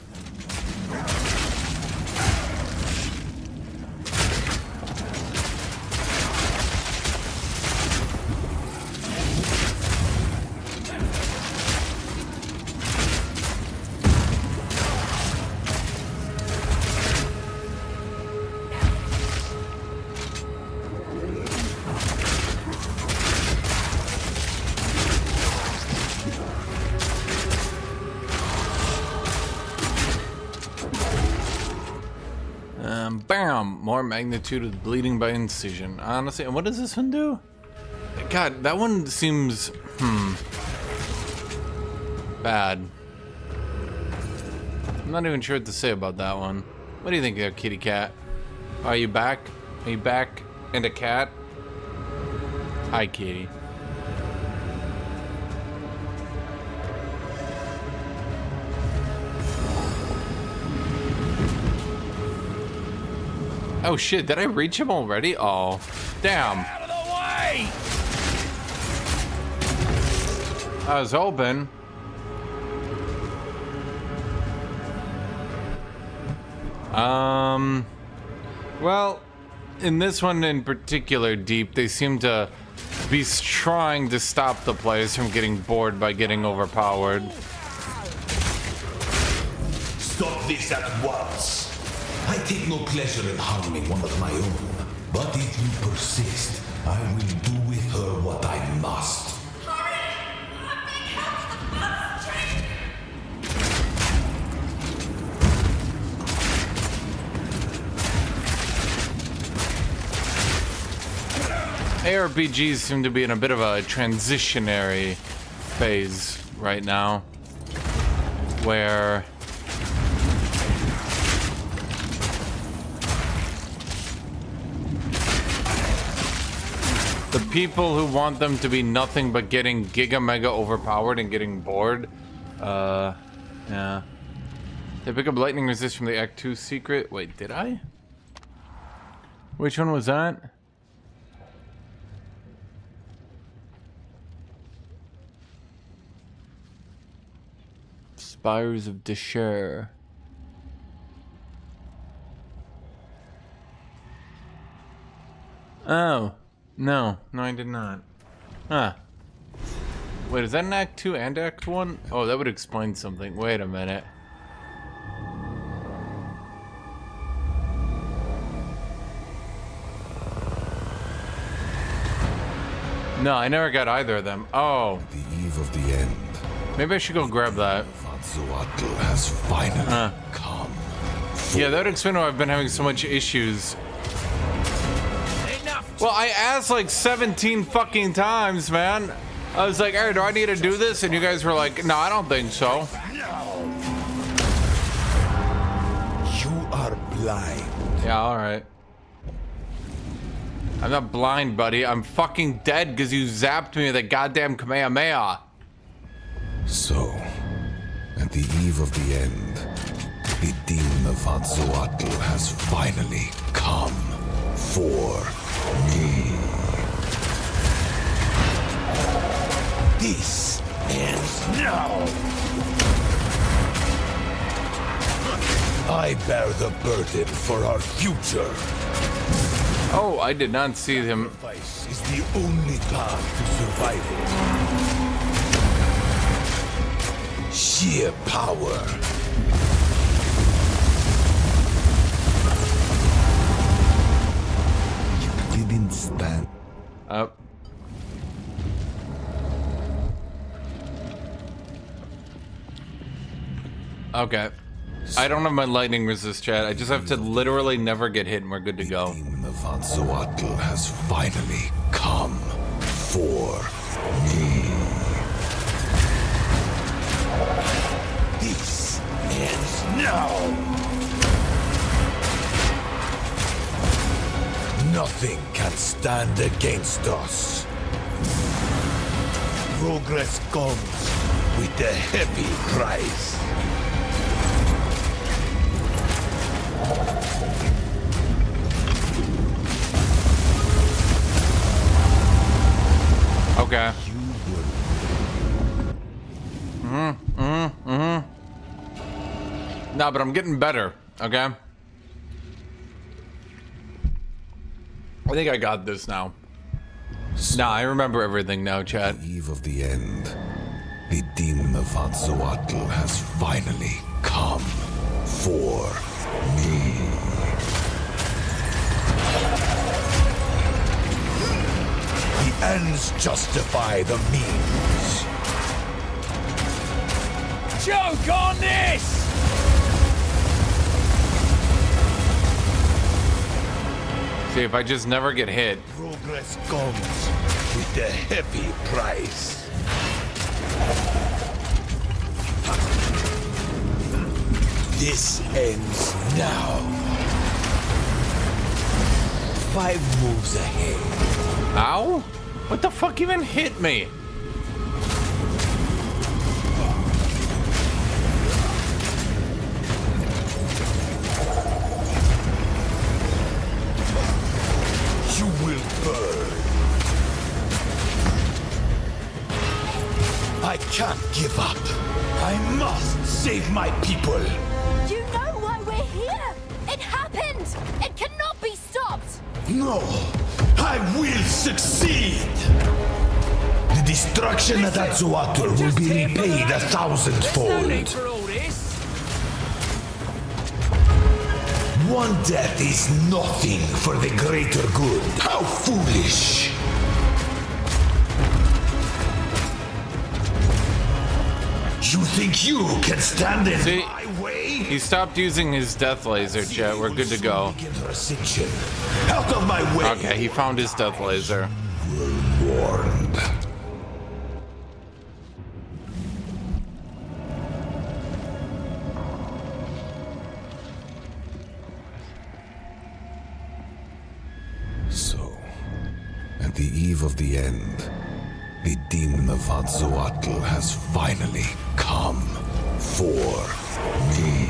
Bam! More magnitude of bleeding by incision. Honestly, and what does this one do? God, that one seems bad. I'm not even sure what to say about that one. What do you think, kitty cat? Are you back? Are you back? And a cat? Hi, kitty. Oh shit, did I reach him already? Oh, damn. Out of the way! I was hoping. Well, in this one in particular, Deep, they seem to Beast trying to stop the players from getting bored by getting overpowered. Stop this at once. I take no pleasure in harming one of my own. But if you persist, I will do with her what I must. ARPGs seem to be in a bit of a transitionary phase right now, where the people who want them to be nothing but getting giga mega overpowered and getting bored, yeah. They pick up lightning resist from the Act 2 secret. Wait, did I? Which one was that? Spires of Deshare. Oh. No, I did not. Huh. Wait, is that an Act 2 and Act 1? Oh, that would explain something. Wait a minute. No, I never got either of them. Oh. The eve of the end. Maybe I should go grab that. Vatsuatl has finally come. Yeah, that would explain why I've been having so much issues. Well, I asked like 17 fucking times, man. I was like, hey, do I need to do this? And you guys were like, no, I don't think so. You are blind. Yeah, alright. I'm not blind, buddy. I'm fucking dead because you zapped me with a goddamn Kamehameha. So, at the eve of the end, the demon of Vatsuatl has finally come for me. This ends now. I bear the burden for our future. Oh, I did not see him. Sacrifice is the only path to survival. Sheer power. You didn't stand up. Okay. I don't have my lightning resist, chat. I just have to literally never get hit and we're good to go. The demon of Vatsuatl has finally come for me. This ends now. Nothing can stand against us. Progress comes with a heavy price. Okay. No, but I'm getting better, okay? I think I got this now. Nah, I remember everything now, Chad. The eve of the end, the demon of Vatsuatl has finally come for me. The ends justify the means. Joke on this! See, if I just never get hit. Progress comes with a heavy price. This ends now. 5 moves ahead. Ow? What the fuck even hit me? You will burn. I can't give up. I must save my people. You know why we're here! It happened! It cannot be stopped! No, I will succeed! The destruction at Atzoatl will be repaid 1,000-fold. One death is nothing for the greater good. How foolish! You think you can stand in my way? He stopped using his death laser, chat. We're good to go. Out of my way! Okay, he found his death laser. Warned. So, at the eve of the end, the demon of Atzoatl has finally come for me.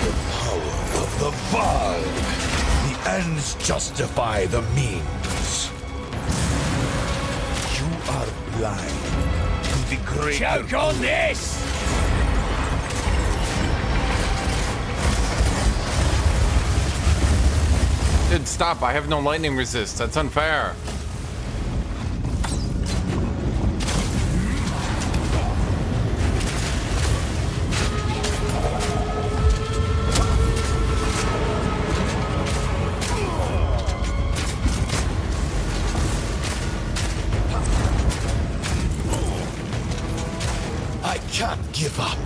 The power of the Val. The ends justify the means. You are blind to the greater Choke on this! Dude, stop. I have no lightning resist. That's unfair. I can't give up.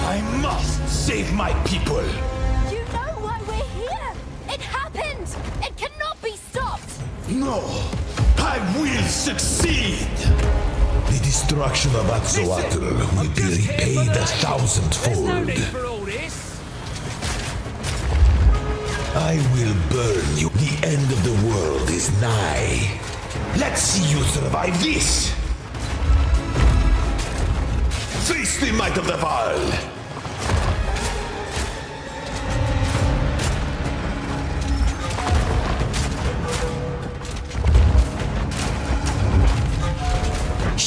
I must save my people. You know why we're here! It happened! It cannot be stopped! No, I will succeed. The destruction of Atzoatl will be repaid 1,000-fold. For all this. I will burn you. The end of the world is nigh. Let's see you survive this. Face the might of the Val.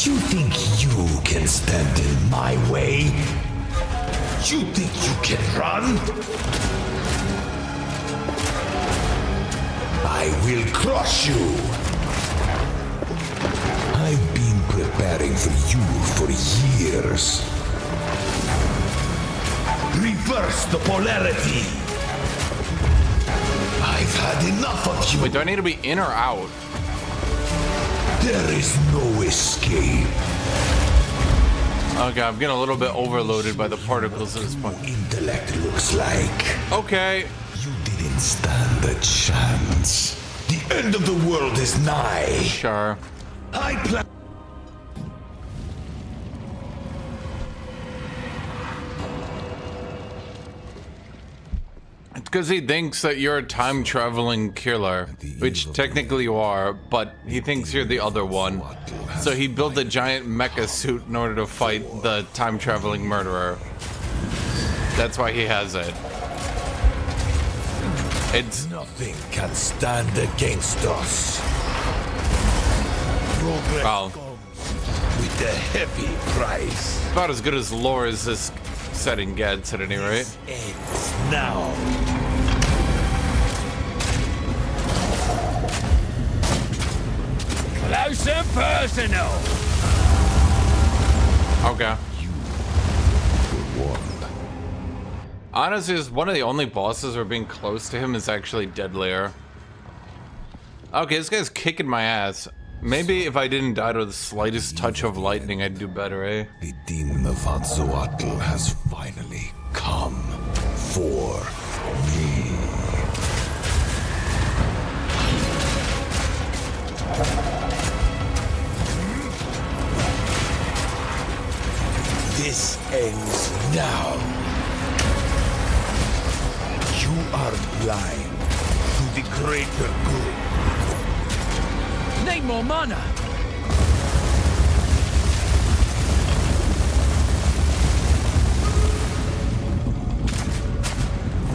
You think you can stand in my way? You think you can run? I will crush you! I've been preparing for you for years. Reverse the polarity! I've had enough of you! Wait, do I need to be in or out? There is no escape. Okay, I'm getting a little bit overloaded by the particles at this point. Intellect looks like. Okay. You didn't stand a chance. The end of the world is nigh. Sure. I plan. It's because he thinks that you're a time-traveling killer, which technically you are, but he thinks you're the other one. So he built a giant mecha suit in order to fight the time-traveling murderer. That's why he has it. It's... Nothing can stand against us. Progress comes with a heavy price. about as good as lore as this setting gets at any rate. Ends now. Close and personal. Okay. Warned. Honestly, is one of the only bosses where being close to him is actually deadlier. Okay, this guy's kicking my ass. Maybe if I didn't die to the slightest touch of lightning, I'd do better, eh? The demon of Atzoatl has finally come for me. This ends now. You are blind to the greater good. Need more mana.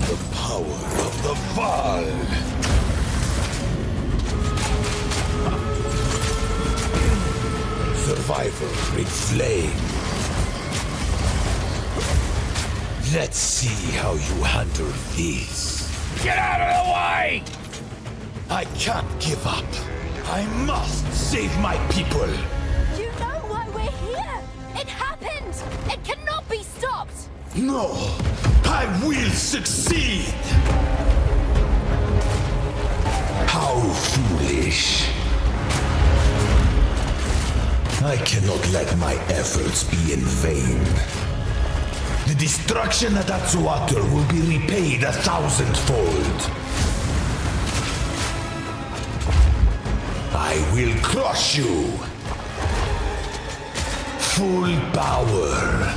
The power of the Val. Survival in flame. Let's see how you handle this. Get out of the way! I can't give up. I must save my people. You know why we're here! It happened! It cannot be stopped! No, I will succeed. How foolish. I cannot let my efforts be in vain. The destruction at Atsuater will be repaid 1,000-fold. I will crush you. Full power.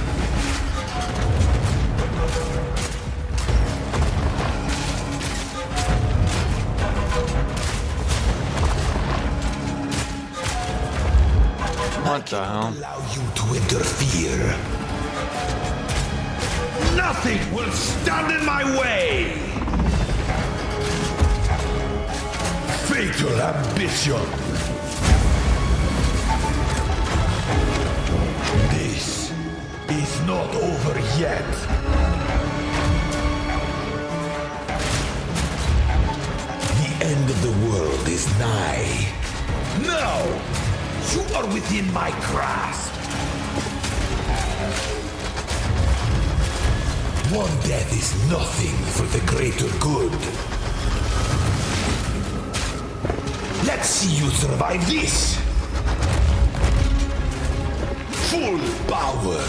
What the hell? Allow you to interfere. Nothing will stand in my way. Fatal ambition. This is not over yet. The end of the world is nigh. Now, you are within my grasp. One death is nothing for the greater good. Let's see you survive this. Full power.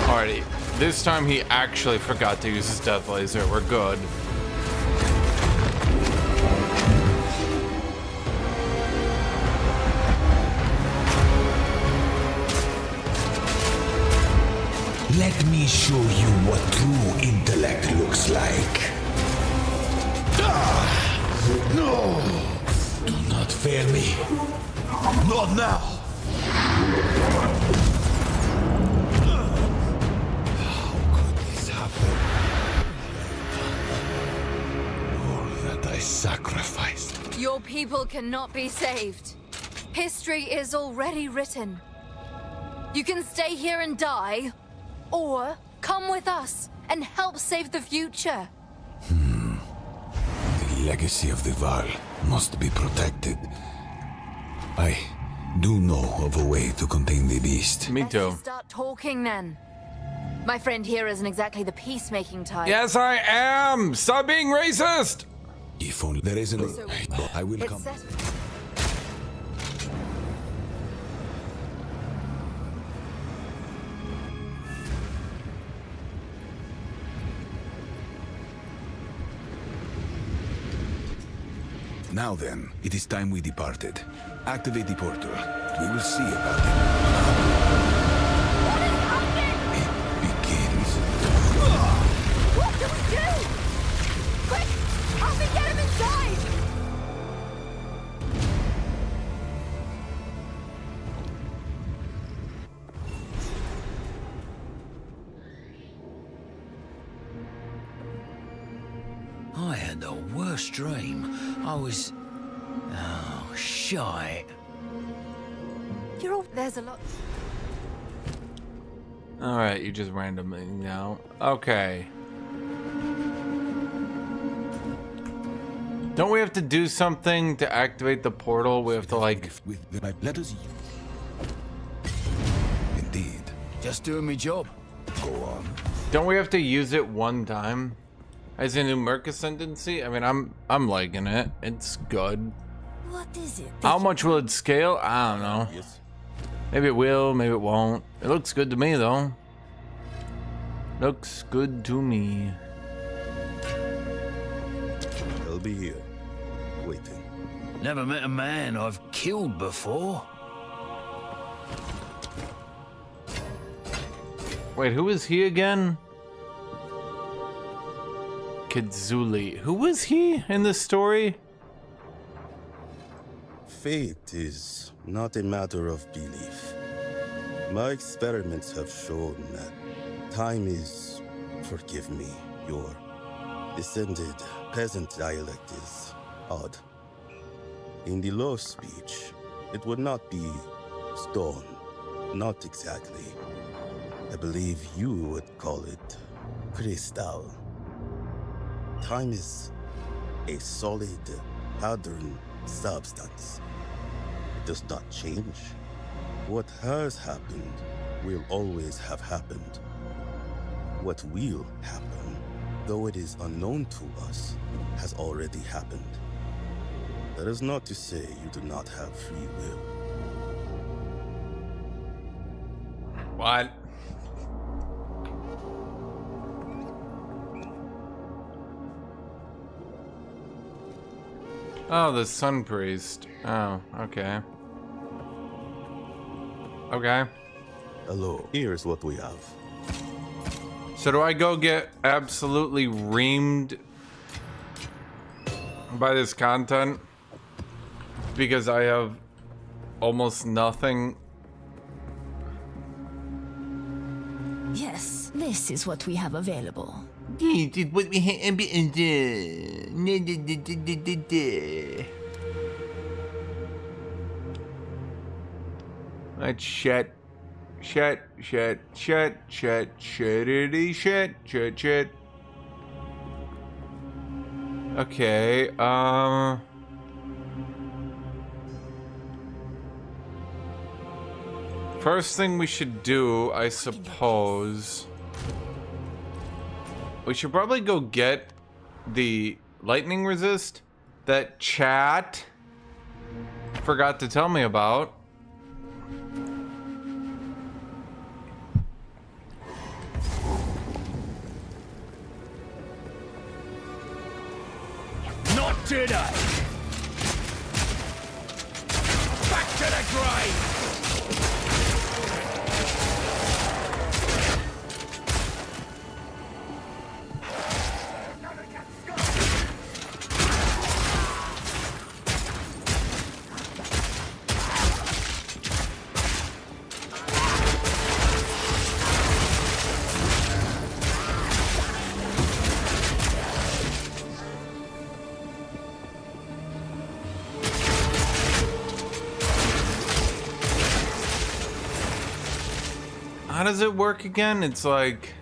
Alrighty. This time he actually forgot to use his death laser. We're good. Let me show you what true intellect looks like. No! Do not fail me. Not now! How could this happen? All that I sacrificed. Your people cannot be saved. History is already written. You can stay here and die, or come with us and help save the future. The legacy of the Val must be protected. I do know of a way to contain the beast. Me Let's too. just start talking then. My friend here isn't exactly the peacemaking type. Yes, I am! Stop being racist! If only there isn't So I will it's come. settled. Now then, it is time we departed. Activate the portal. We will see about it. What is happening? It begins. What do we do? Quick! Help me get him inside! I had the worst dream. I was... Oh, shite. You're all... There's a lot... Alright, you just randomly now. Okay. Don't we have to do something to activate the portal? We have to like... Let us... Indeed. Just doing my job. Go on. Don't we have to use it one time? As a new Merc Ascendancy? I mean, I'm liking it. It's good. What is it? How much will it scale? I don't know. Maybe it will, maybe it won't. It looks good to me, though. Looks good to me. I'll be here, waiting. Never met a man I've killed before. Wait, who is he again? Kizuli. Who was he in this story? Fate is not a matter of belief. My experiments have shown that time is, forgive me, your descended peasant dialect is odd. In the low speech, it would not be stone, Not exactly. I believe you would call it crystal. Time is a solid pattern substance. It does not change. What has happened will always have happened. What will happen, though it is unknown to us, has already happened. That is not to say you do not have free will. What? Oh, the Sun Priest. Oh, okay. Okay. Hello, here's what we have. So do I go get absolutely reamed by this content? Because I have almost nothing. Yes, this is what we have available. Let's shit. Okay, first thing we should do, I suppose, we should probably go get the lightning resist that chat forgot to tell me about. Not today! Back to the grave! How does it work again? It's like...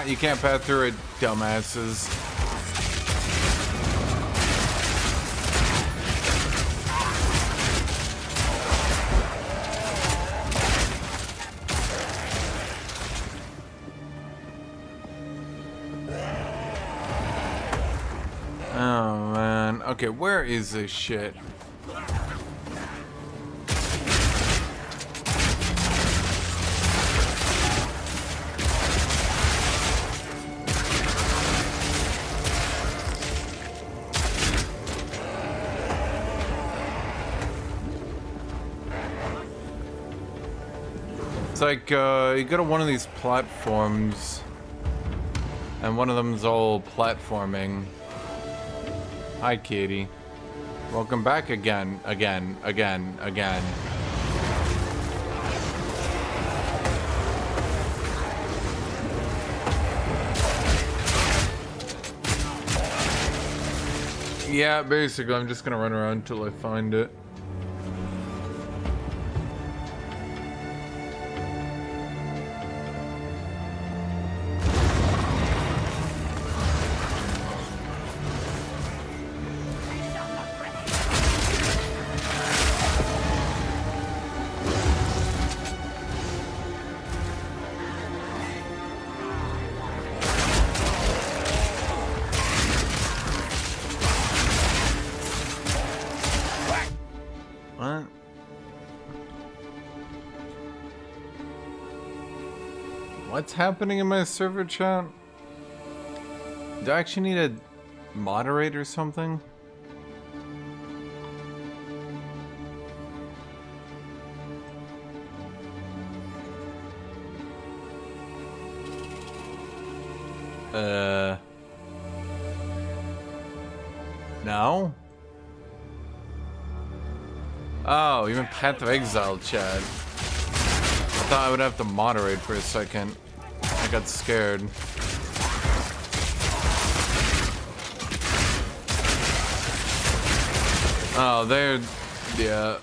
you can't pass through it, dumbasses. Oh man, okay, where is this shit? It's like, you go to one of these platforms, and one of them's all platforming. Hi, Katie. Welcome back again. Yeah, basically, I'm just gonna run around until I find it. What's happening in my server chat? Do I actually need a moderate or something? No? Oh, even Path of Exile, Chad. I thought I would have to moderate for a second. I got scared. Oh, yeah.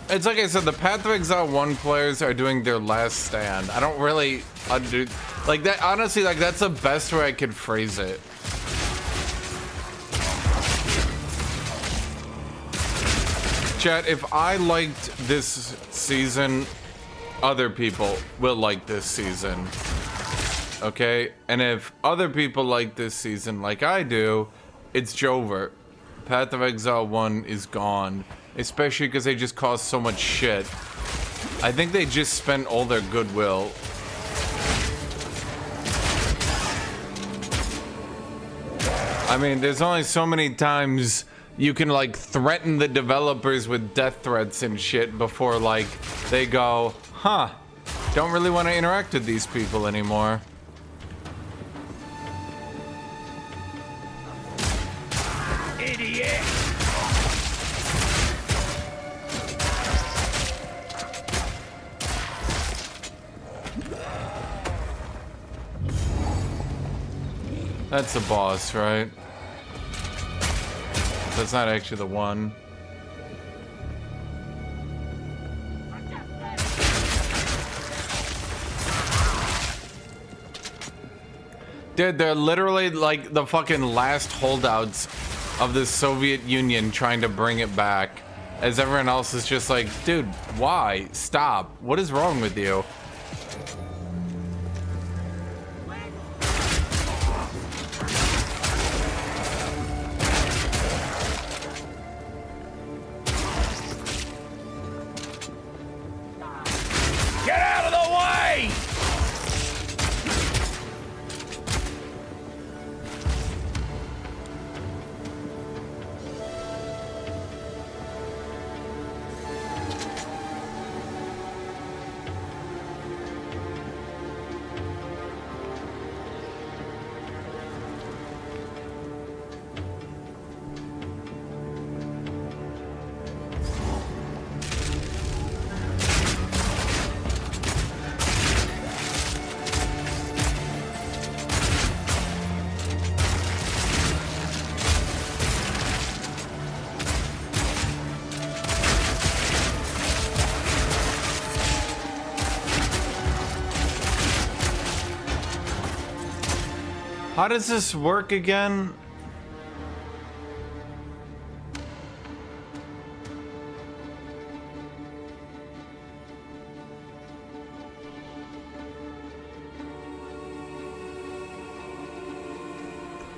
It's like I said, the Path of Exile 1 players are doing their last stand. I don't really undo, like that, honestly, like that's the best way I could phrase it. Chat, if I liked this season, other people will like this season. Okay? And if other people like this season like I do, it's Jover. Path of Exile 1 is gone. Especially because they just caused so much shit. I think they just spent all their goodwill. I mean, there's only so many times you can like threaten the developers with death threats and shit before like they go, huh, don't really want to interact with these people anymore. Idiot! That's the boss, right? That's not actually the one. Dude, they're literally like the fucking last holdouts of the Soviet Union trying to bring it back. As everyone else is just like, dude, why? Stop. What is wrong with you? Get out of the way! How does this work again?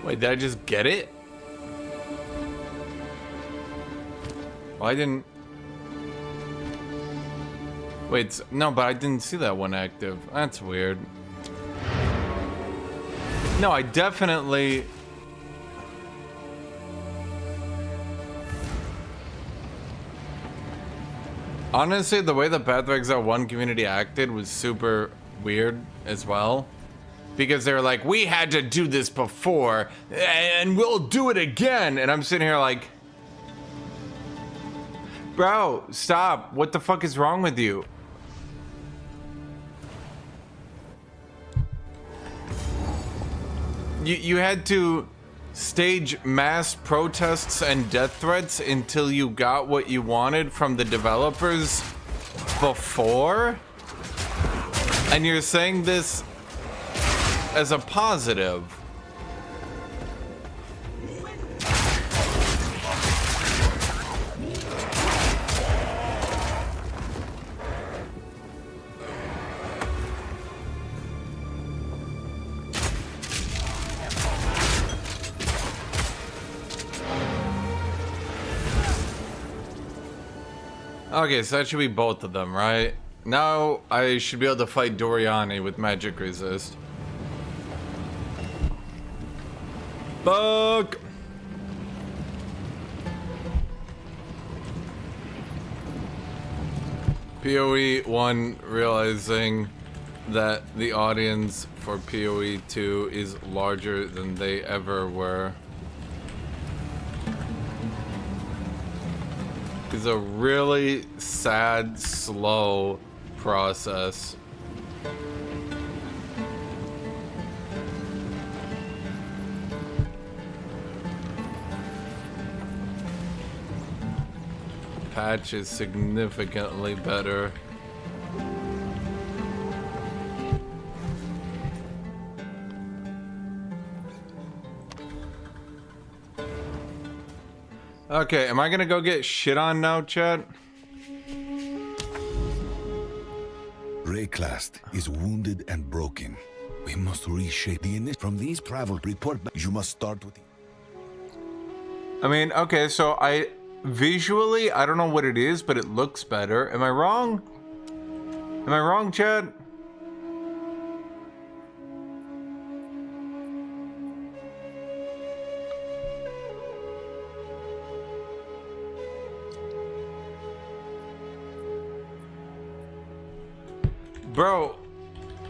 Wait, did I just get it? Well, I didn't... Wait, no, but I didn't see that one active. That's weird. No, I definitely... Honestly, the way the Path of Exile 1 community acted was super weird as well. Because they were like, we had to do this before, and we'll do it again. And I'm sitting here like... Bro, stop. What the fuck is wrong with you? You had to stage mass protests and death threats until you got what you wanted from the developers before? And you're saying this as a positive. Okay, so that should be both of them, right? Now I should be able to fight Doriani with magic resist. Fuck! PoE 1 realizing that the audience for PoE 2 is larger than they ever were. is a really sad, slow process. Patch is significantly better. Okay, am I gonna go get shit on now, chat? Rayclast is wounded and broken. We must reshape the initiative. From these travel report, you must start with. I mean, okay, so visually, I don't know what it is, but it looks better. Am I wrong? Am I wrong, chat? Bro,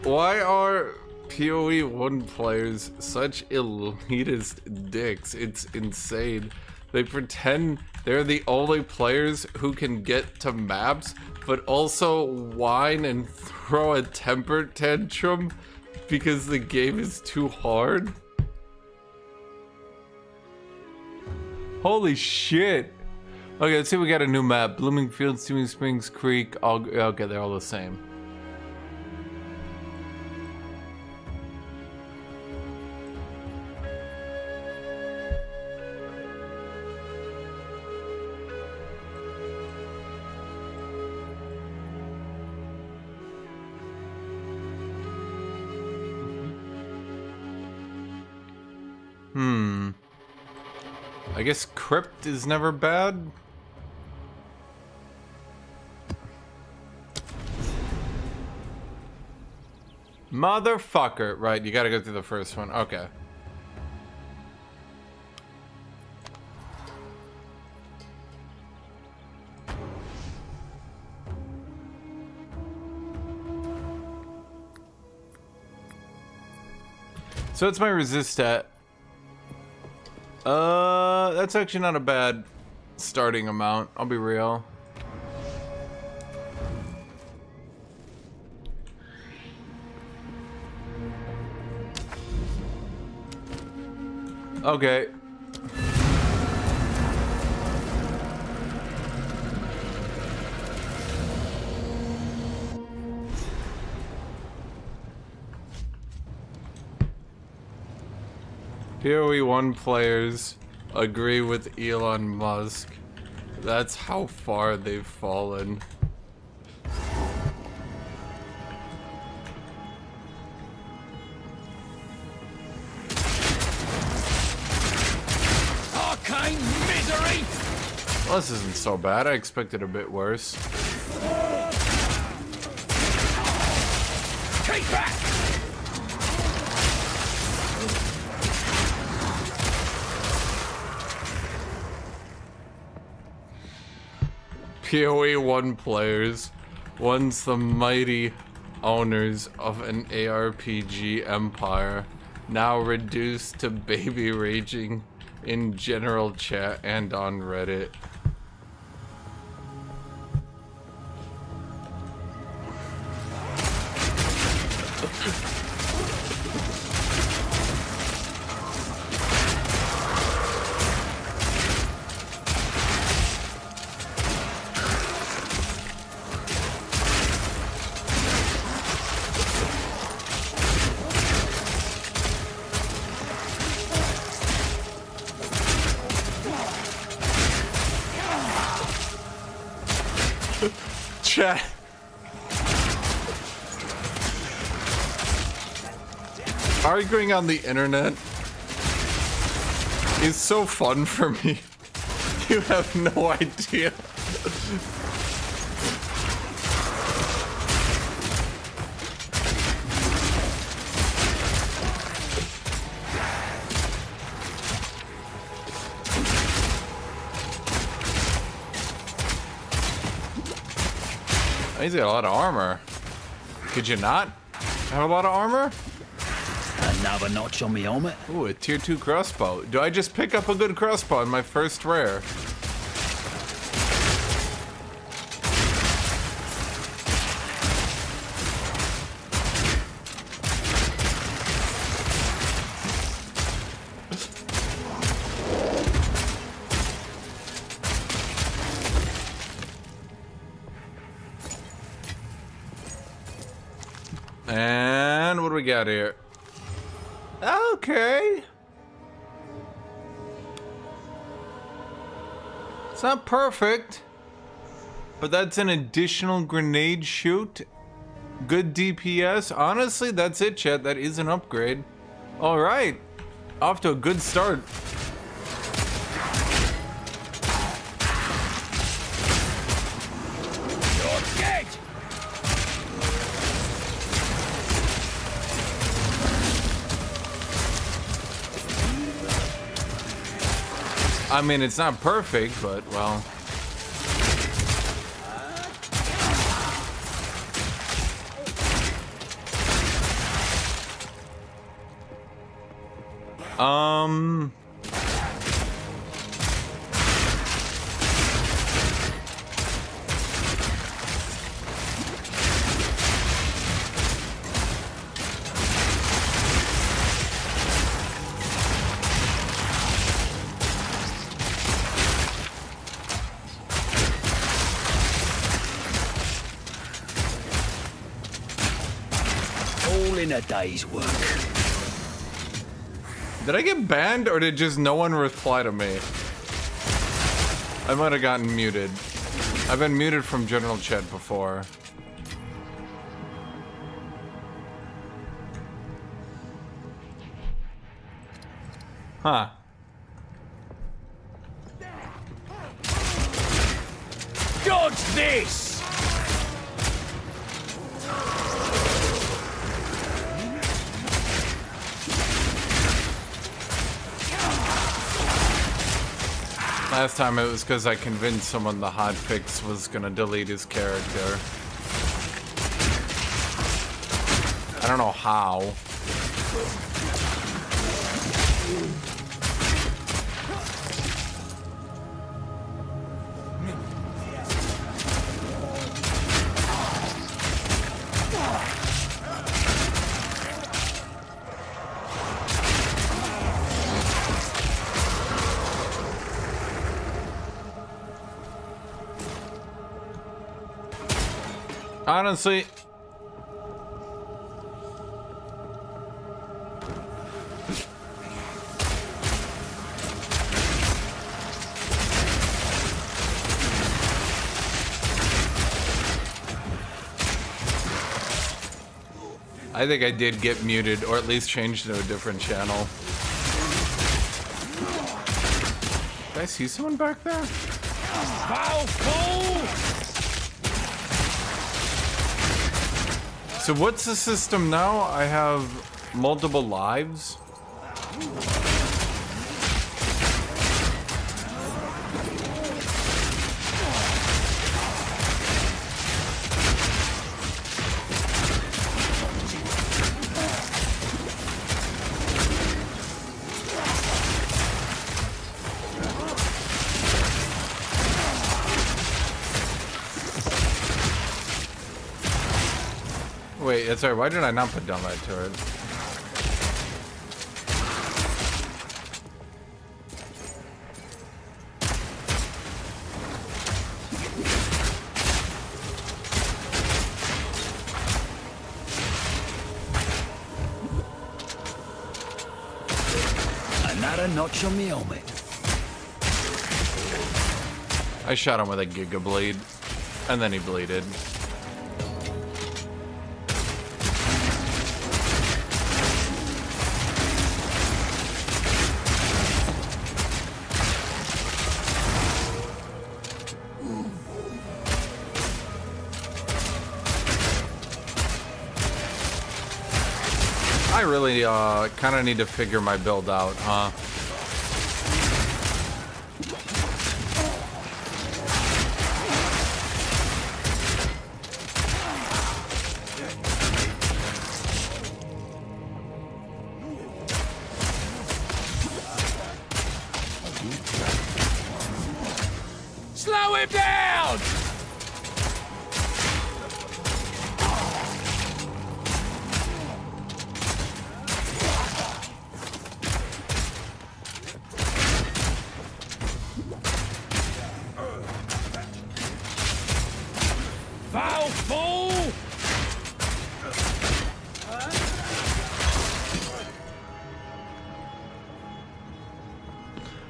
why are PoE 1 players such elitist dicks? It's insane. They pretend they're the only players who can get to maps, but also whine and throw a temper tantrum because the game is too hard. Holy shit. Okay, let's see, we got a new map. Blooming Fields, Steaming Springs, Creek, okay, they're all the same. I guess Crypt is never bad. Motherfucker. Right, you gotta go through the first one. Okay. So it's my resist stat. That's actually not a bad starting amount, I'll be real. Okay. PoE 1 players agree with Elon Musk. That's how far they've fallen. Arcane misery! Well, this isn't so bad. I expected a bit worse. Take back! PoE 1 players, once the mighty owners of an ARPG empire, now reduced to baby raging in general chat and on Reddit. Chat. Arguing on the internet is so fun for me. You have no idea. He's got a lot of armor. Could you not have a lot of armor? Another notch on me helmet. Ooh, a tier 2 crossbow. Do I just pick up a good crossbow in my first rare? And what do we got here? Okay. It's not perfect, but that's an additional grenade shoot. Good DPS. Honestly, that's it, chat. That is an upgrade. All right. Off to a good start. I mean, it's not perfect, but, well. All in a day's work. Did I get banned, or did just no one reply to me? I might have gotten muted. I've been muted from general chat before. Huh. Dodge this! Last time it was because I convinced someone the hotfix was gonna delete his character. I don't know how. Honestly, I think I did get muted, or at least changed to a different channel. Did I see someone back there? So what's the system now? I have multiple lives. Wait, sorry, why did I not put down that turret? Another notch on the helmet. I shot him with a Giga Blade, and then he bleeded. I really kind of need to figure my build out, huh? Slow him down!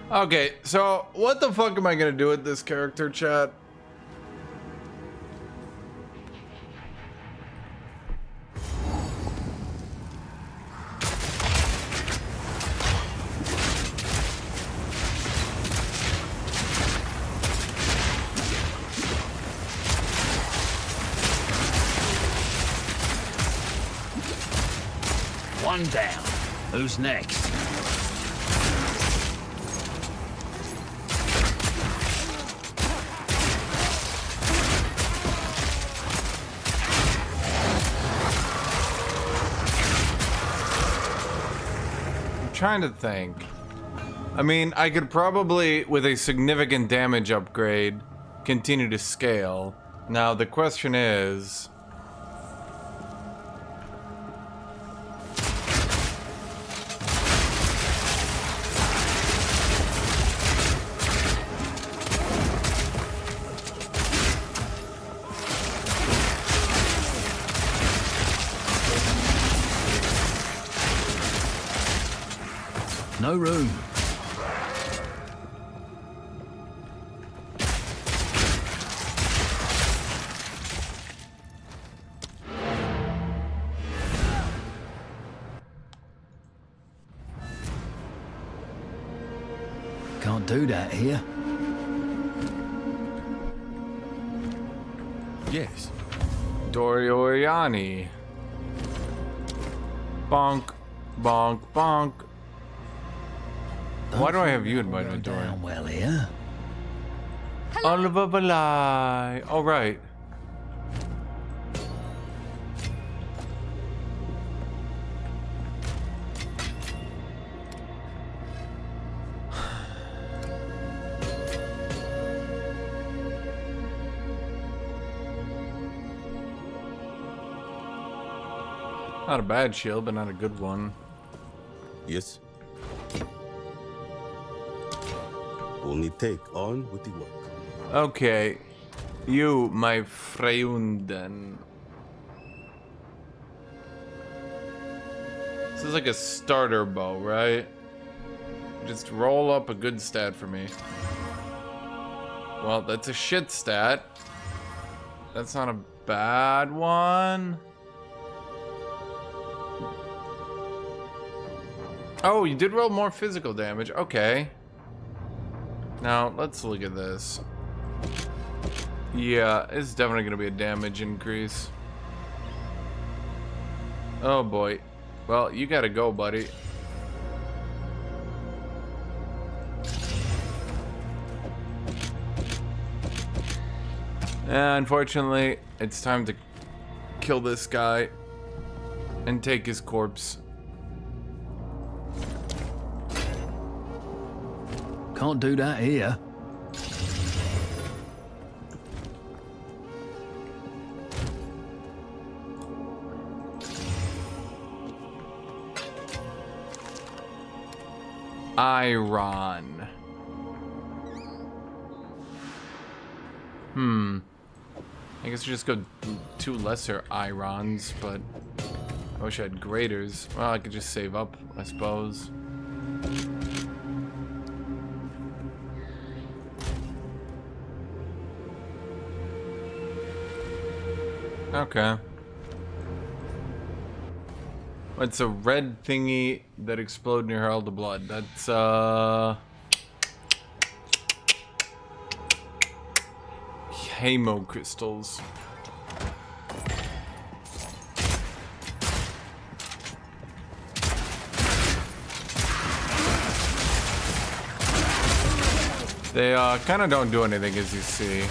Okay, so what the fuck am I gonna do with this character, chat? One down. Who's next? I'm trying to think. I mean, I could probably, with a significant damage upgrade, continue to scale. Now, the question is... No room. Can't do that here. Yes. Doriani. Bonk, bonk, bonk. Why do I have you invited me, Dorian? Down well here. Oliver Valai. All right. Not a bad shield, but not a good one. Yes. Only take on with the work. Okay. You, my Freunden. This is like a starter bow, right? Just roll up a good stat for me. Well, that's a shit stat. That's not a bad one. Oh, you did roll more physical damage. Okay. Now, let's look at this. Yeah, it's definitely going to be a damage increase. Oh, boy. Well, you got to go, buddy. Unfortunately, it's time to kill this guy and take his corpse. Can't do that here. Iron. I guess we just go 2 lesser irons, but I wish I had graders. Well, I could just save up, I suppose. Okay. It's a red thingy that explode near Herald of Blood. That's, Hamo crystals. They, kind of don't do anything, as you see.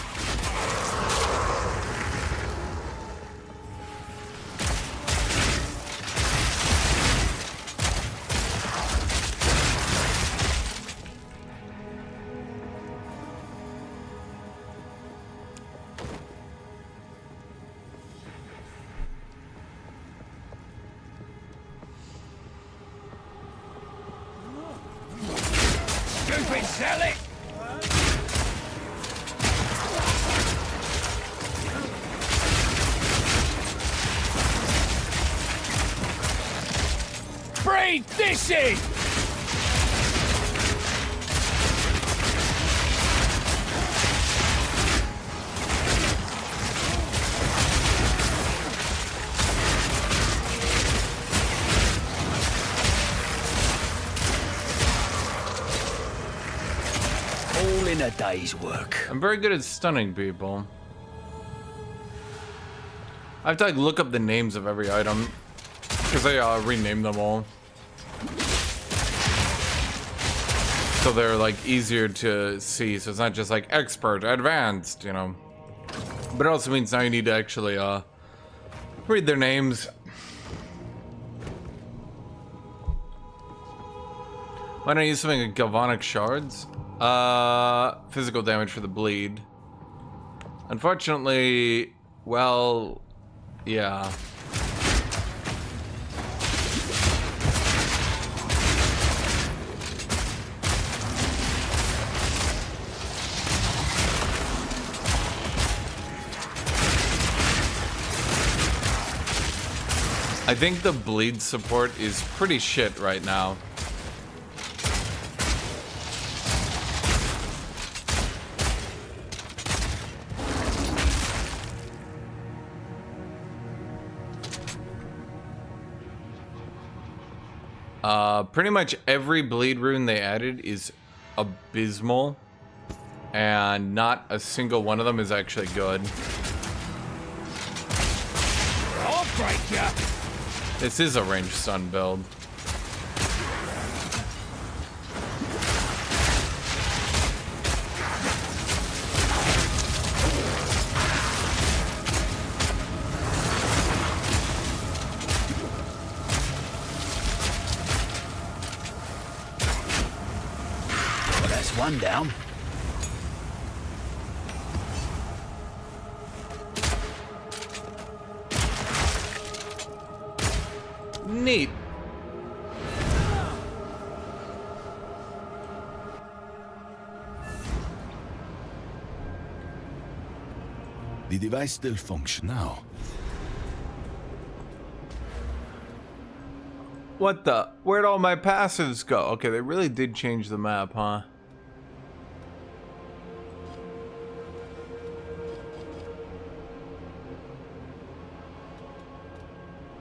a day's work. I'm very good at stunning people. I have to like look up the names of every item because I renamed them all, so they're like easier to see. So it's not just like expert, advanced, you know. But it also means now you need to actually read their names. Why don't I use something like galvanic shards? Physical damage for the bleed. Unfortunately, well, yeah. I think the bleed support is pretty shit right now. Pretty much every bleed rune they added is abysmal, and not a single one of them is actually good. I'll break ya! This is a ranged stun build. One down. Neat. The device still functions now. What the? Where'd all my passives go? Okay, they really did change the map, huh?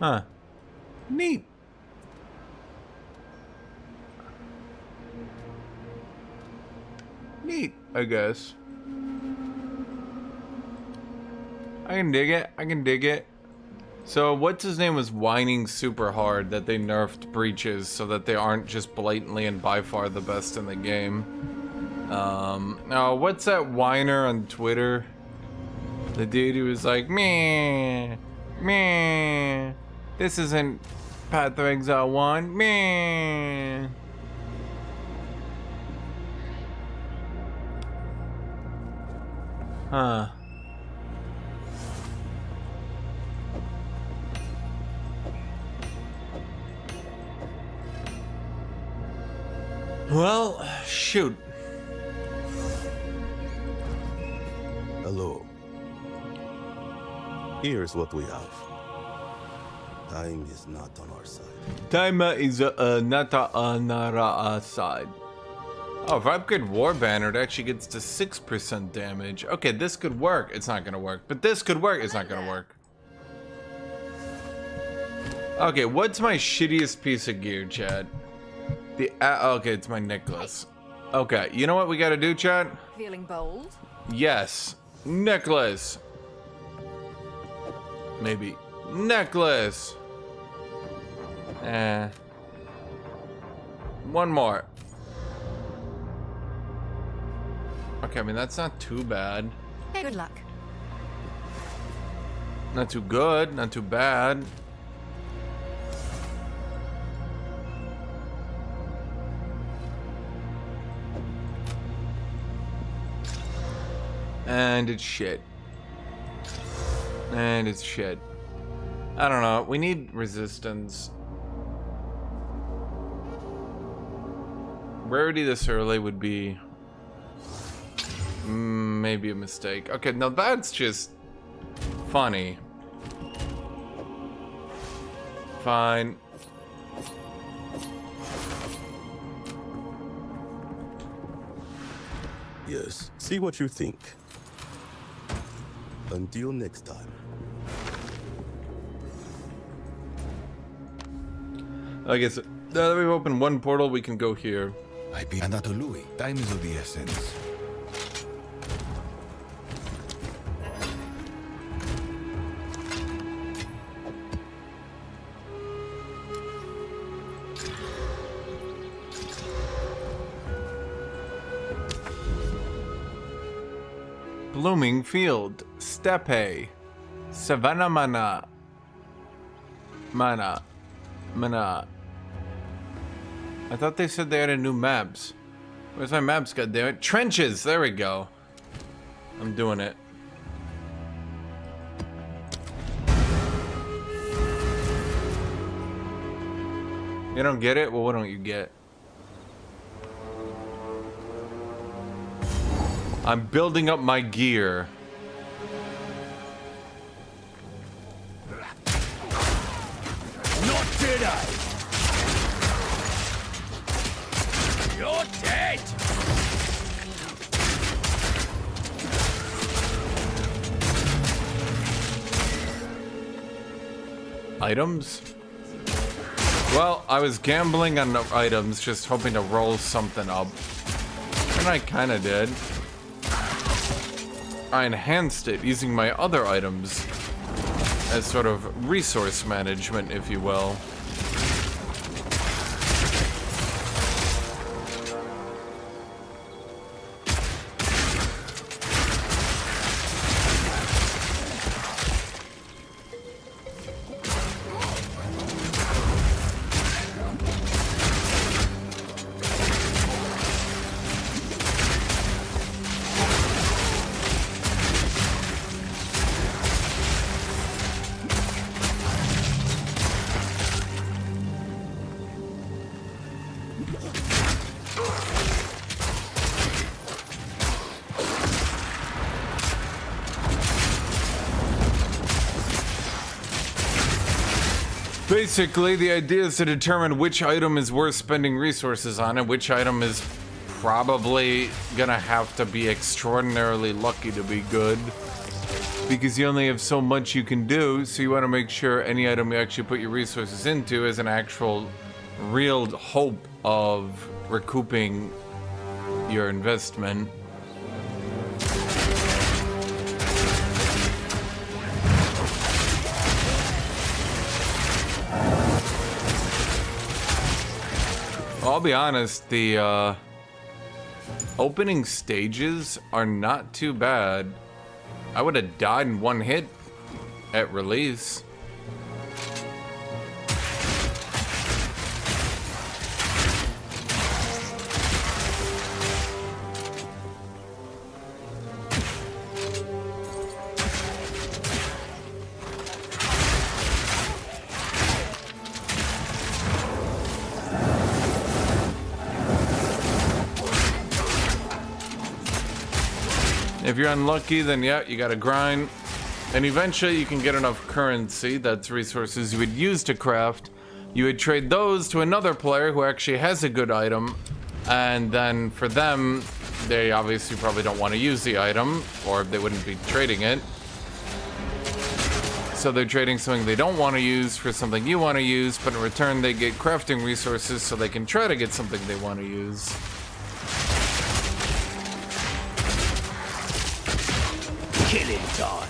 Huh. Neat. Neat, I guess. I can dig it. I can dig it. So, what's his name was whining super hard that they nerfed breaches so that they aren't just blatantly and by far the best in the game. Oh, what's that whiner on Twitter? The dude who was like, meh, meh. This isn't Path of Exile 1. Man. Huh. Well, shoot. Hello. Here's what we have. Time is not on our side. Time is not on our side. Oh, if I upgrade War Banner, it actually gets to 6% damage. Okay, this could work. It's not gonna work. But this could work. It's not gonna work. Okay, what's my shittiest piece of gear, Chad? The okay, it's my necklace. Okay, you know what we gotta do, Chad? Feeling bold? Yes, necklace. Maybe necklace. One more. Okay, I mean that's not too bad. Hey, good luck. Not too good, not too bad. And it's shit. And it's shit. I don't know. We need resistance. Rarity this early would be maybe a mistake. Okay, now that's just funny. Fine. Yes, see what you think. Until next time. I guess now that we've opened one portal, we can go here. And Louis, time is of the essence. Blooming field. Steppe. Savannah mana. Mana. I thought they said they added new maps. Where's my maps, goddammit? Trenches! There we go. I'm doing it. You don't get it? Well, what don't you get? I'm building up my gear. Not today! You're dead! Items? Well, I was gambling on the items, just hoping to roll something up. And I kinda did. I enhanced it using my other items as sort of resource management, if you will. Basically, the idea is to determine which item is worth spending resources on and which item is probably gonna have to be extraordinarily lucky to be good. Because you only have so much you can do, so you want to make sure any item you actually put your resources into is an actual, real hope of recouping your investment. I'll be honest, the opening stages are not too bad. I would have died in one hit at release. If you're unlucky, then yeah, you gotta grind. And eventually you can get enough currency, that's resources you would use to craft. You would trade those to another player who actually has a good item. And then for them, they obviously probably don't want to use the item, or they wouldn't be trading it. So they're trading something they don't want to use for something you want to use, but in return they get crafting resources so they can try to get something they want to use. Killing time.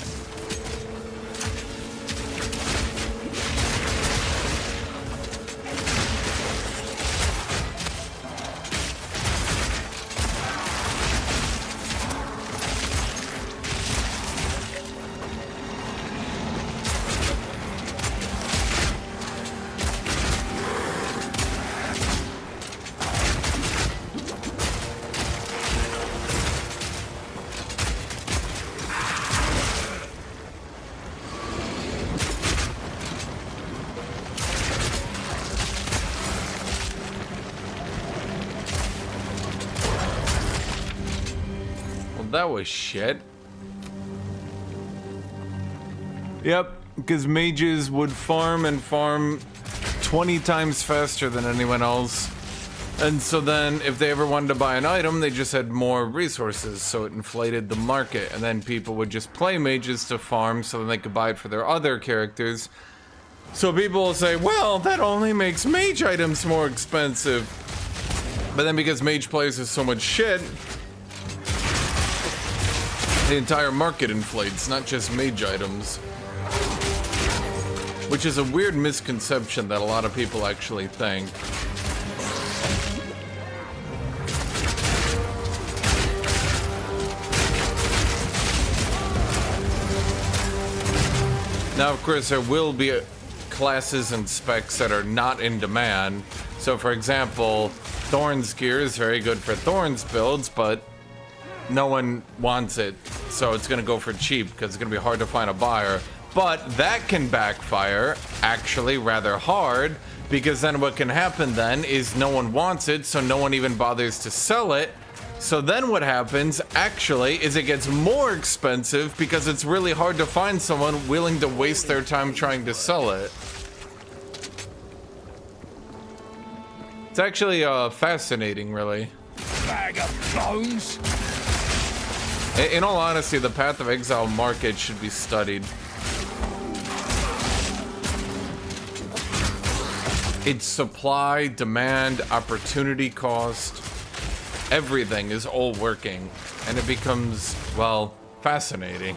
That was shit. Yep, because mages would farm and farm 20 times faster than anyone else. And so then if they ever wanted to buy an item, they just had more resources, so it inflated the market. And then people would just play mages to farm so then they could buy it for their other characters. So people will say, well, that only makes mage items more expensive. But then because mage players are so much shit, the entire market inflates, not just mage items. Which is a weird misconception that a lot of people actually think. Now, of course, there will be classes and specs that are not in demand. So, for example, Thorn's gear is very good for Thorn's builds, but no one wants it. So it's going to go for cheap because it's going to be hard to find a buyer. But that can backfire actually rather hard, because then what can happen then is no one wants it, so no one even bothers to sell it. So then what happens actually is it gets more expensive because it's really hard to find someone willing to waste their time trying to sell it. It's actually fascinating, really. Bag of bones. In all honesty, the Path of Exile market should be studied. Its supply, demand, opportunity cost, everything is all working, and it becomes, well, fascinating.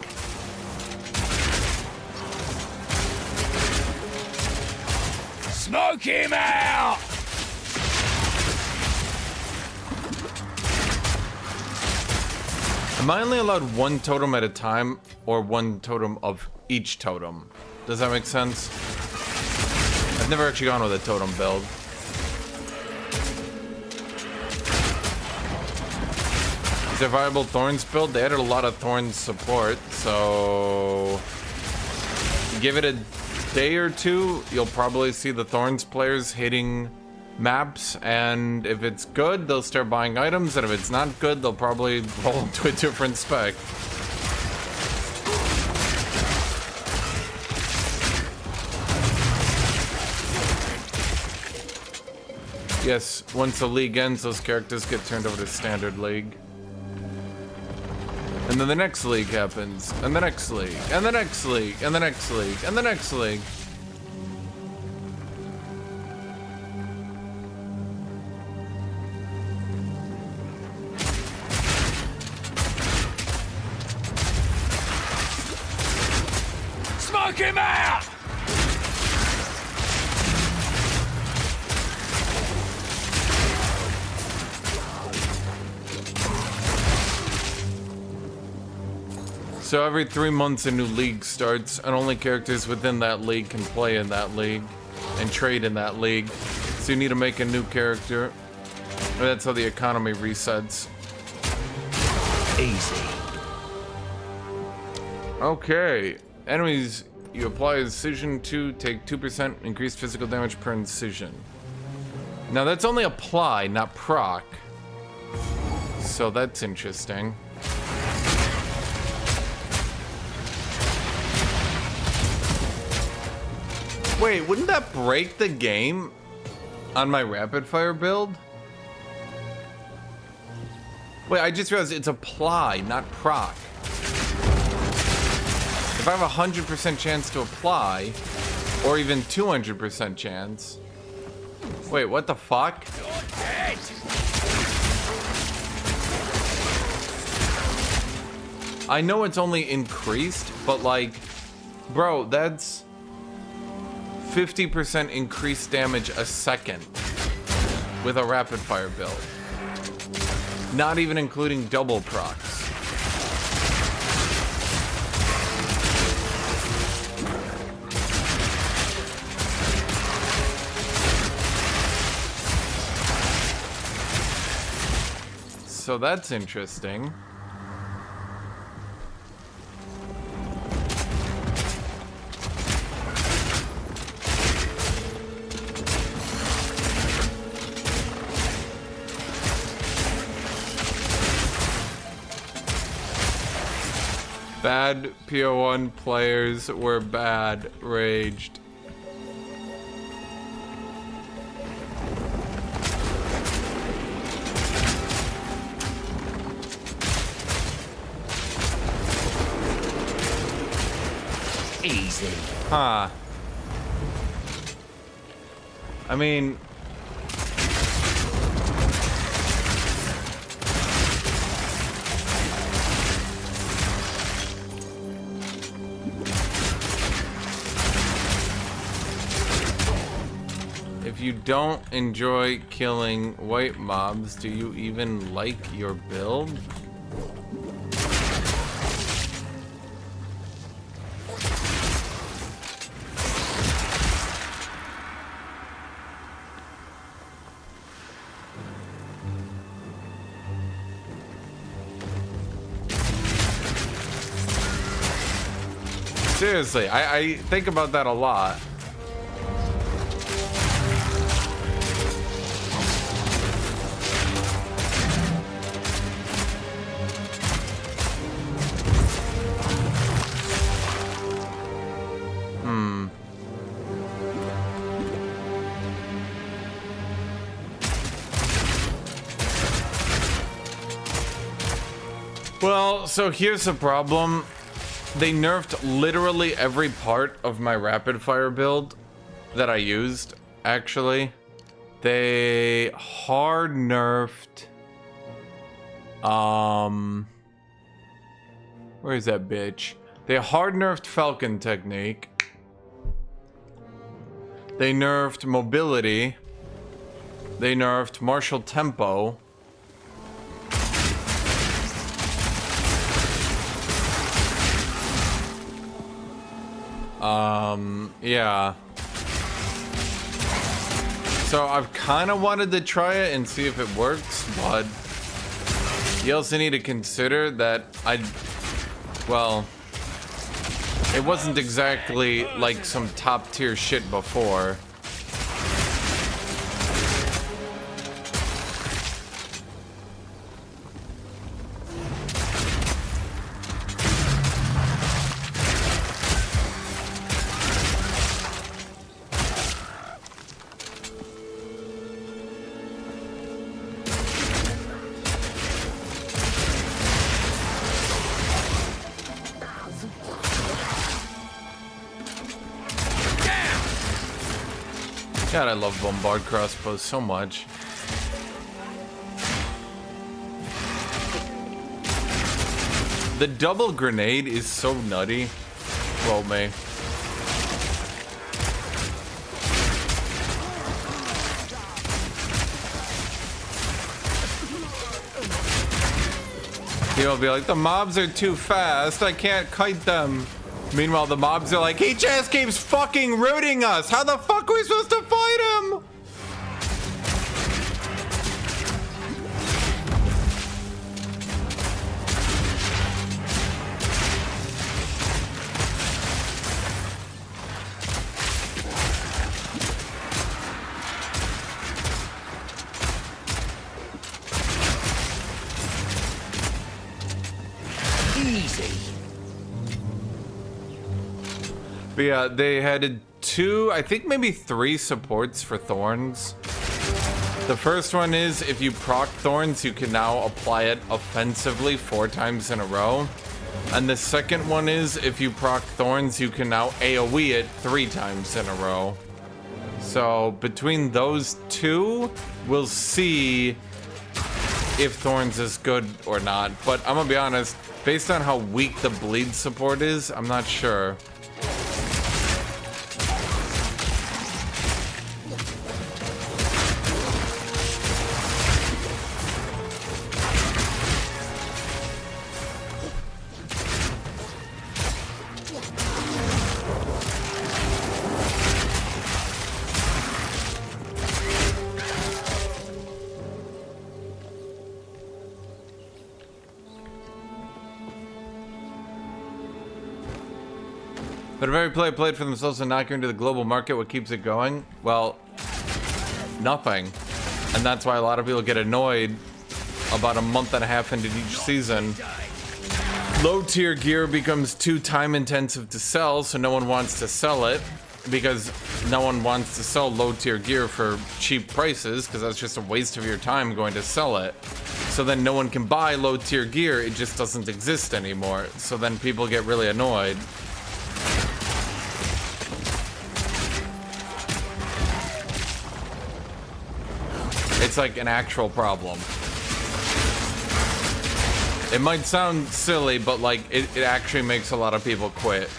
Smoke him out! Am I only allowed one totem at a time, or one totem of each totem? Does that make sense? I've never actually gone with a totem build. Is there viable Thorns build? They added a lot of Thorns support, so give it a day or two, you'll probably see the Thorns players hitting maps, and if it's good, they'll start buying items, and if it's not good, they'll probably roll to a different spec. Yes, once the league ends, those characters get turned over to standard league. And then the next league happens, and the next league, and the next league, and the next league, and the next league. Smoke him out! So every 3 months a new league starts, and only characters within that league can play in that league and trade in that league. So you need to make a new character. That's how the economy resets. Easy. Okay. Enemies you apply Incision to take 2% increased physical damage per incision. Now that's only apply, not proc. So that's interesting. Wait, wouldn't that break the game on my rapid fire build? Wait, I just realized it's apply, not proc. If I have a 100% chance to apply, or even 200% chance. Wait, what the fuck? I know it's only increased, but like, bro, that's 50% increased damage a second with a rapid fire build. Not even including double procs. So that's interesting. Bad PO1 players were bad raged. Easy. Huh. I mean, if you don't enjoy killing white mobs, do you even like your build? Seriously, I think about that a lot. Well, so here's the problem. They nerfed literally every part of my rapid fire build that I used, actually. They hard nerfed... Where is that bitch? They hard nerfed Falcon technique. They nerfed mobility. They nerfed martial tempo. Yeah. So I've kind of wanted to try it and see if it works, but you also need to consider that well, it wasn't exactly like some top tier shit before. God, I love bombard crossbows so much. The double grenade is so nutty. Well, me. People will be like, the mobs are too fast, I can't kite them. Meanwhile, the mobs are like, he just keeps fucking rooting us. How the fuck are we supposed to fight him? But yeah, they had two, I think maybe three supports for thorns. The first one is if you proc thorns, you can now apply it offensively 4 times in a row. And the second one is if you proc thorns, you can now AoE it 3 times in a row. So between those two, we'll see if thorns is good or not. But I'm gonna be honest, based on how weak the bleed support is, I'm not sure. But a very played for themselves and not going to the global market. What keeps it going? Well, nothing. And that's why a lot of people get annoyed about a month and a half into each season. Low tier gear becomes too time intensive to sell, so no one wants to sell it because no one wants to sell low tier gear for cheap prices because that's just a waste of your time going to sell it. So then no one can buy low tier gear, it just doesn't exist anymore. So then people get really annoyed. It's like an actual problem. It might sound silly, but like it actually makes a lot of people quit.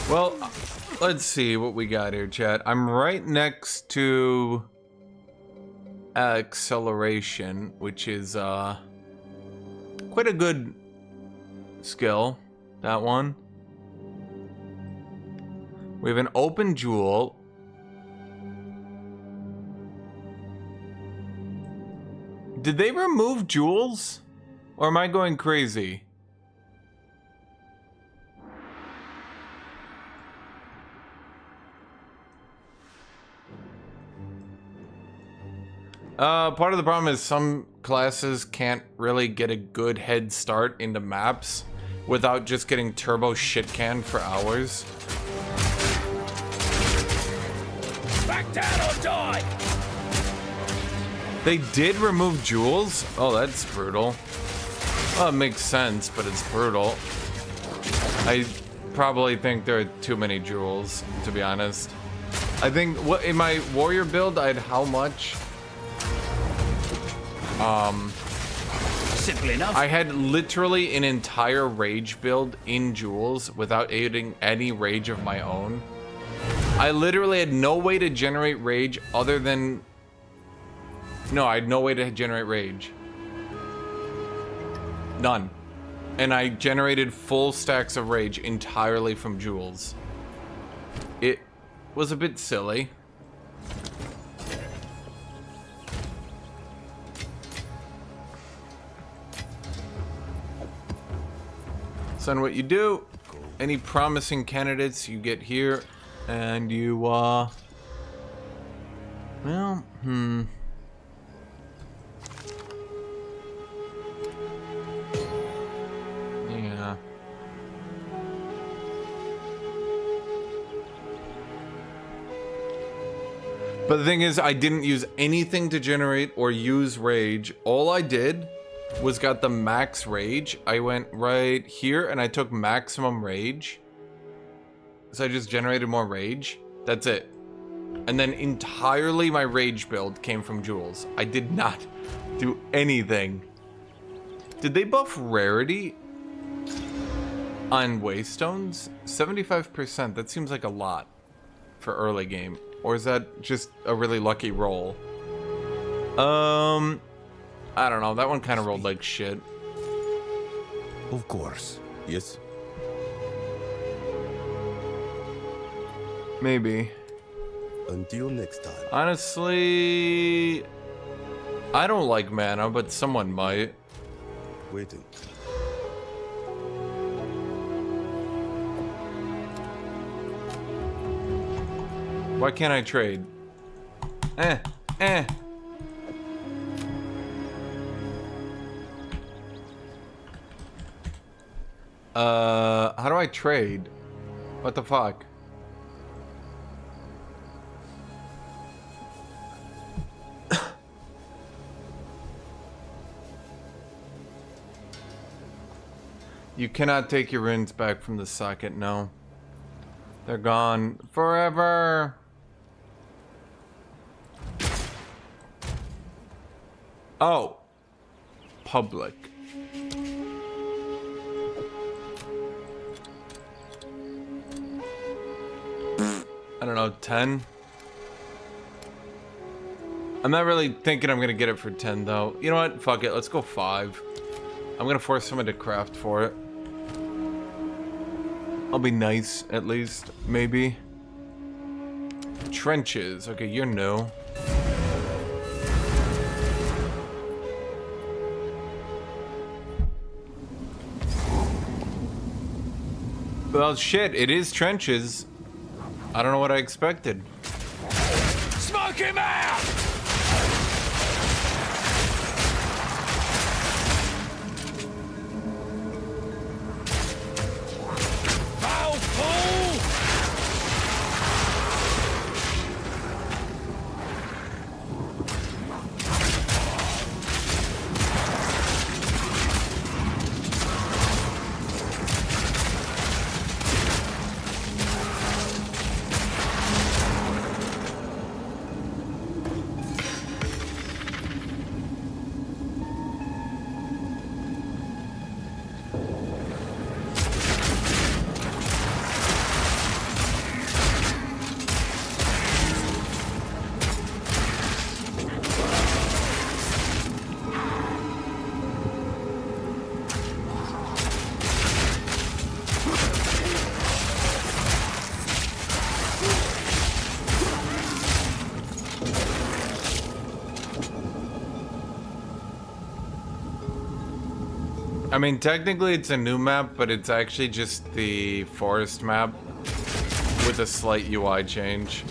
Well, let's see what we got here, chat. I'm right next to acceleration, which is quite a good skill, that one. We have an open jewel. Did they remove jewels? Or am I going crazy? Part of the problem is some classes can't really get a good head start into maps without just getting turbo shit canned for hours. Back down or die! They did remove jewels? Oh, that's brutal. Well, it makes sense, but it's brutal. I probably think there are too many jewels, to be honest. I think what in my warrior build I had how much? Simple enough. I had literally an entire rage build in jewels without adding any rage of my own. I literally had no way to generate rage other than... No, I had no way to generate rage. None. And I generated full stacks of rage entirely from jewels. It was a bit silly. So what you do, any promising candidates you get here, and you, well, yeah. But the thing is, I didn't use anything to generate or use rage. All I did was got the max rage. I went right here and I took maximum rage. So I just generated more rage. That's it. And then entirely my rage build came from jewels. I did not do anything. Did they buff rarity on waystones? 75%. That seems like a lot for early game. Or is that just a really lucky roll? I don't know. That one kind of rolled like shit. Of course. Yes. Maybe. Until next time. Honestly, I don't like mana, but someone might. Waiting. Why can't I trade? How do I trade? What the fuck? You cannot take your runes back from the socket, no. They're gone forever. Oh. Public. I don't know, 10? I'm not really thinking I'm gonna get it for 10 though. You know what? Fuck it, let's go 5. I'm gonna force someone to craft for it. I'll be nice, at least. Maybe. Trenches. Okay, you're new. Well, shit, it is trenches. I don't know what I expected. Smoke him out! I mean, technically it's a new map, but it's actually just the forest map with a slight UI change.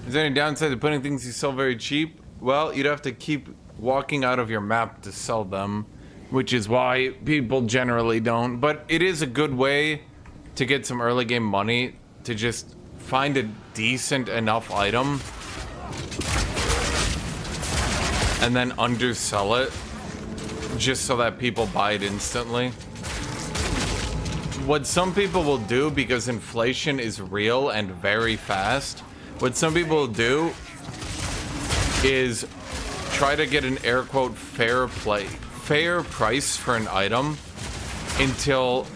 Is there any downside to putting things you sell very cheap? Well, you'd have to keep walking out of your map to sell them, which is why people generally don't. But it is a good way to get some early game money, to just find a decent enough item and then undersell it just so that people buy it instantly. What some people will do, because inflation is real and very fast, what some people will do is try to get an air quote fair price for an item until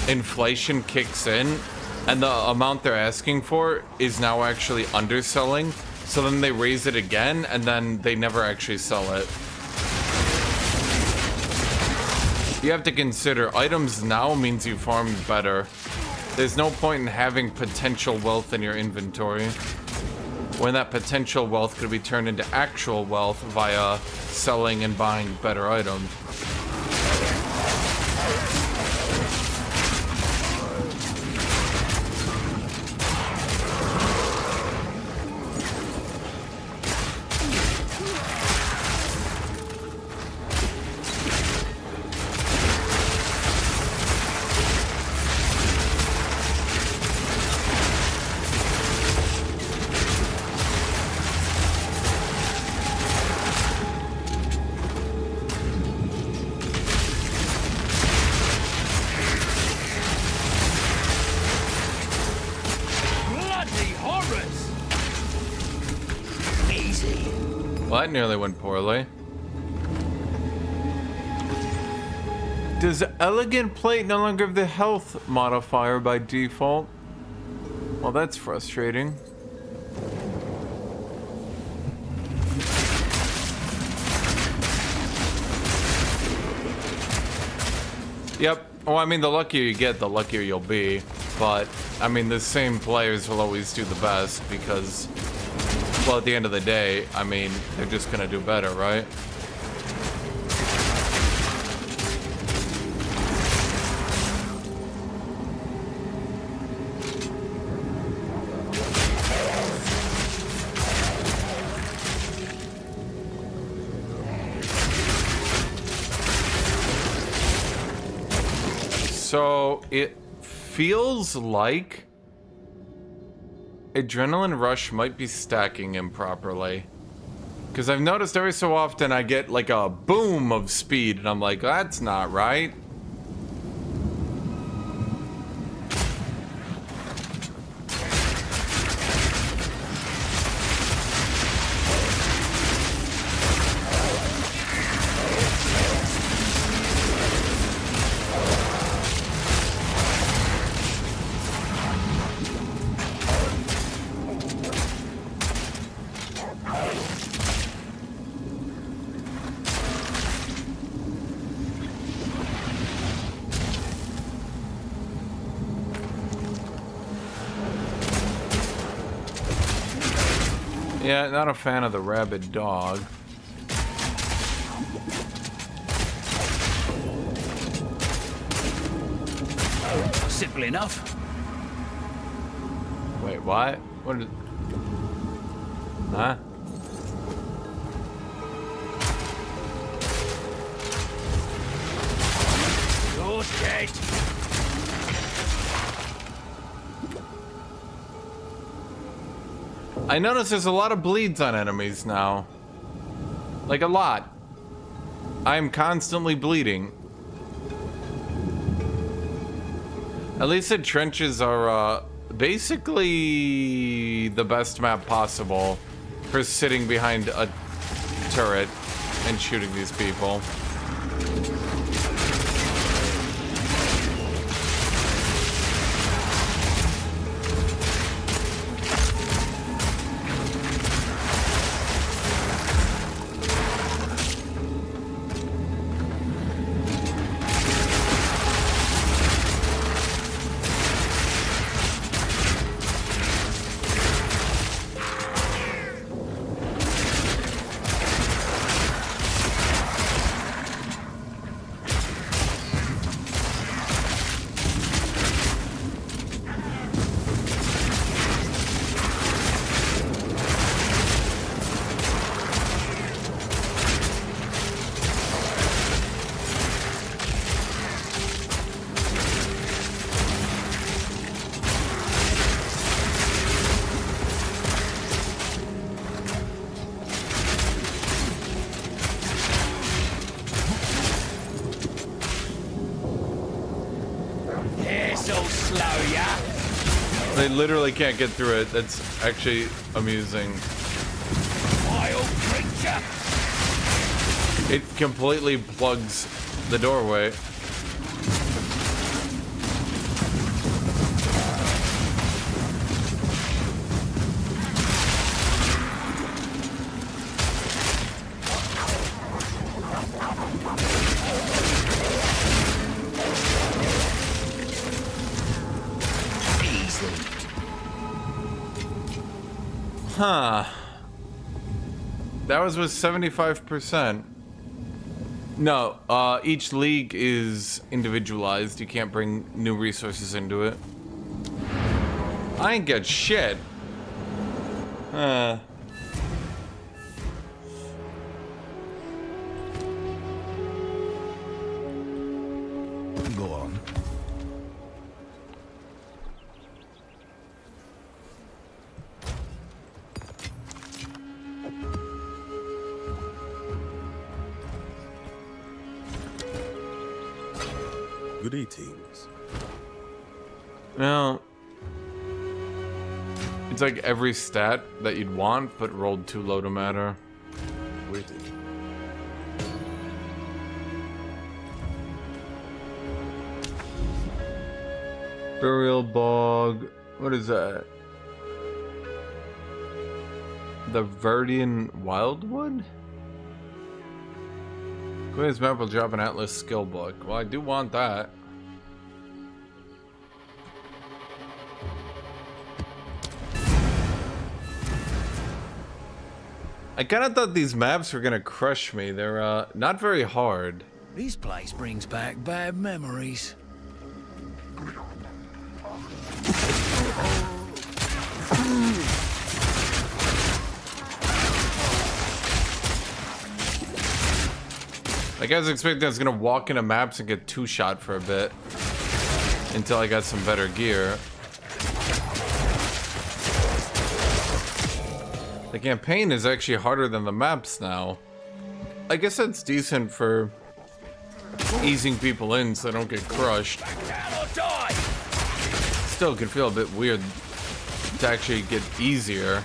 inflation kicks in and the amount they're asking for is now actually underselling. So then they raise it again and then they never actually sell it. You have to consider items now means you farm better. There's no point in having potential wealth in your inventory when that potential wealth could be turned into actual wealth via selling and buying better items. Well, that nearly went poorly. Does Elegant Plate no longer have the health modifier by default? Well, that's frustrating. Yep. Well, I mean, the luckier you get, the luckier you'll be. But, I mean, the same players will always do the best because, well, at the end of the day, I mean, they're just gonna do better, right? So it feels like Adrenaline Rush might be stacking improperly. Because I've noticed every so often I get like a boom of speed and I'm like, that's not right. Yeah, not a fan of the rabid dog. Simple enough. Wait, what? What is... Huh? You're dead. I notice there's a lot of bleeds on enemies now. Like a lot. I'm constantly bleeding. At least the trenches are basically the best map possible for sitting behind a turret and shooting these people. They literally can't get through it. That's actually amusing. Wild creature. It completely plugs the doorway. Huh. That was with 75%. No, each league is individualized. You can't bring new resources into it. I ain't get shit. Go on. Greetings. No. It's like every stat that you'd want, but rolled too low to matter. Waiting. Burial bog. What is that? The Verdian Wildwood? Queen's map will drop an Atlas skill book. Well, I do want that. I kind of thought these maps were gonna crush me. They're not very hard. This place brings back bad memories. Like, I was expecting I was gonna walk into maps and get two-shot for a bit until I got some better gear. The campaign is actually harder than the maps now. I guess that's decent for easing people in so they don't get crushed. Still can feel a bit weird to actually get easier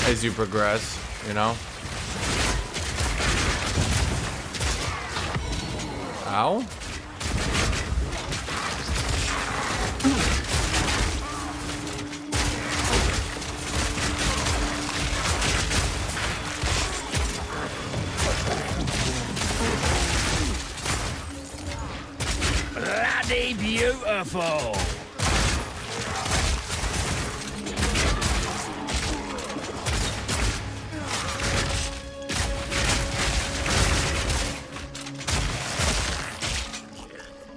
as you progress, you know? Ow. Bloody beautiful.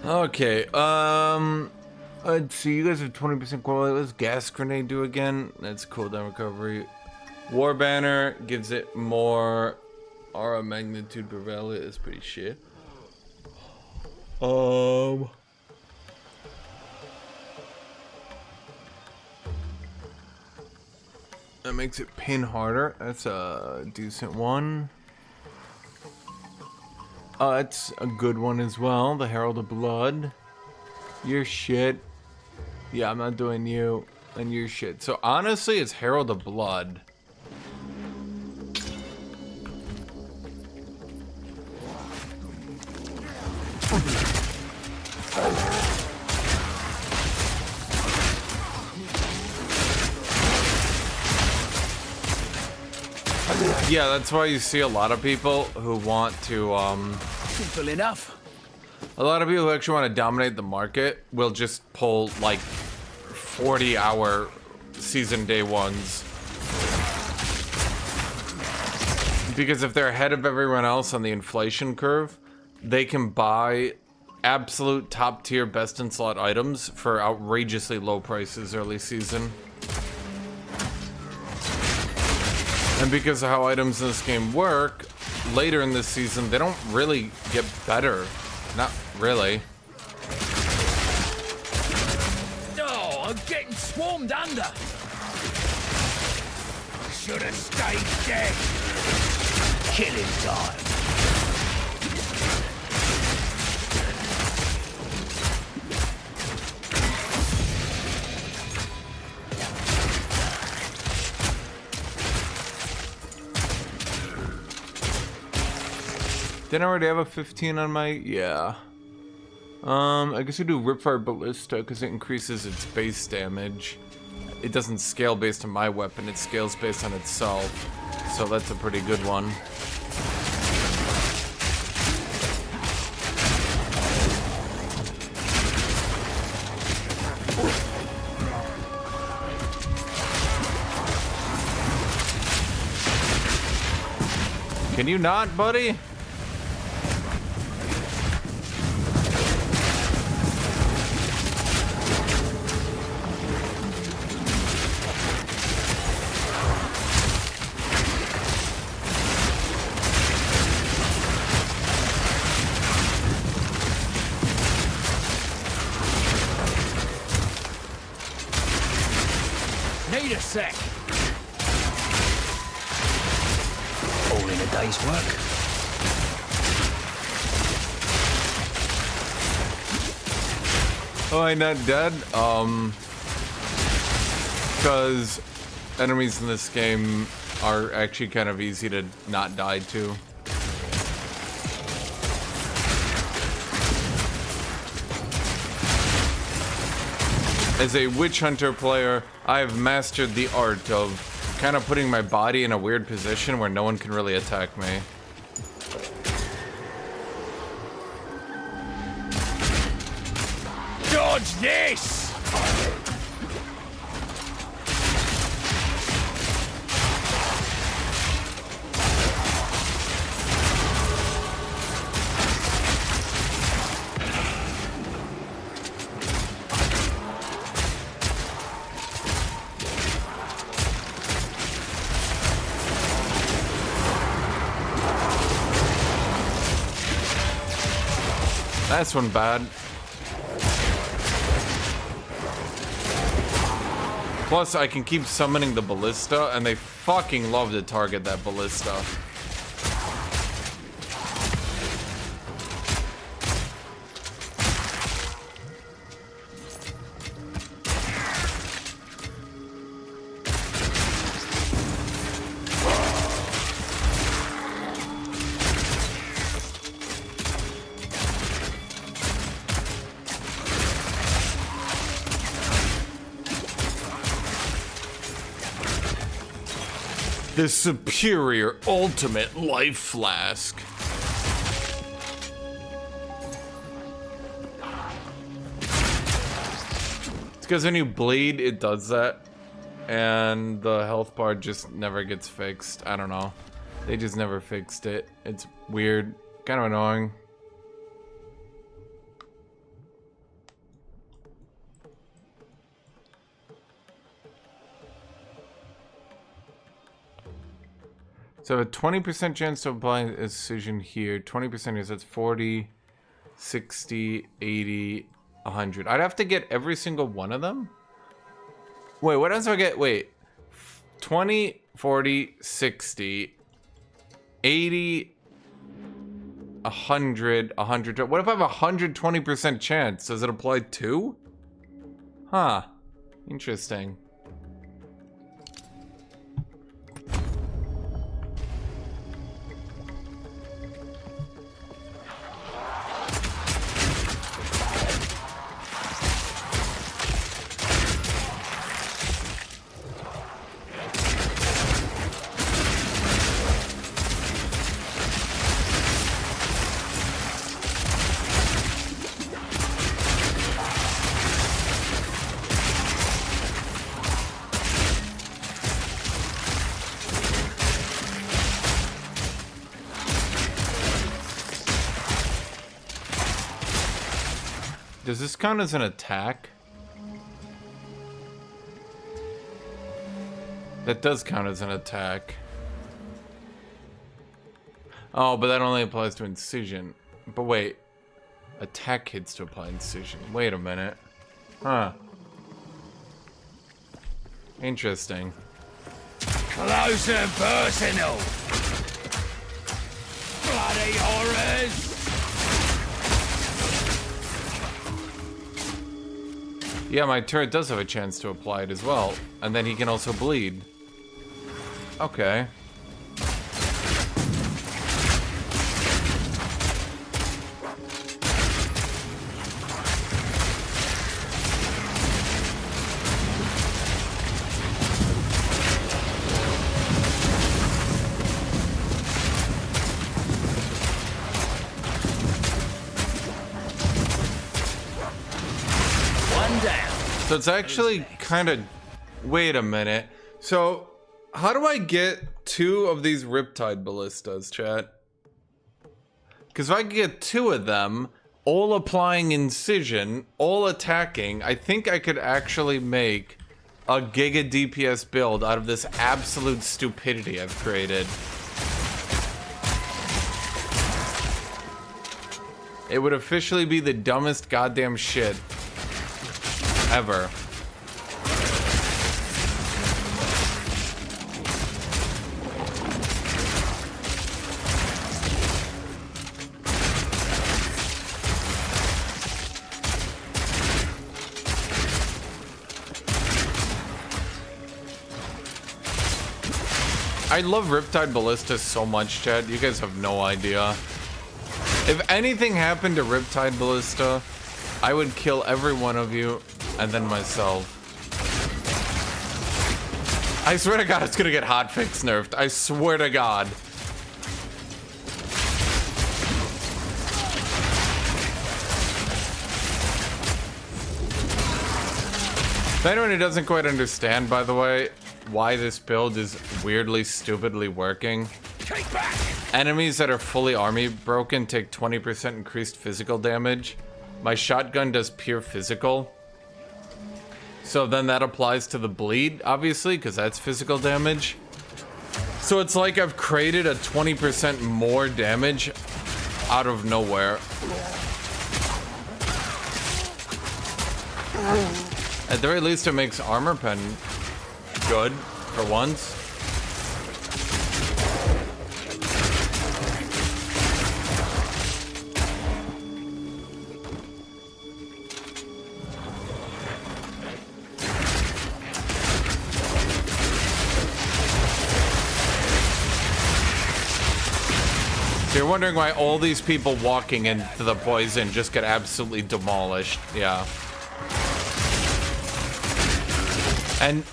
Okay, let's see, you guys have 20% quality. What's gas grenade do again? That's cooldown recovery. War banner gives it more aura magnitude per value. That's pretty shit. That makes it pin harder. That's a decent one. That's a good one as well. The Herald of Blood. You're shit. Yeah, I'm not doing you. And you're shit. So honestly, it's Herald of Blood. Yeah, that's why you see a lot of people who want to, Simple enough. a lot of people who actually want to dominate the market will just pull, like, 40-hour season day ones. Because if they're ahead of everyone else on the inflation curve, they can buy absolute top-tier best-in-slot items for outrageously low prices early season. And because of how items in this game work, later in this season, they don't really get better. Not really. Oh, I'm getting swarmed under. Should have stayed dead. Killing time. Didn't I already have a 15 on my... Yeah. I guess we do Ripfire Ballista because it increases its base damage. It doesn't scale based on my weapon, it scales based on itself. So that's a pretty good one. Can you not, buddy? Need a sec. All in a day's work. Oh, I'm not dead? Because enemies in this game are actually kind of easy to not die to. As a witch hunter player, I have mastered the art of kind of putting my body in a weird position where no one can really attack me. Dodge this! That's one bad. Plus, I can keep summoning the ballista, and they fucking love to target that ballista. The superior ultimate life flask. It's because when you bleed, it does that. And the health bar just never gets fixed. I don't know. They just never fixed it. It's weird. Kind of annoying. So a 20% chance to apply Incision here. 20% is that's 40, 60, 80, 100. I'd have to get every single one of them? Wait, what else do I get? Wait. 20, 40, 60, 80, 100, 100. What if I have a 120% chance? Does it apply too? Huh. Interesting. Does this count as an attack? That does count as an attack. Oh, but that only applies to Incision. But wait. Attack hits to apply Incision. Wait a minute. Huh. Interesting. Close and personal. Bloody horrors. Yeah, my turret does have a chance to apply it as well. And then he can also bleed. Okay. So it's actually kind of... Wait a minute. So, how do I get 2 of these Riptide Ballistas, chat? Because if I could get 2 of them, all applying Incision, all attacking, I think I could actually make a Giga DPS build out of this absolute stupidity I've created. It would officially be the dumbest goddamn shit ever. I love Riptide Ballista so much, chat. You guys have no idea. If anything happened to Riptide Ballista, I would kill every one of you and then myself. I swear to God, it's gonna get hotfix nerfed. I swear to God. If anyone who doesn't quite understand, by the way, why this build is weirdly, stupidly working, enemies that are fully army broken take 20% increased physical damage. My shotgun does pure physical. So then that applies to the bleed, obviously, because that's physical damage. So it's like I've created a 20% more damage out of nowhere. At the very least, it makes armor pen good for once. So you're wondering why all these people walking into the poison just get absolutely demolished. Yeah. And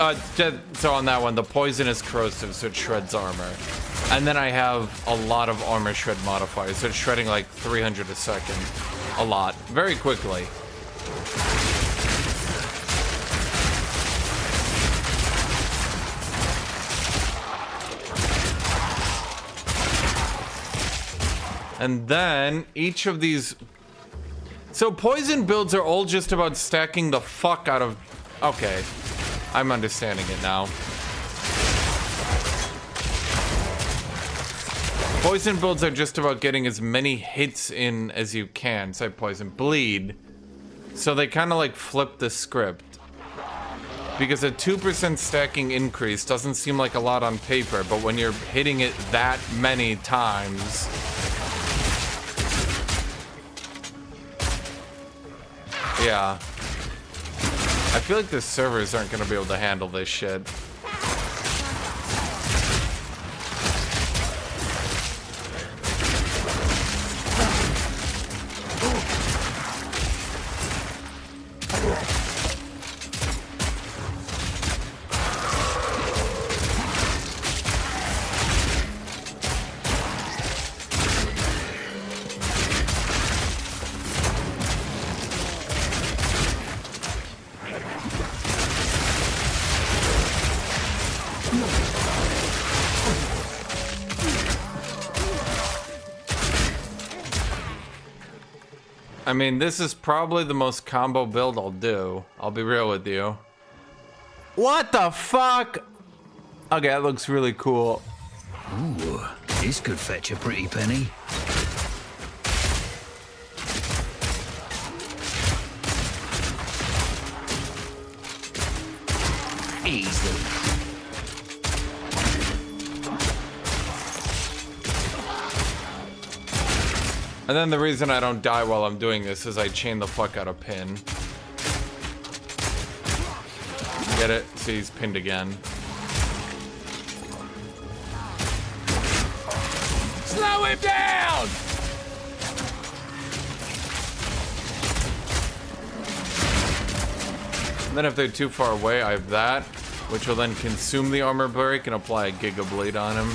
so on that one, the poison is corrosive, so it shreds armor. And then I have a lot of armor shred modifiers, so it's shredding like 300 a second. A lot. Very quickly. And then each of these... So poison builds are all just about stacking the fuck out of... Okay. I'm understanding it now. Poison builds are just about getting as many hits in as you can. Say poison, bleed. So they kind of like flip the script. Because a 2% stacking increase doesn't seem like a lot on paper, but when you're hitting it that many times... Yeah. I feel like the servers aren't going to be able to handle this shit. I mean, this is probably the most combo build I'll do. I'll be real with you. What the fuck? Okay, that looks really cool. Ooh, this could fetch a pretty penny. Easily. And then the reason I don't die while I'm doing this is I chain the fuck out of Pin. Get it? See, he's pinned again. Slow him down! And then if they're too far away, I have that, which will then consume the armor break and apply a Giga Blade on him.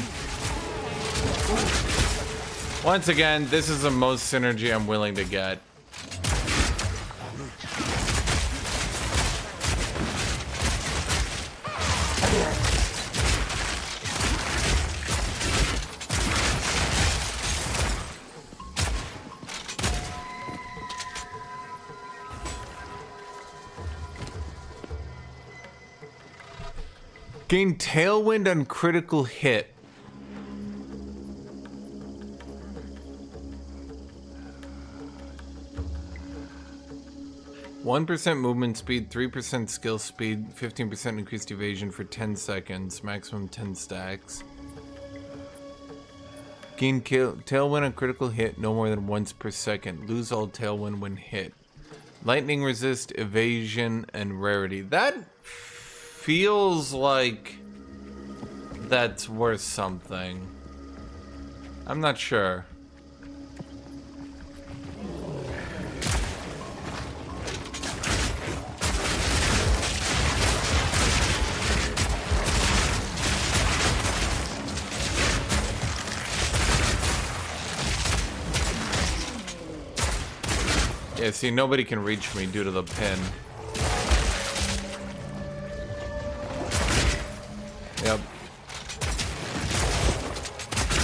Once again, this is the most synergy I'm willing to get. Gain tailwind on critical hit. %1 movement speed, 3% skill speed, 15% increased evasion for 10 seconds, maximum 10 stacks. Gain tailwind on critical hit no more than once per second. Lose all tailwind when hit. Lightning resist, evasion, and rarity. That feels like that's worth something. I'm not sure. Yeah, see, nobody can reach me due to the pin. Yep.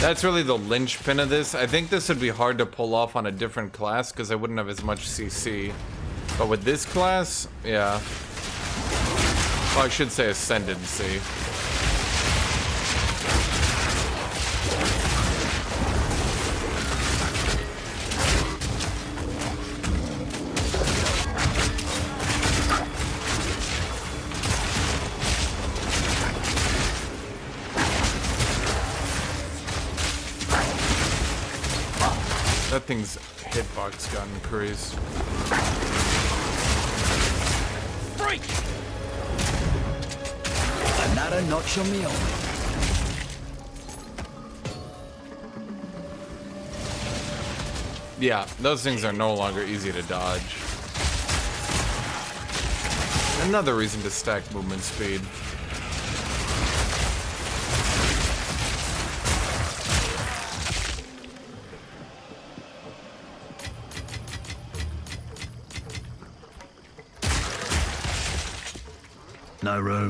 That's really the linchpin of this. I think this would be hard to pull off on a different class because I wouldn't have as much CC. But with this class, yeah. Well, I should say ascendancy. That thing's hitbox got increased. Freak! Another notch on me armor. Yeah, those things are no longer easy to dodge. Another reason to stack movement speed. No room.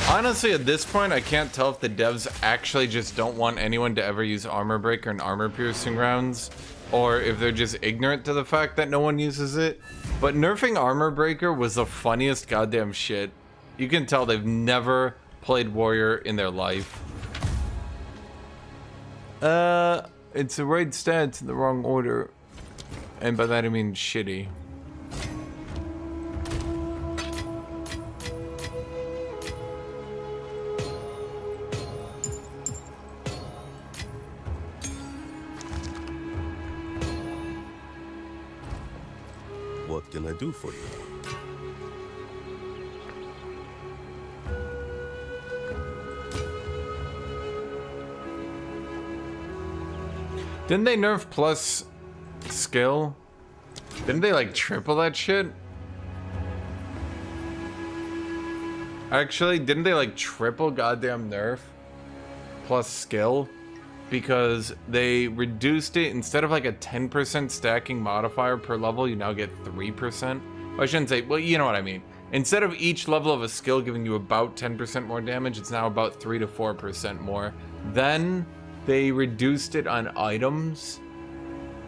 Honestly, at this point, I can't tell if the devs actually just don't want anyone to ever use armor breaker and armor piercing rounds, or if they're just ignorant to the fact that no one uses it. But nerfing Armor Breaker was the funniest goddamn shit. You can tell they've never played Warrior in their life. It's the right stats in the wrong order. And by that I mean shitty. What can I do for you? Didn't they nerf plus skill? Didn't they like triple that shit? Actually, didn't they like triple goddamn nerf plus skill? Because they reduced it, instead of like a 10% stacking modifier per level, you now get 3%. I shouldn't say, well, you know what I mean. Instead of each level of a skill giving you about 10% more damage, it's now about 3 to 4% more. Then they reduced it on items,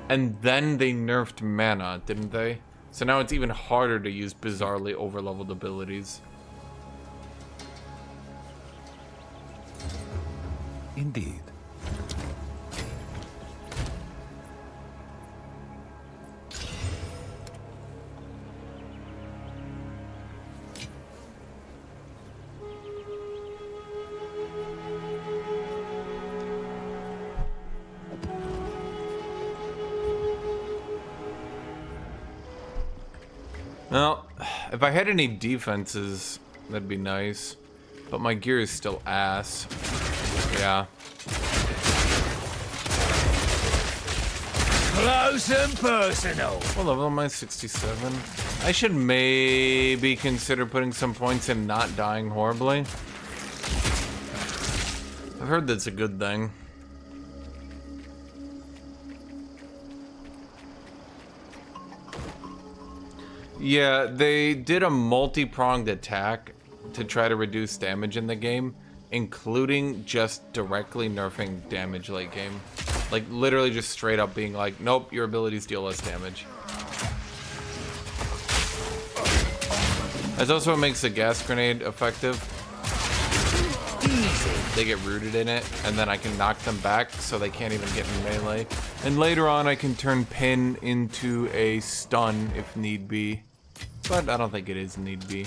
and then they nerfed mana, didn't they? So now it's even harder to use bizarrely overleveled abilities. Indeed. Well, if I had any defenses, that'd be nice. But my gear is still ass. Yeah. Close and personal. What level am I? 67. I should maybe consider putting some points in not dying horribly. I've heard that's a good thing. Yeah, they did a multi-pronged attack to try to reduce damage in the game, including just directly nerfing damage late game. Like, literally just straight up being like, nope, your abilities deal less damage. That's also what makes the gas grenade effective. They get rooted in it, and then I can knock them back so they can't even get in melee. And later on, I can turn pin into a stun if need be. But I don't think it is need be.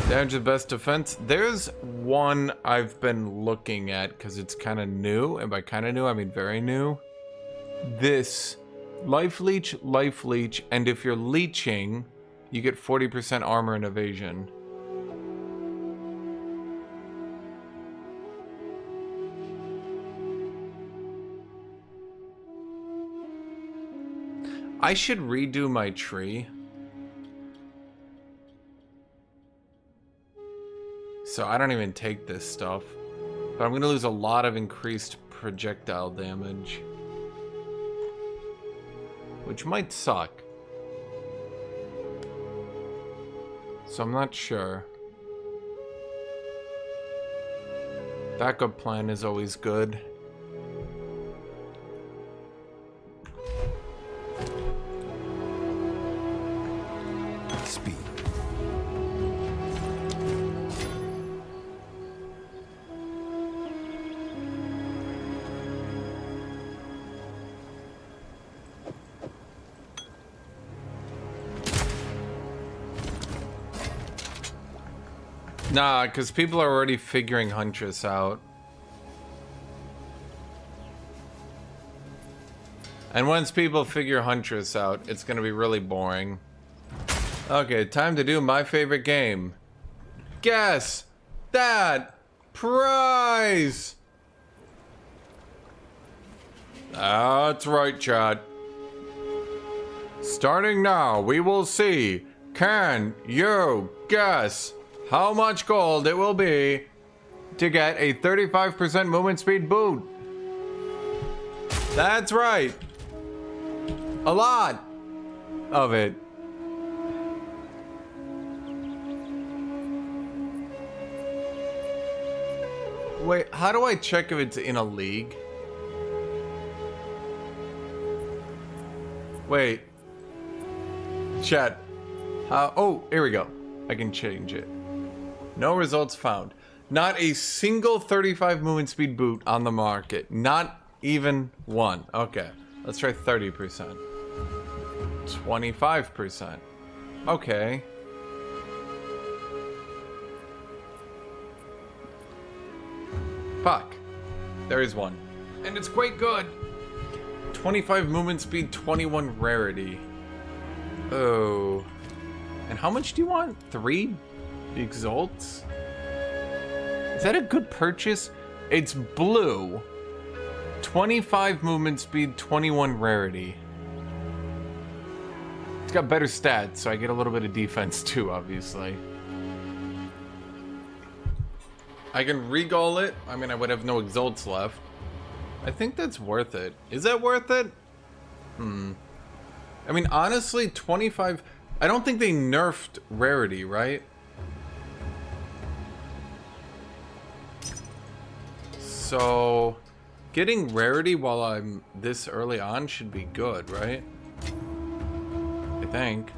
Damage is best defense. There's one I've been looking at because it's kind of new. And by kind of new, I mean very new. This life leech, and if you're leeching, you get 40% armor and evasion. I should redo my tree. So I don't even take this stuff. But I'm gonna lose a lot of increased projectile damage. Which might suck. So I'm not sure. Backup plan is always good. Speed. Nah, because people are already figuring Huntress out. And once people figure Huntress out, it's gonna be really boring. Okay, time to do my favorite game. Guess that prize! That's right, chat. Starting now, we will see. Can you guess how much gold it will be to get a 35% movement speed boot? That's right. A lot of it. Wait, how do I check if it's in a league? Wait. Chat. Oh, here we go. I can change it. No results found. Not a single 35 movement speed boot on the market. Not even one. Okay. Let's try 30%. 25%. Okay. Fuck. There is one. And it's quite good. 25 movement speed, 21 rarity. Oh. And how much do you want? 3 exalts? Is that a good purchase? It's blue. 25 movement speed, 21 rarity. It's got better stats, so I get a little bit of defense too, obviously. I can regall it. I mean, I would have no exalts left. I think that's worth it. Is that worth it? I mean, honestly, 25... I don't think they nerfed rarity, right? So, getting rarity while I'm this early on should be good, right? I think.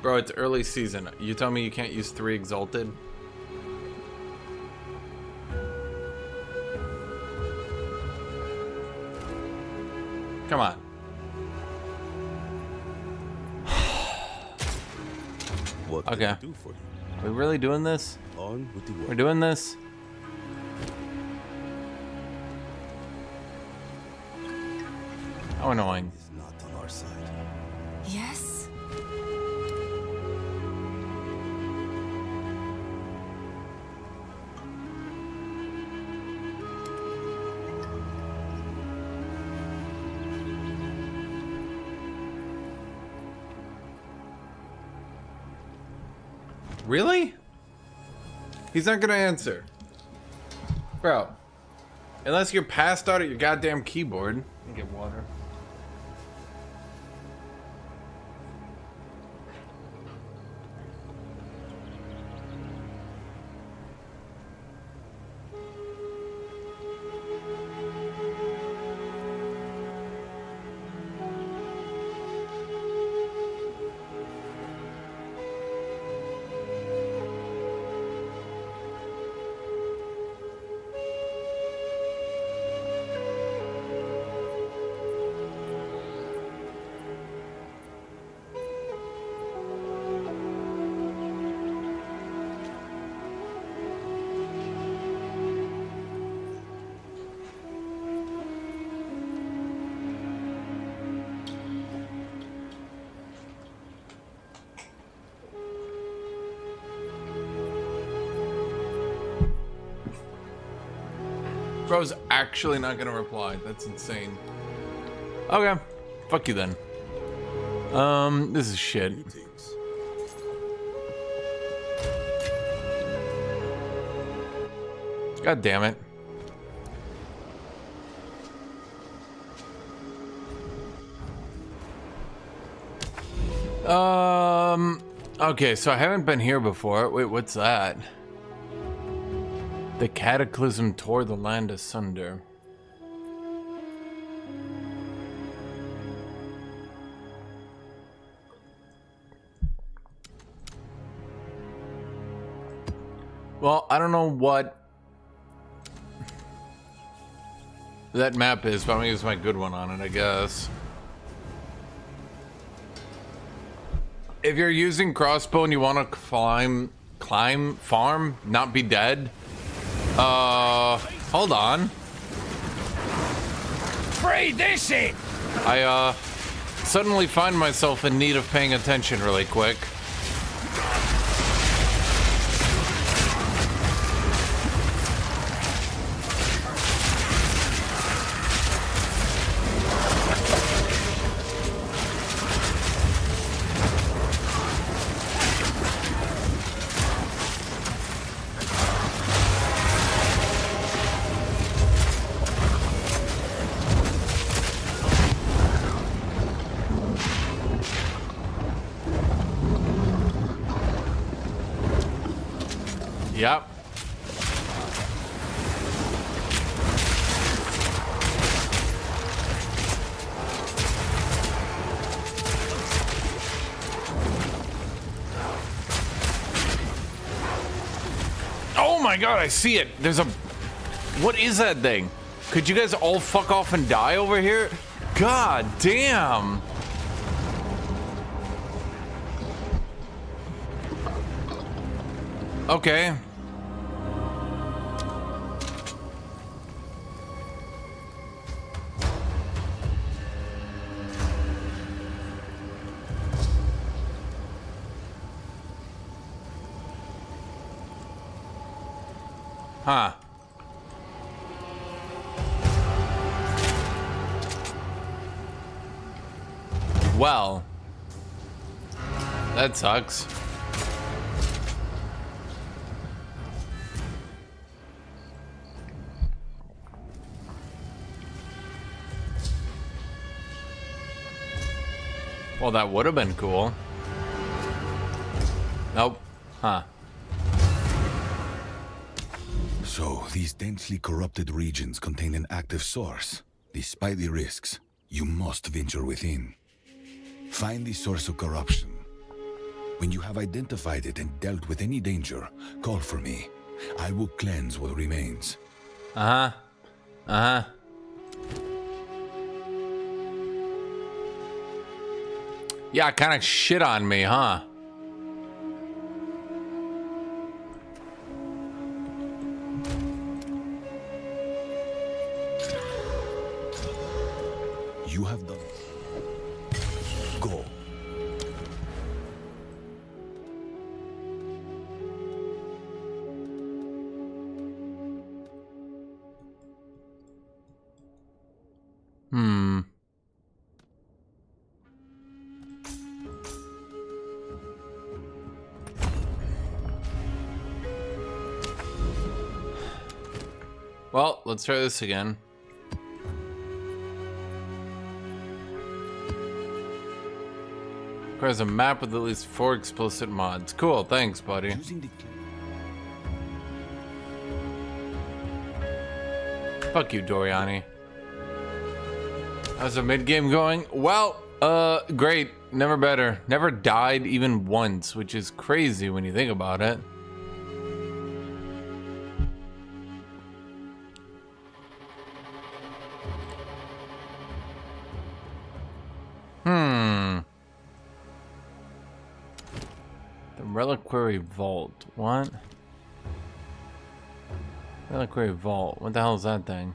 Bro, it's early season. You tell me you can't use 3 exalted? Come on. What can I do for you? Are we really doing this? On with the work. We're doing this? How annoying. It's not on our side. Yes? Really? He's not gonna answer. Bro. Unless you're passed out at your goddamn keyboard. Let me get water. Bro's actually not gonna reply. That's insane. Okay. Fuck you then. This is shit. God damn it. Okay, so I haven't been here before. Wait, what's that? The cataclysm tore the land asunder. Well, I don't know what that map is, but I'm gonna use my good one on it, I guess. If you're using crossbow and you want to climb, farm, not be dead. Hold on. Free this shit! I, suddenly find myself in need of paying attention really quick. Yep. Oh my god, I see it. There's a... What is that thing? Could you guys all fuck off and die over here? God damn. Okay. Huh. Well, that sucks. Well, that would have been cool. Nope. Huh. So, these densely corrupted regions contain an active source. Despite the risks, you must venture within. Find the source of corruption. When you have identified it and dealt with any danger, call for me. I will cleanse what remains. Uh-huh. Uh-huh. Yeah, kind of shit on me, huh? You have done it. Go. Well, let's try this again. Requires a map with at least 4 explicit mods. Cool, thanks, buddy. Fuck you, Doriani. How's the mid-game going? Well, great. Never better. Never died even once, which is crazy when you think about it. Reliquary Vault. What? Reliquary Vault. What the hell is that thing?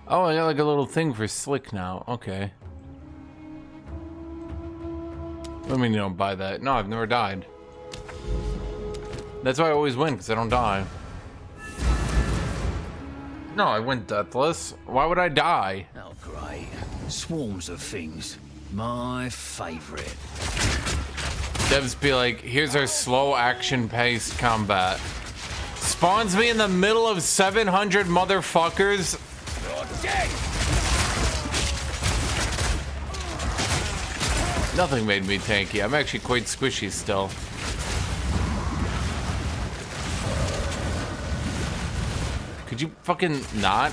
Oh, I got like a little thing for Slick now. Okay. What do you mean you don't buy that? No, I've never died. That's why I always win, because I don't die. No, I went deathless. Why would I die? Oh, great. Swarms of things. My favorite. Devs be like, here's our slow action-paced combat. Spawns me in the middle of 700 motherfuckers. Nothing made me tanky. I'm actually quite squishy still. Could you fucking not?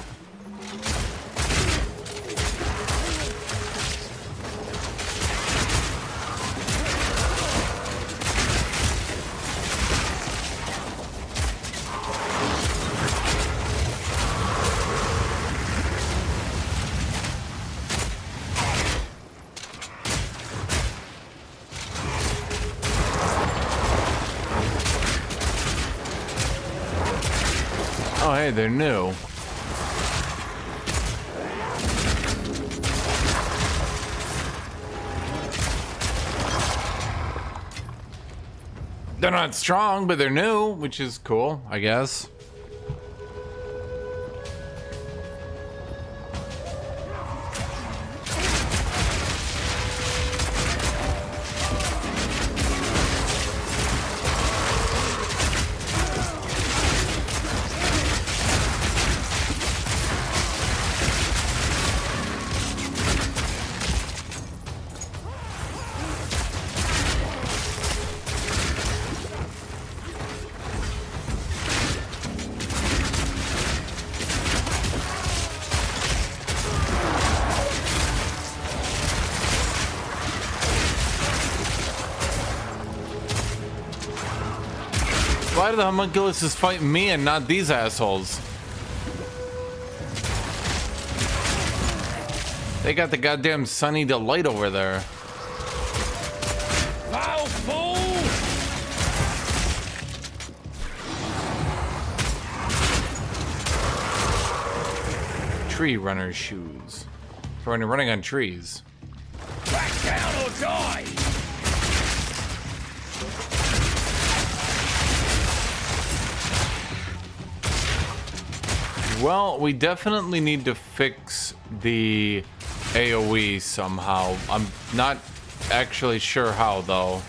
Oh, hey, they're new. They're not strong, but they're new, which is cool, I guess. Why do the homunculuses fight me and not these assholes? They got the goddamn sunny delight over there. Foul fool! Tree runner shoes. For when you're running on trees. Back down or die! Well, we definitely need to fix the AoE somehow. I'm not actually sure how, though.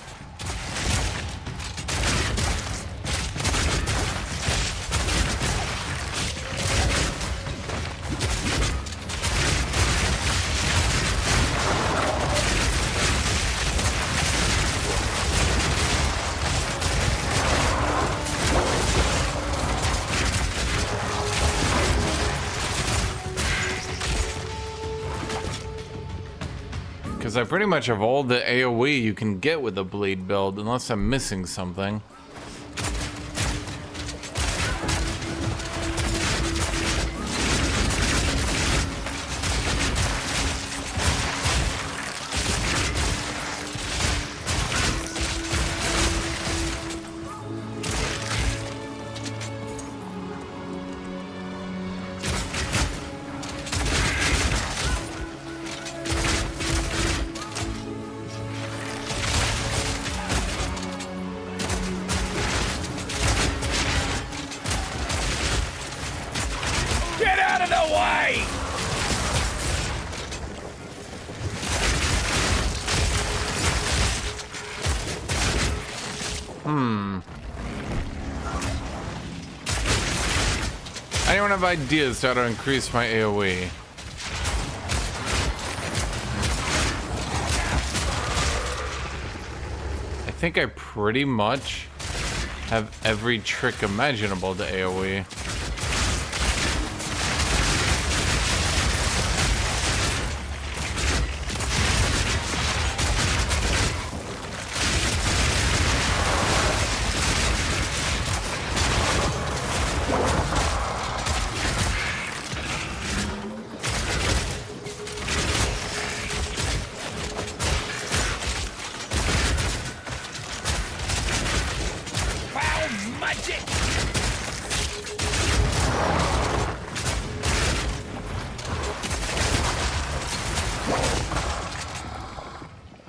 Because I pretty much have all the AoE you can get with the bleed build, unless I'm missing something. Get out of the way! Anyone have ideas to how to increase my AoE? I think I pretty much have every trick imaginable to AoE.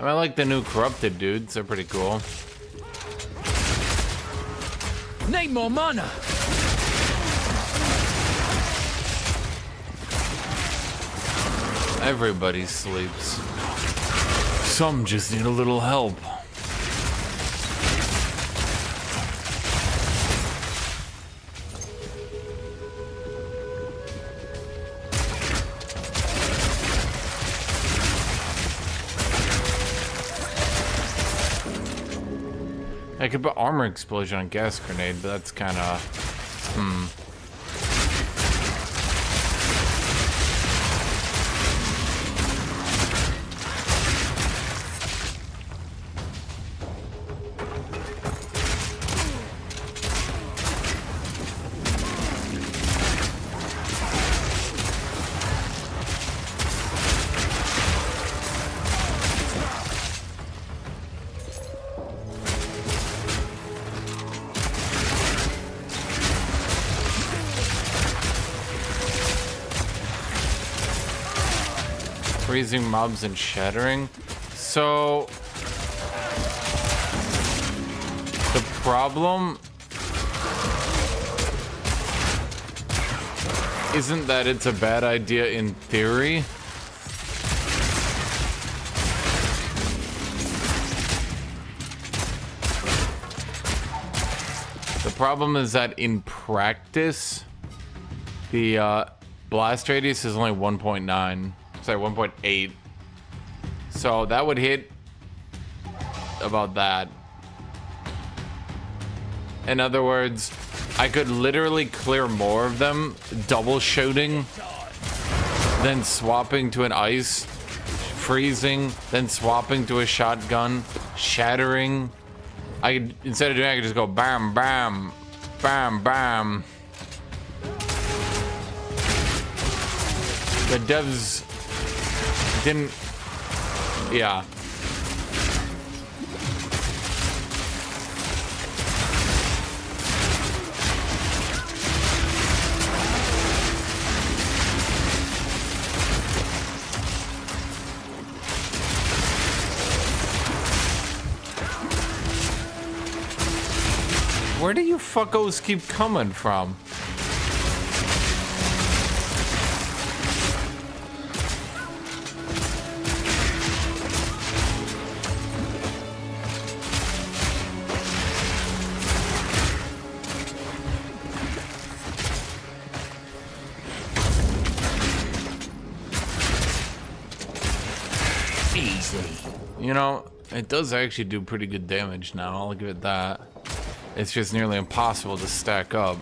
I like the new corrupted dudes, they're pretty cool. Need more mana! Everybody sleeps. Some just need a little help. I could put armor explosion on gas grenade, but that's kind of freezing mobs and shattering. So the problem isn't that it's a bad idea in theory. The problem is that in practice, the blast radius is only 1.9. Sorry, 1.8. So that would hit about that. In other words, I could literally clear more of them double shooting, then swapping to an ice, freezing, then swapping to a shotgun, shattering, I could, instead of doing, I could just go bam, bam, bam, bam. The devs didn't, yeah. Where do you fuckos keep coming from? Easy. You know, it does actually do pretty good damage now, I'll give it that. It's just nearly impossible to stack up.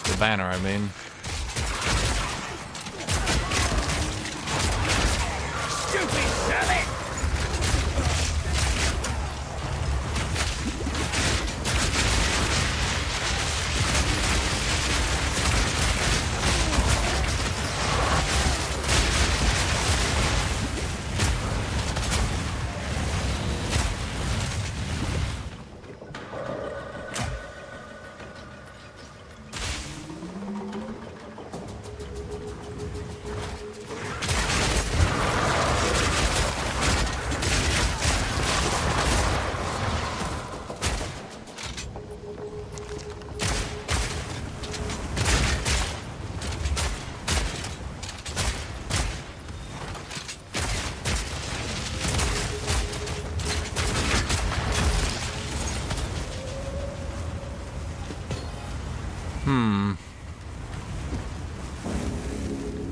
The banner, I mean. Stupid selling!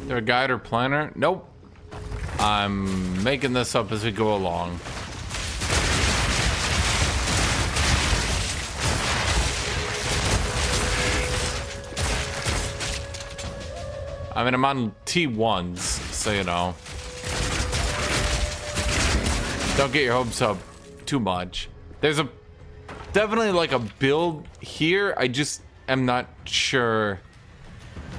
Is there a guide or planner? Nope. I'm making this up as we go along. I mean, I'm on T1s, so you know. Don't get your hopes up too much. There's a definitely like a build here. I just am not sure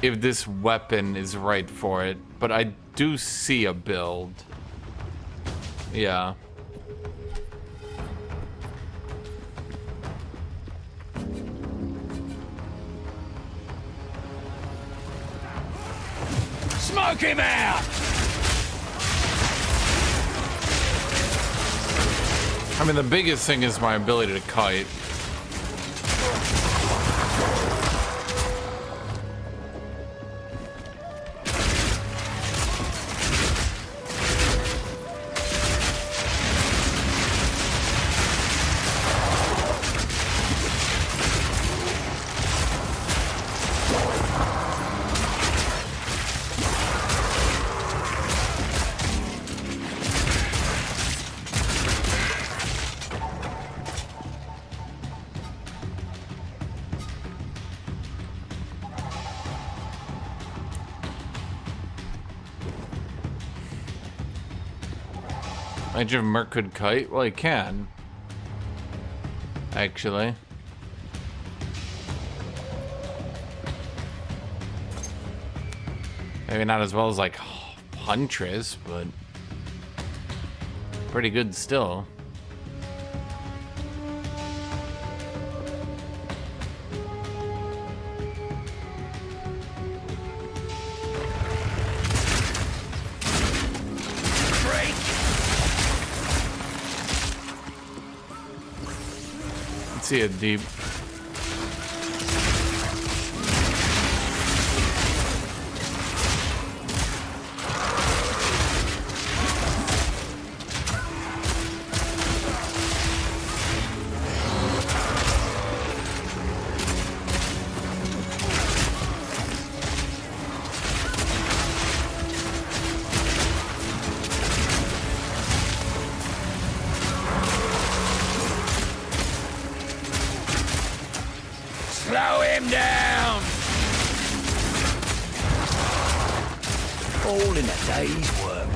if this weapon is right for it, but I do see a build. Yeah. Smoke him out! I mean, the biggest thing is my ability to kite. Imagine if Merc could kite? Well, he can. Actually. Maybe not as well as like Huntress, but pretty good still. See it deep. Slow him down! All in a day's work.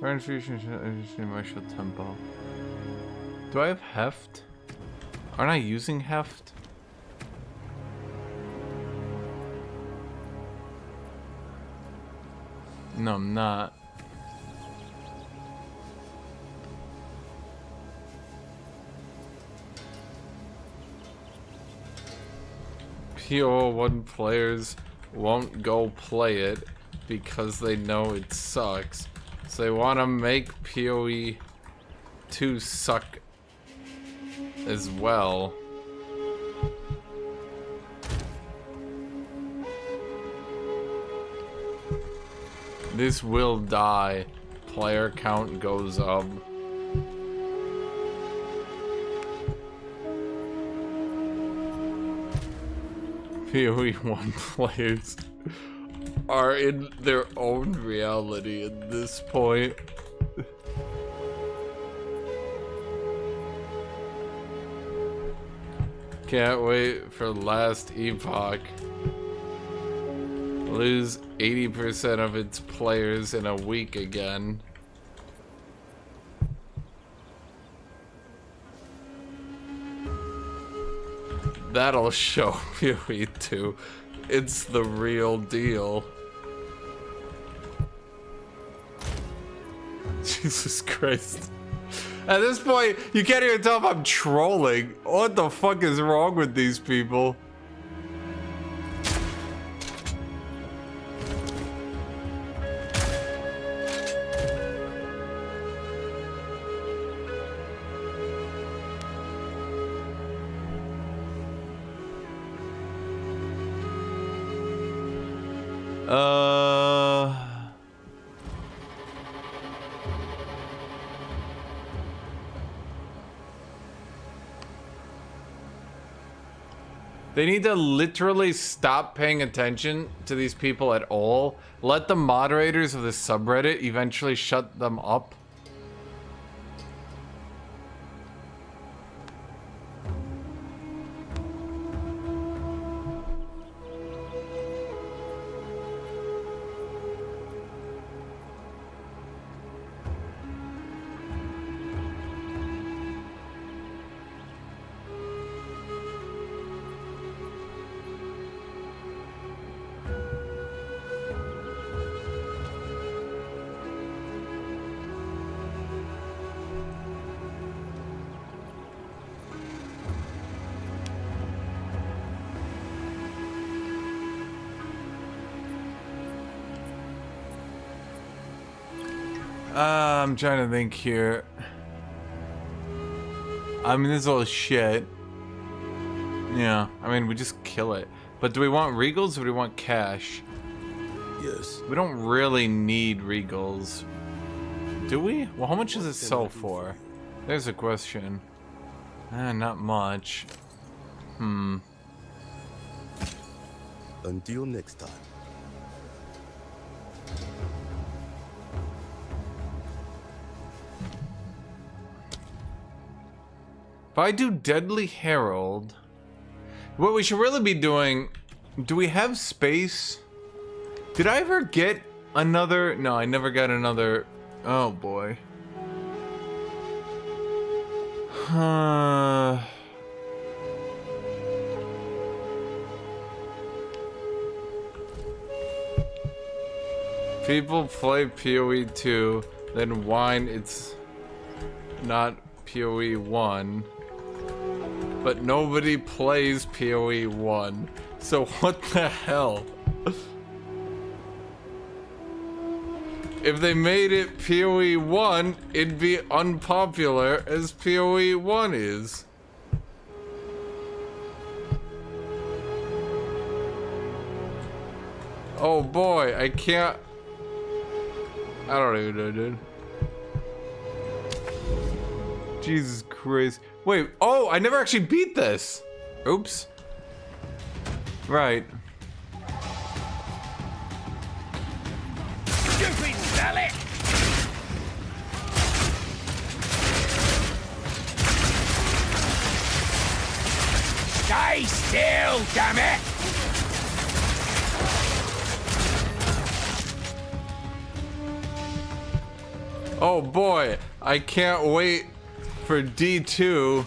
Burn fusion martial tempo. Do I have heft? Aren't I using heft? No, I'm not. PO1 players won't go play it because they know it sucks. So they want to make PoE 2 suck as well. This will die. Player count goes up. PoE 1 players are in their own reality at this point. Can't wait for last epoch. Lose 80% of its players in a week again. That'll show PoE 2. It's the real deal. Jesus Christ. At this point, you can't even tell if I'm trolling. What the fuck is wrong with these people? They need to literally stop paying attention to these people at all. Let the moderators of the subreddit eventually shut them up. I'm trying to think here. I mean, this is all shit. Yeah, I mean, we just kill it. But do we want regals or do we want cash? Yes. We don't really need regals. Do we? Well, how much does it sell for? There's a question. Not much. Until next time. If I do Deadly Herald, what we should really be doing, do we have space? Did I ever get another? No, I never got another. Oh boy. People play PoE 2, then whine it's not PoE 1. But nobody plays PoE 1. So what the hell? If they made it PoE 1, it'd be unpopular as PoE 1 is. Oh boy, I can't. I don't even know, dude. Jesus Christ. Wait, oh, I never actually beat this. Oops. Right. Stupid zealot! Stay still, damn it! Oh boy, I can't wait for D2.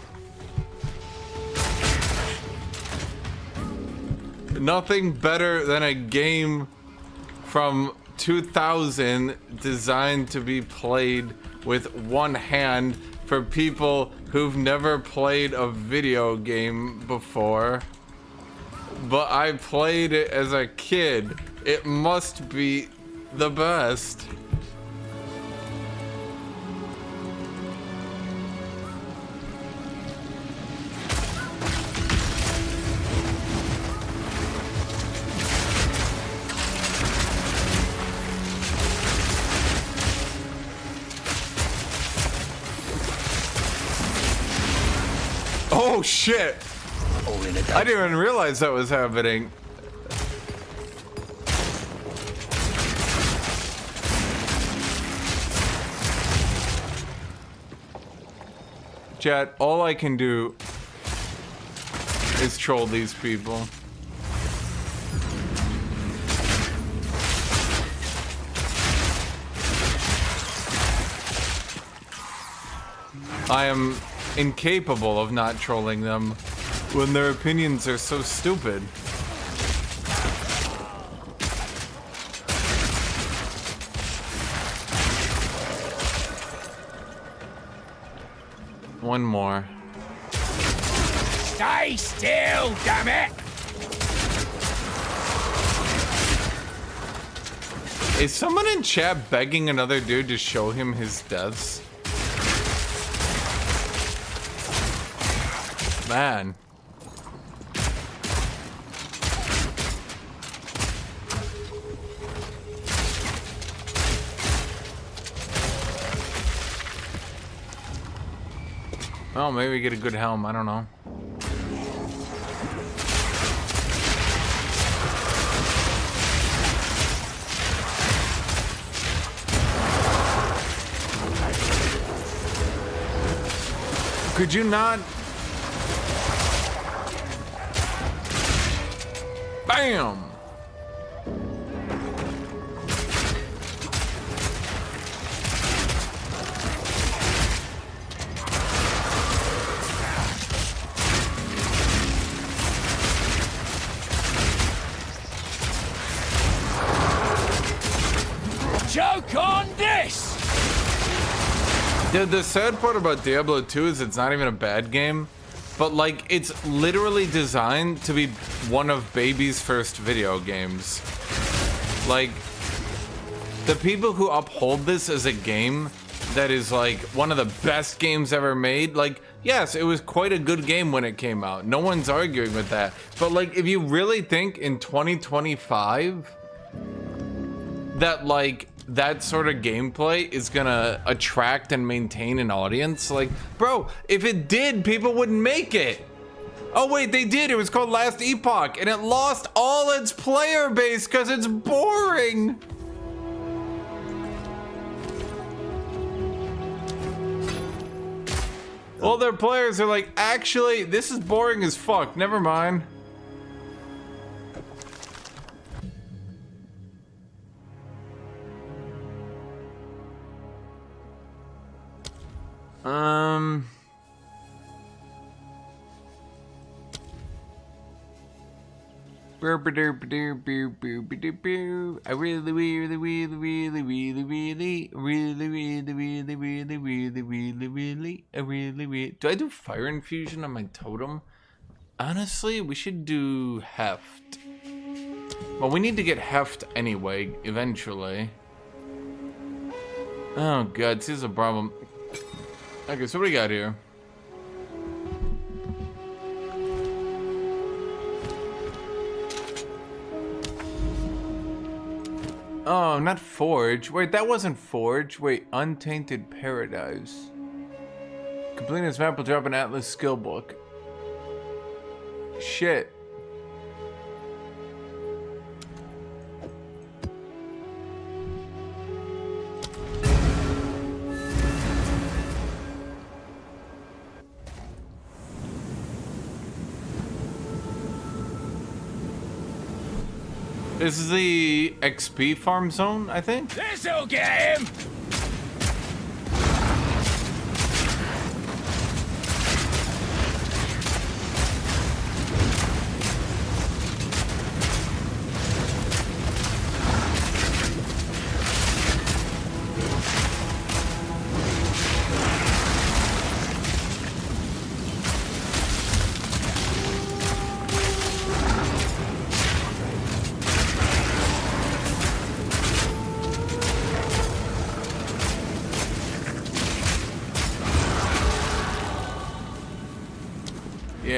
Nothing better than a game from 2000 designed to be played with one hand for people who've never played a video game before. But I played it as a kid. It must be the best. Oh shit! I didn't even realize that was happening. Chat, all I can do is troll these people. I am incapable of not trolling them when their opinions are so stupid. One more. Stay still, damn it! Is someone in chat begging another dude to show him his deaths? Man. Well, maybe we get a good helm, I don't know. Could you not? Bam! Joke on this! Dude, the sad part about Diablo 2 is it's not even a bad game, but like it's literally designed to be one of baby's first video games. Like, the people who uphold this as a game that is like one of the best games ever made, like, yes, it was quite a good game when it came out. No one's arguing with that. But like, if you really think in 2025 that like that sort of gameplay is gonna attract and maintain an audience, like, bro, if it did, people wouldn't make it. Oh wait, they did. It was called Last Epoch, and it lost all its player base because it's boring. All their players are like, actually, this is boring as fuck. Never mind. I really do I do fire infusion on my totem? Honestly, we should do heft. Well, we need to get heft anyway, eventually. Oh god, this is a problem. Okay, so what do we got here? Oh, not Forge. Wait, that wasn't Forge. Wait, Untainted Paradise. Completing this map will drop an Atlas skill book. Shit. This is the XP farm zone, I think. This'll get him!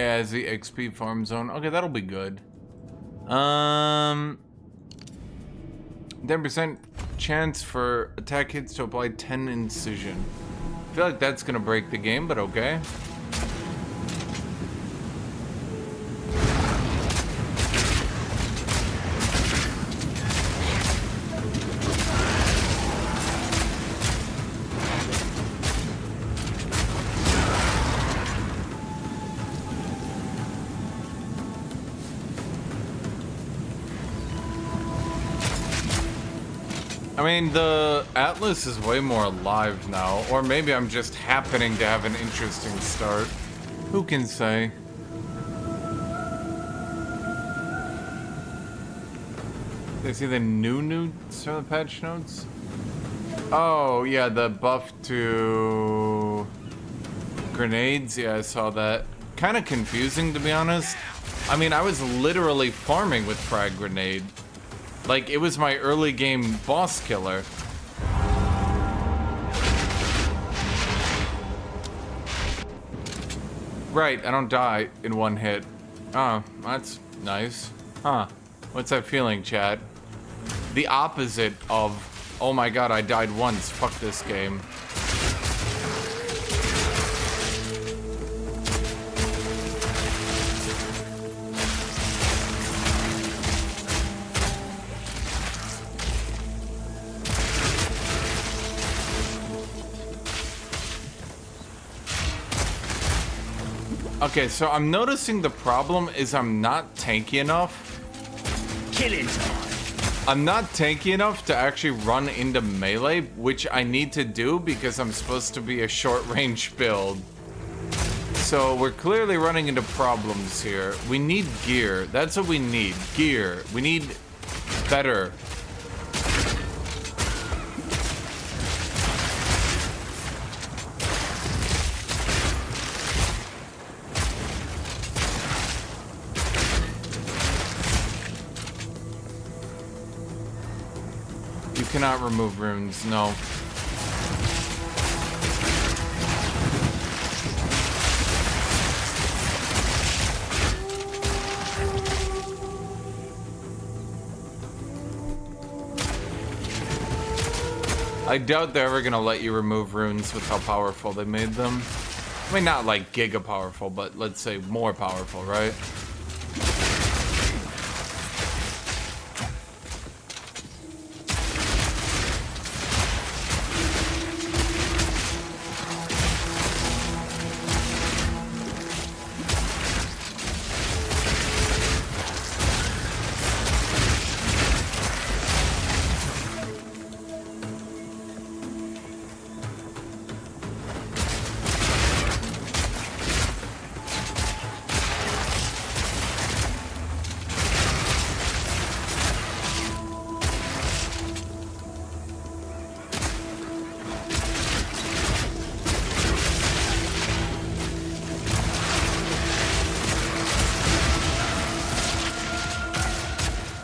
Yeah, as the XP farm zone. Okay, that'll be good. 10% chance for attack hits to apply 10 incision. I feel like that's gonna break the game, but okay. I mean, the Atlas is way more alive now, or maybe I'm just happening to have an interesting start. Who can say? Did I see the new notes from the patch notes? Oh, yeah, the buff to grenades. Yeah, I saw that. Kind of confusing, to be honest. I mean, I was literally farming with frag grenade. Like, it was my early game boss killer. Right, I don't die in one hit. Oh, that's nice. Huh. What's that feeling, chat? The opposite of, oh my god, I died once. Fuck this game. Okay, so I'm noticing the problem is I'm not tanky enough. Killing time. I'm not tanky enough to actually run into melee, which I need to do because I'm supposed to be a short-range build. So we're clearly running into problems here. We need gear. That's what we need. Gear. We need better. Cannot remove runes, no. I doubt they're ever gonna let you remove runes with how powerful they made them. I mean, not like giga powerful, but let's say more powerful, right?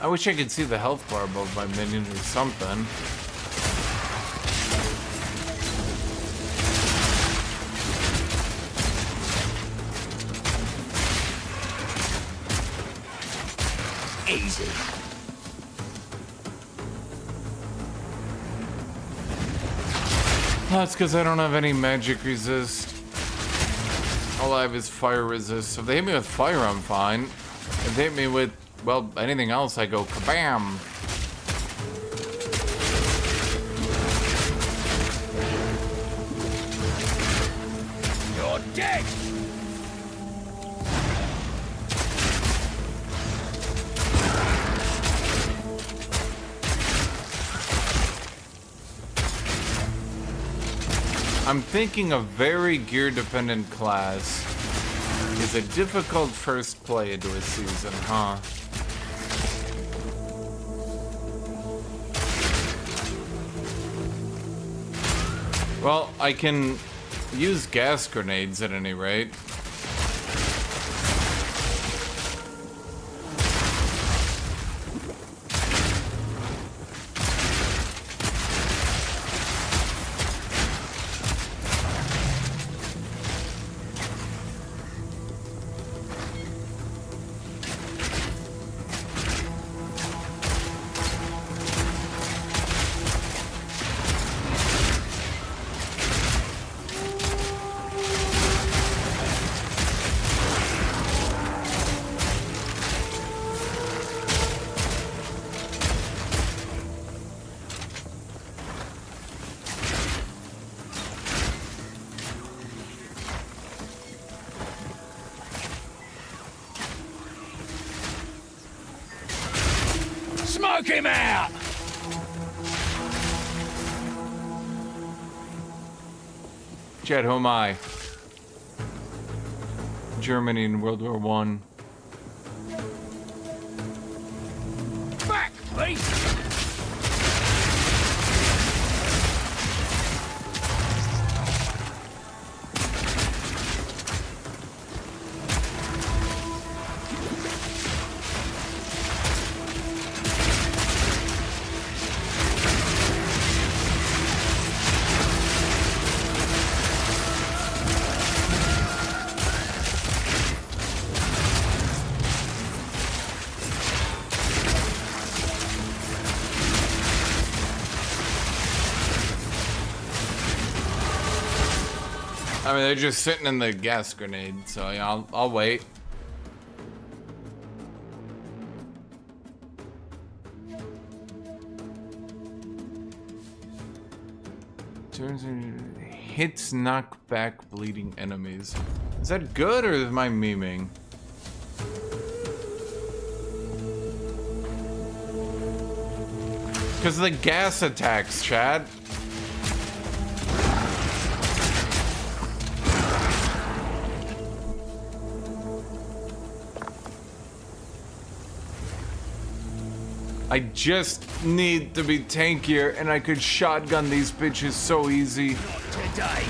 I wish I could see the health bar above my minion or something. Easy. That's because I don't have any magic resist. All I have is fire resist. So if they hit me with fire, I'm fine. If they hit me with, well, anything else, I go kabam. You're dead. I'm thinking a very gear-dependent class is a difficult first play into a season, huh? Well, I can use gas grenades at any rate. Took him out! Jet, who am I? Germany in World War One. Back, please! I mean, they're just sitting in the gas grenade, so yeah, I'll wait. Hits knock back bleeding enemies. Is that good or am I memeing? Because of the gas attacks, Chad. I just need to be tankier and I could shotgun these bitches so easy. Not today.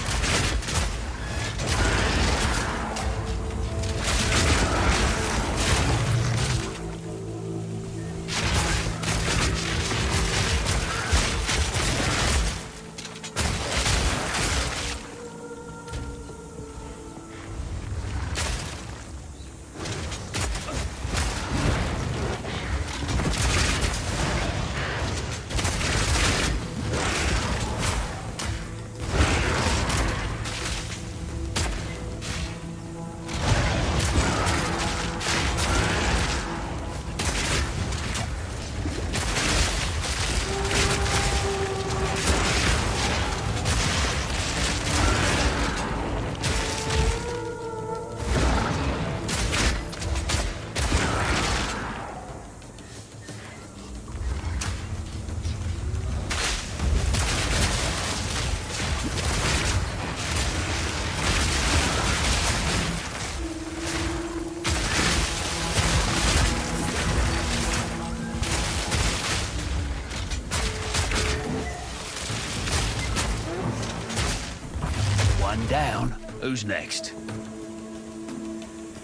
Down. Who's next?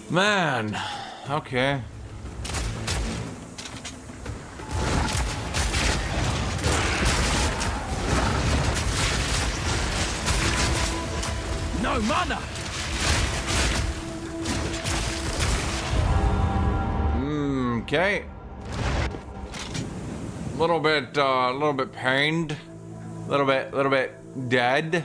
Man, okay. No mana! Okay. A little bit pained. A little bit dead.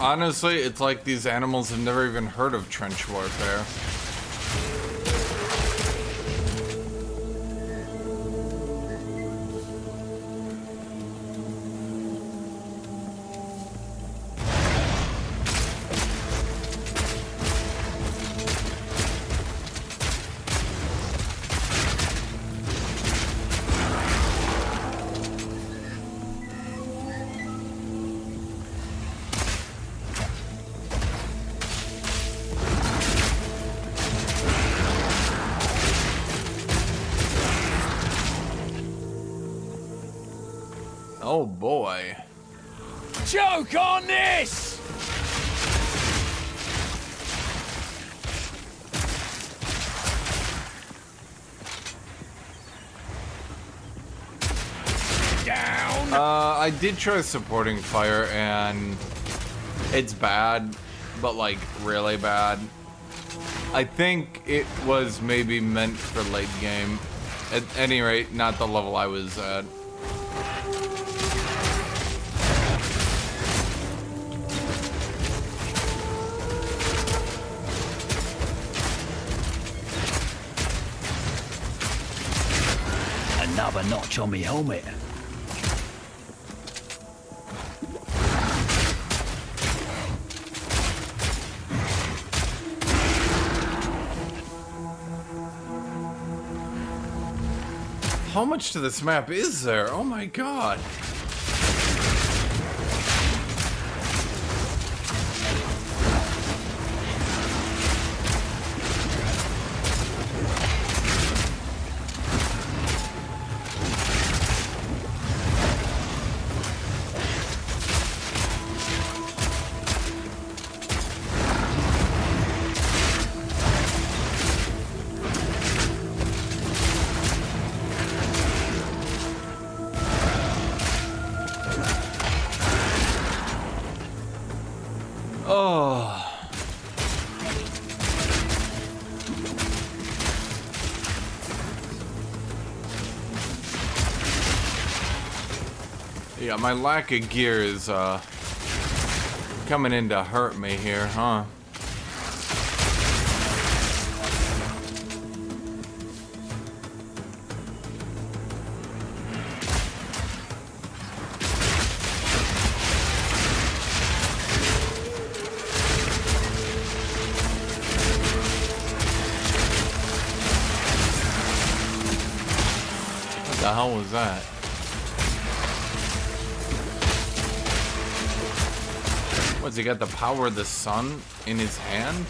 Honestly, it's like these animals have never even heard of trench warfare. Oh boy. Joke on this! Down! I did try supporting fire and it's bad, but like really bad. I think it was maybe meant for late game. At any rate, not the level I was at. Another notch on me helmet. How much to this map is there? Oh my god. Yeah, my lack of gear is coming in to hurt me here, huh? What the hell was that? What's he got, the power of the sun in his hand?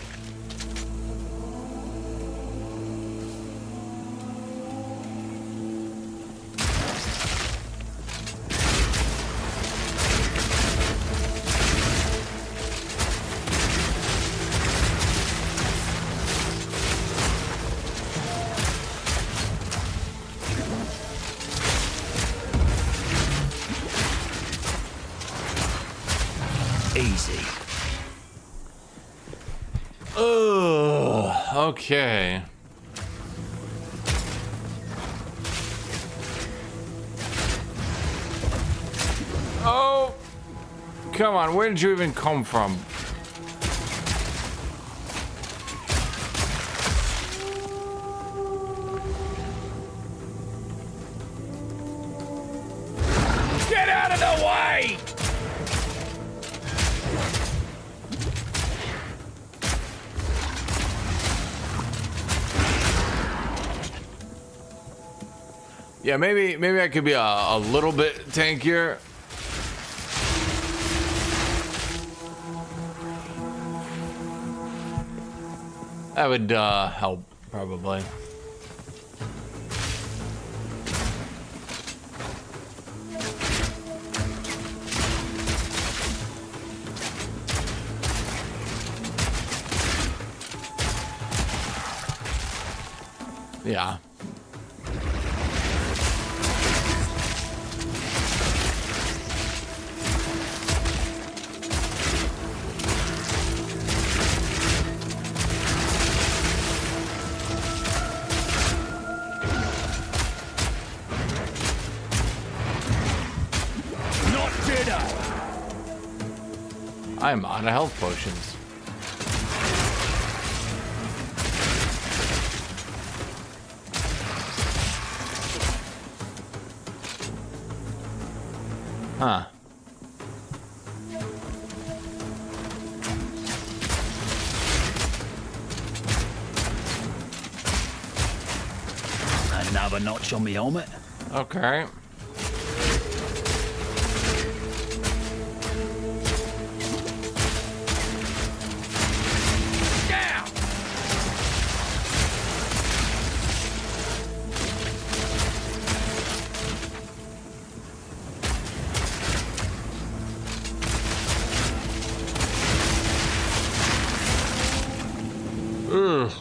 Easy. Ugh, okay. Oh, come on, where did you even come from? Get out of the way! Yeah, maybe I could be a little bit tankier. That would help, probably. Yeah. I'm out of health potions. Huh. Another notch on me helmet. Okay. Ugh.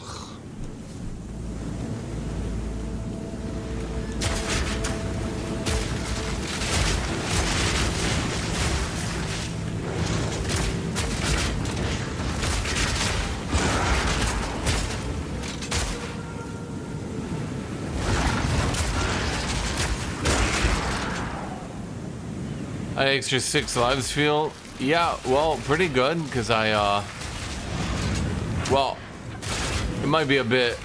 Extra 6 lives feel, yeah, well, pretty good, because well, it might be a bit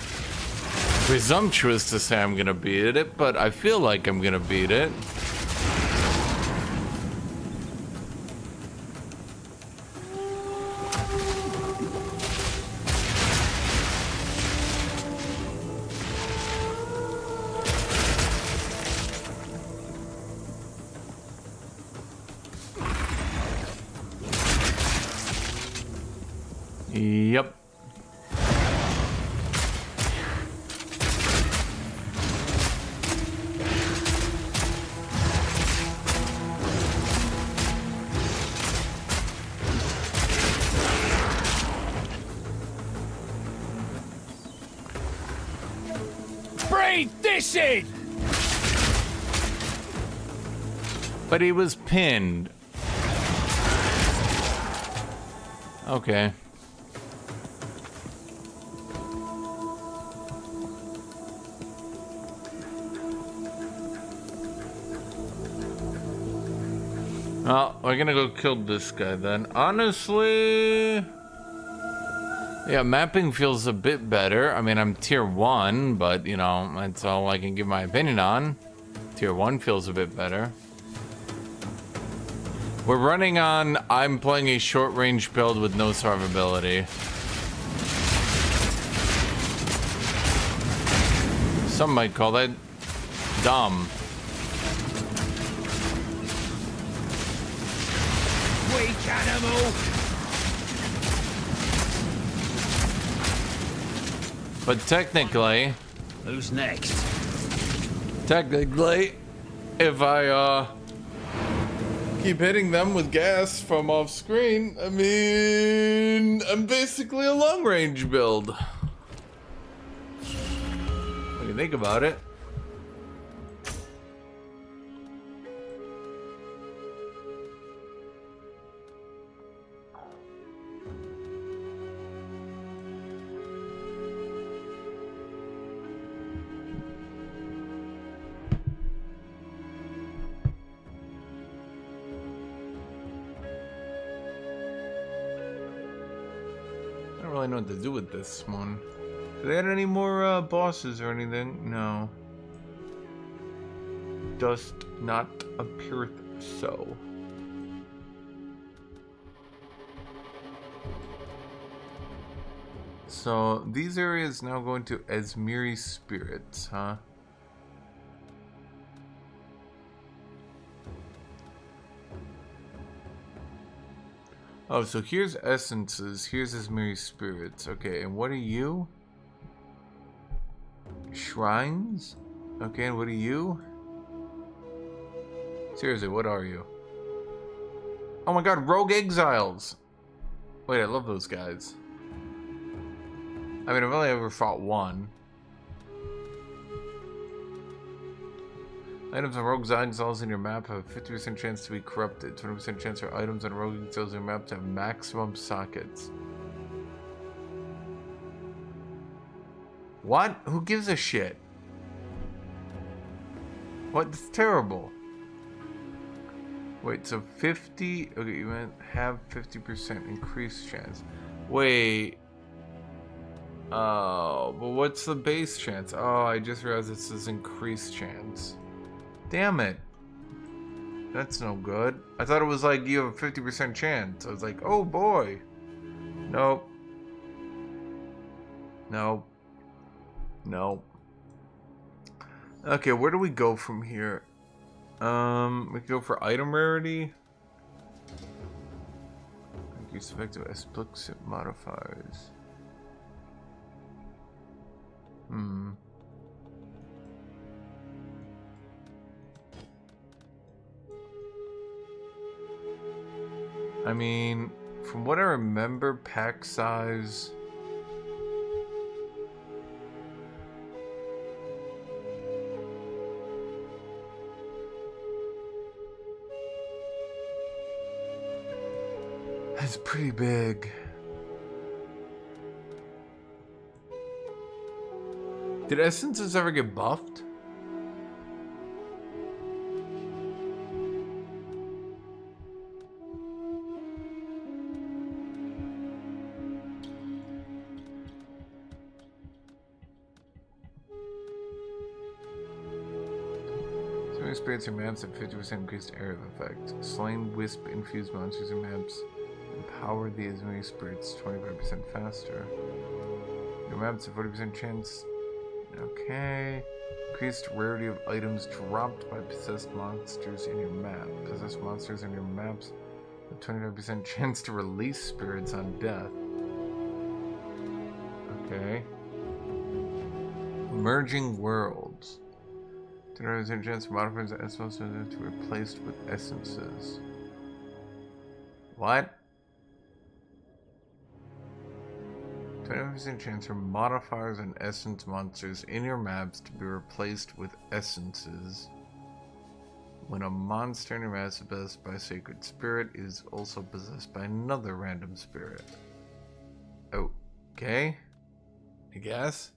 presumptuous to say I'm gonna beat it, but I feel like I'm gonna beat it. Yep. Breathe this in! But he was pinned. Okay. Well, we're gonna go kill this guy then. Honestly, yeah, mapping feels a bit better. I mean, I'm tier 1, but you know, that's all I can give my opinion on. Tier 1 feels a bit better. We're running on, I'm playing a short range build with no survivability. Some might call that dumb. Weak animal! But technically... Who's next? Technically, if I keep hitting them with gas from off screen, I mean, I'm basically a long range build. What do you think about it? I don't really know what to do with this one. Do they add any more bosses or anything? No. Does not appear so. So these areas now go into Esmiri spirits, huh? Oh, so here's essences, here's Esmiri spirits. Okay, and what are you? Shrines? Okay, and what are you? Seriously, what are you? Oh my god, rogue exiles! Wait, I love those guys. I mean, I've only ever fought one. Items on rogue exiles in your map have a 50% chance to be corrupted. 20% chance for items on rogue exiles in your map to have maximum sockets. What? Who gives a shit? What? That's terrible. Wait, so 50... Okay, you might have 50% increased chance. Wait... Oh, but what's the base chance? Oh, I just realized this is increased chance. Damn it. That's no good. I thought it was like you have a 50% chance. I was like, oh boy. Nope. Nope. Nope. Okay, where do we go from here? We can go for item rarity. Increase effective explicit modifiers. I mean, from what I remember, pack size... It's pretty big. Did essences ever get buffed? spirits in maps have 50% increased area effect. Slain wisp infused monsters in maps empower the enemy spirits 25% faster. Your maps have 40% chance. Okay. Increased rarity of items dropped by possessed monsters in your map. Possessed monsters in your maps have 25% chance to release spirits on death. Okay. Merging worlds. 25% chance for modifiers and essence to be replaced with essences. What? 25% chance for modifiers and essence monsters in your maps to be replaced with essences. When a monster in your map is possessed by a sacred spirit, it is also possessed by another random spirit. Okay. I guess.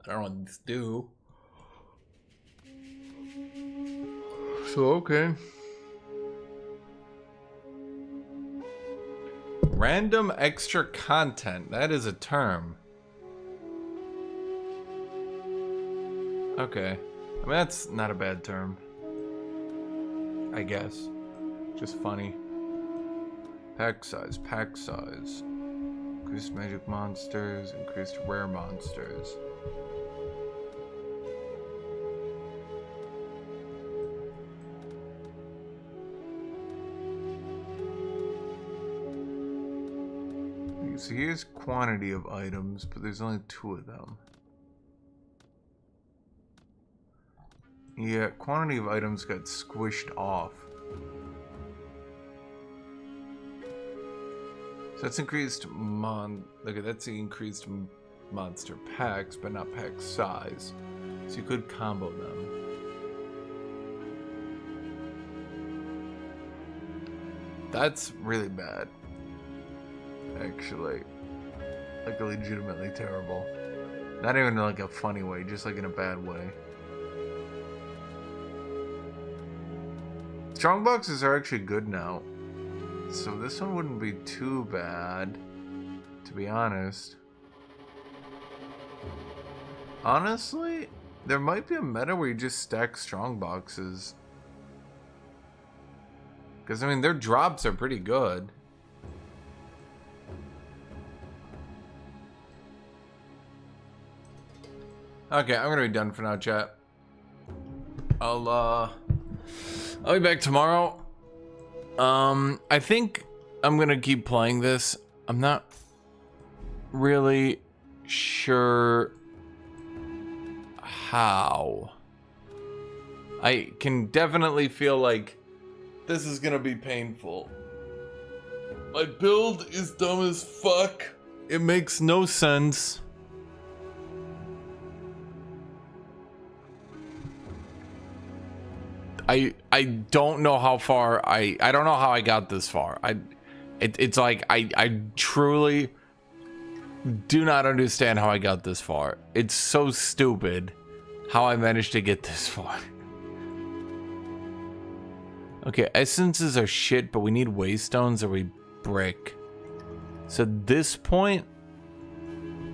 I don't know what these do. So, okay. Random extra content. That is a term. Okay. I mean, that's not a bad term. I guess. Just funny. Pack size, pack size. Increased magic monsters, increased rare monsters. So here's quantity of items, but there's only 2 of them. Yeah, quantity of items got squished off. So that's increased look at that's the increased monster packs, but not pack size. So you could combo them. That's really bad. Actually, like legitimately terrible. Not even in like a funny way, just like in a bad way. Strong boxes are actually good now, so this one wouldn't be too bad, to be honest. Honestly, there might be a meta where you just stack strong boxes, because I mean their drops are pretty good. Okay, I'm gonna be done for now, chat. I'll be back tomorrow. I think I'm gonna keep playing this. I'm not really sure how. I can definitely feel like this is gonna be painful. My build is dumb as fuck. It makes no sense. I don't know how far I don't know how I got this far. It's like I truly do not understand how I got this far. It's so stupid how I managed to get this far. Okay, essences are shit, but we need waystones or we brick. So at this point,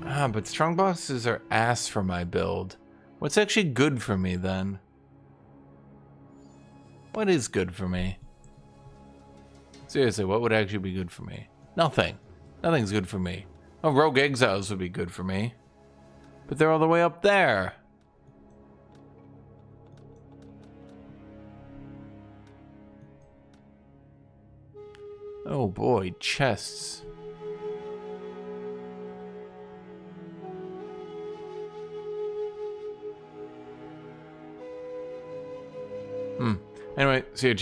but strong boxes are ass for my build. What's actually good for me then? What is good for me? Seriously, what would actually be good for me? Nothing. Nothing's good for me. Oh, Rogue Exiles would be good for me. But they're all the way up there. Oh boy, chests. Anyway, see you, chat.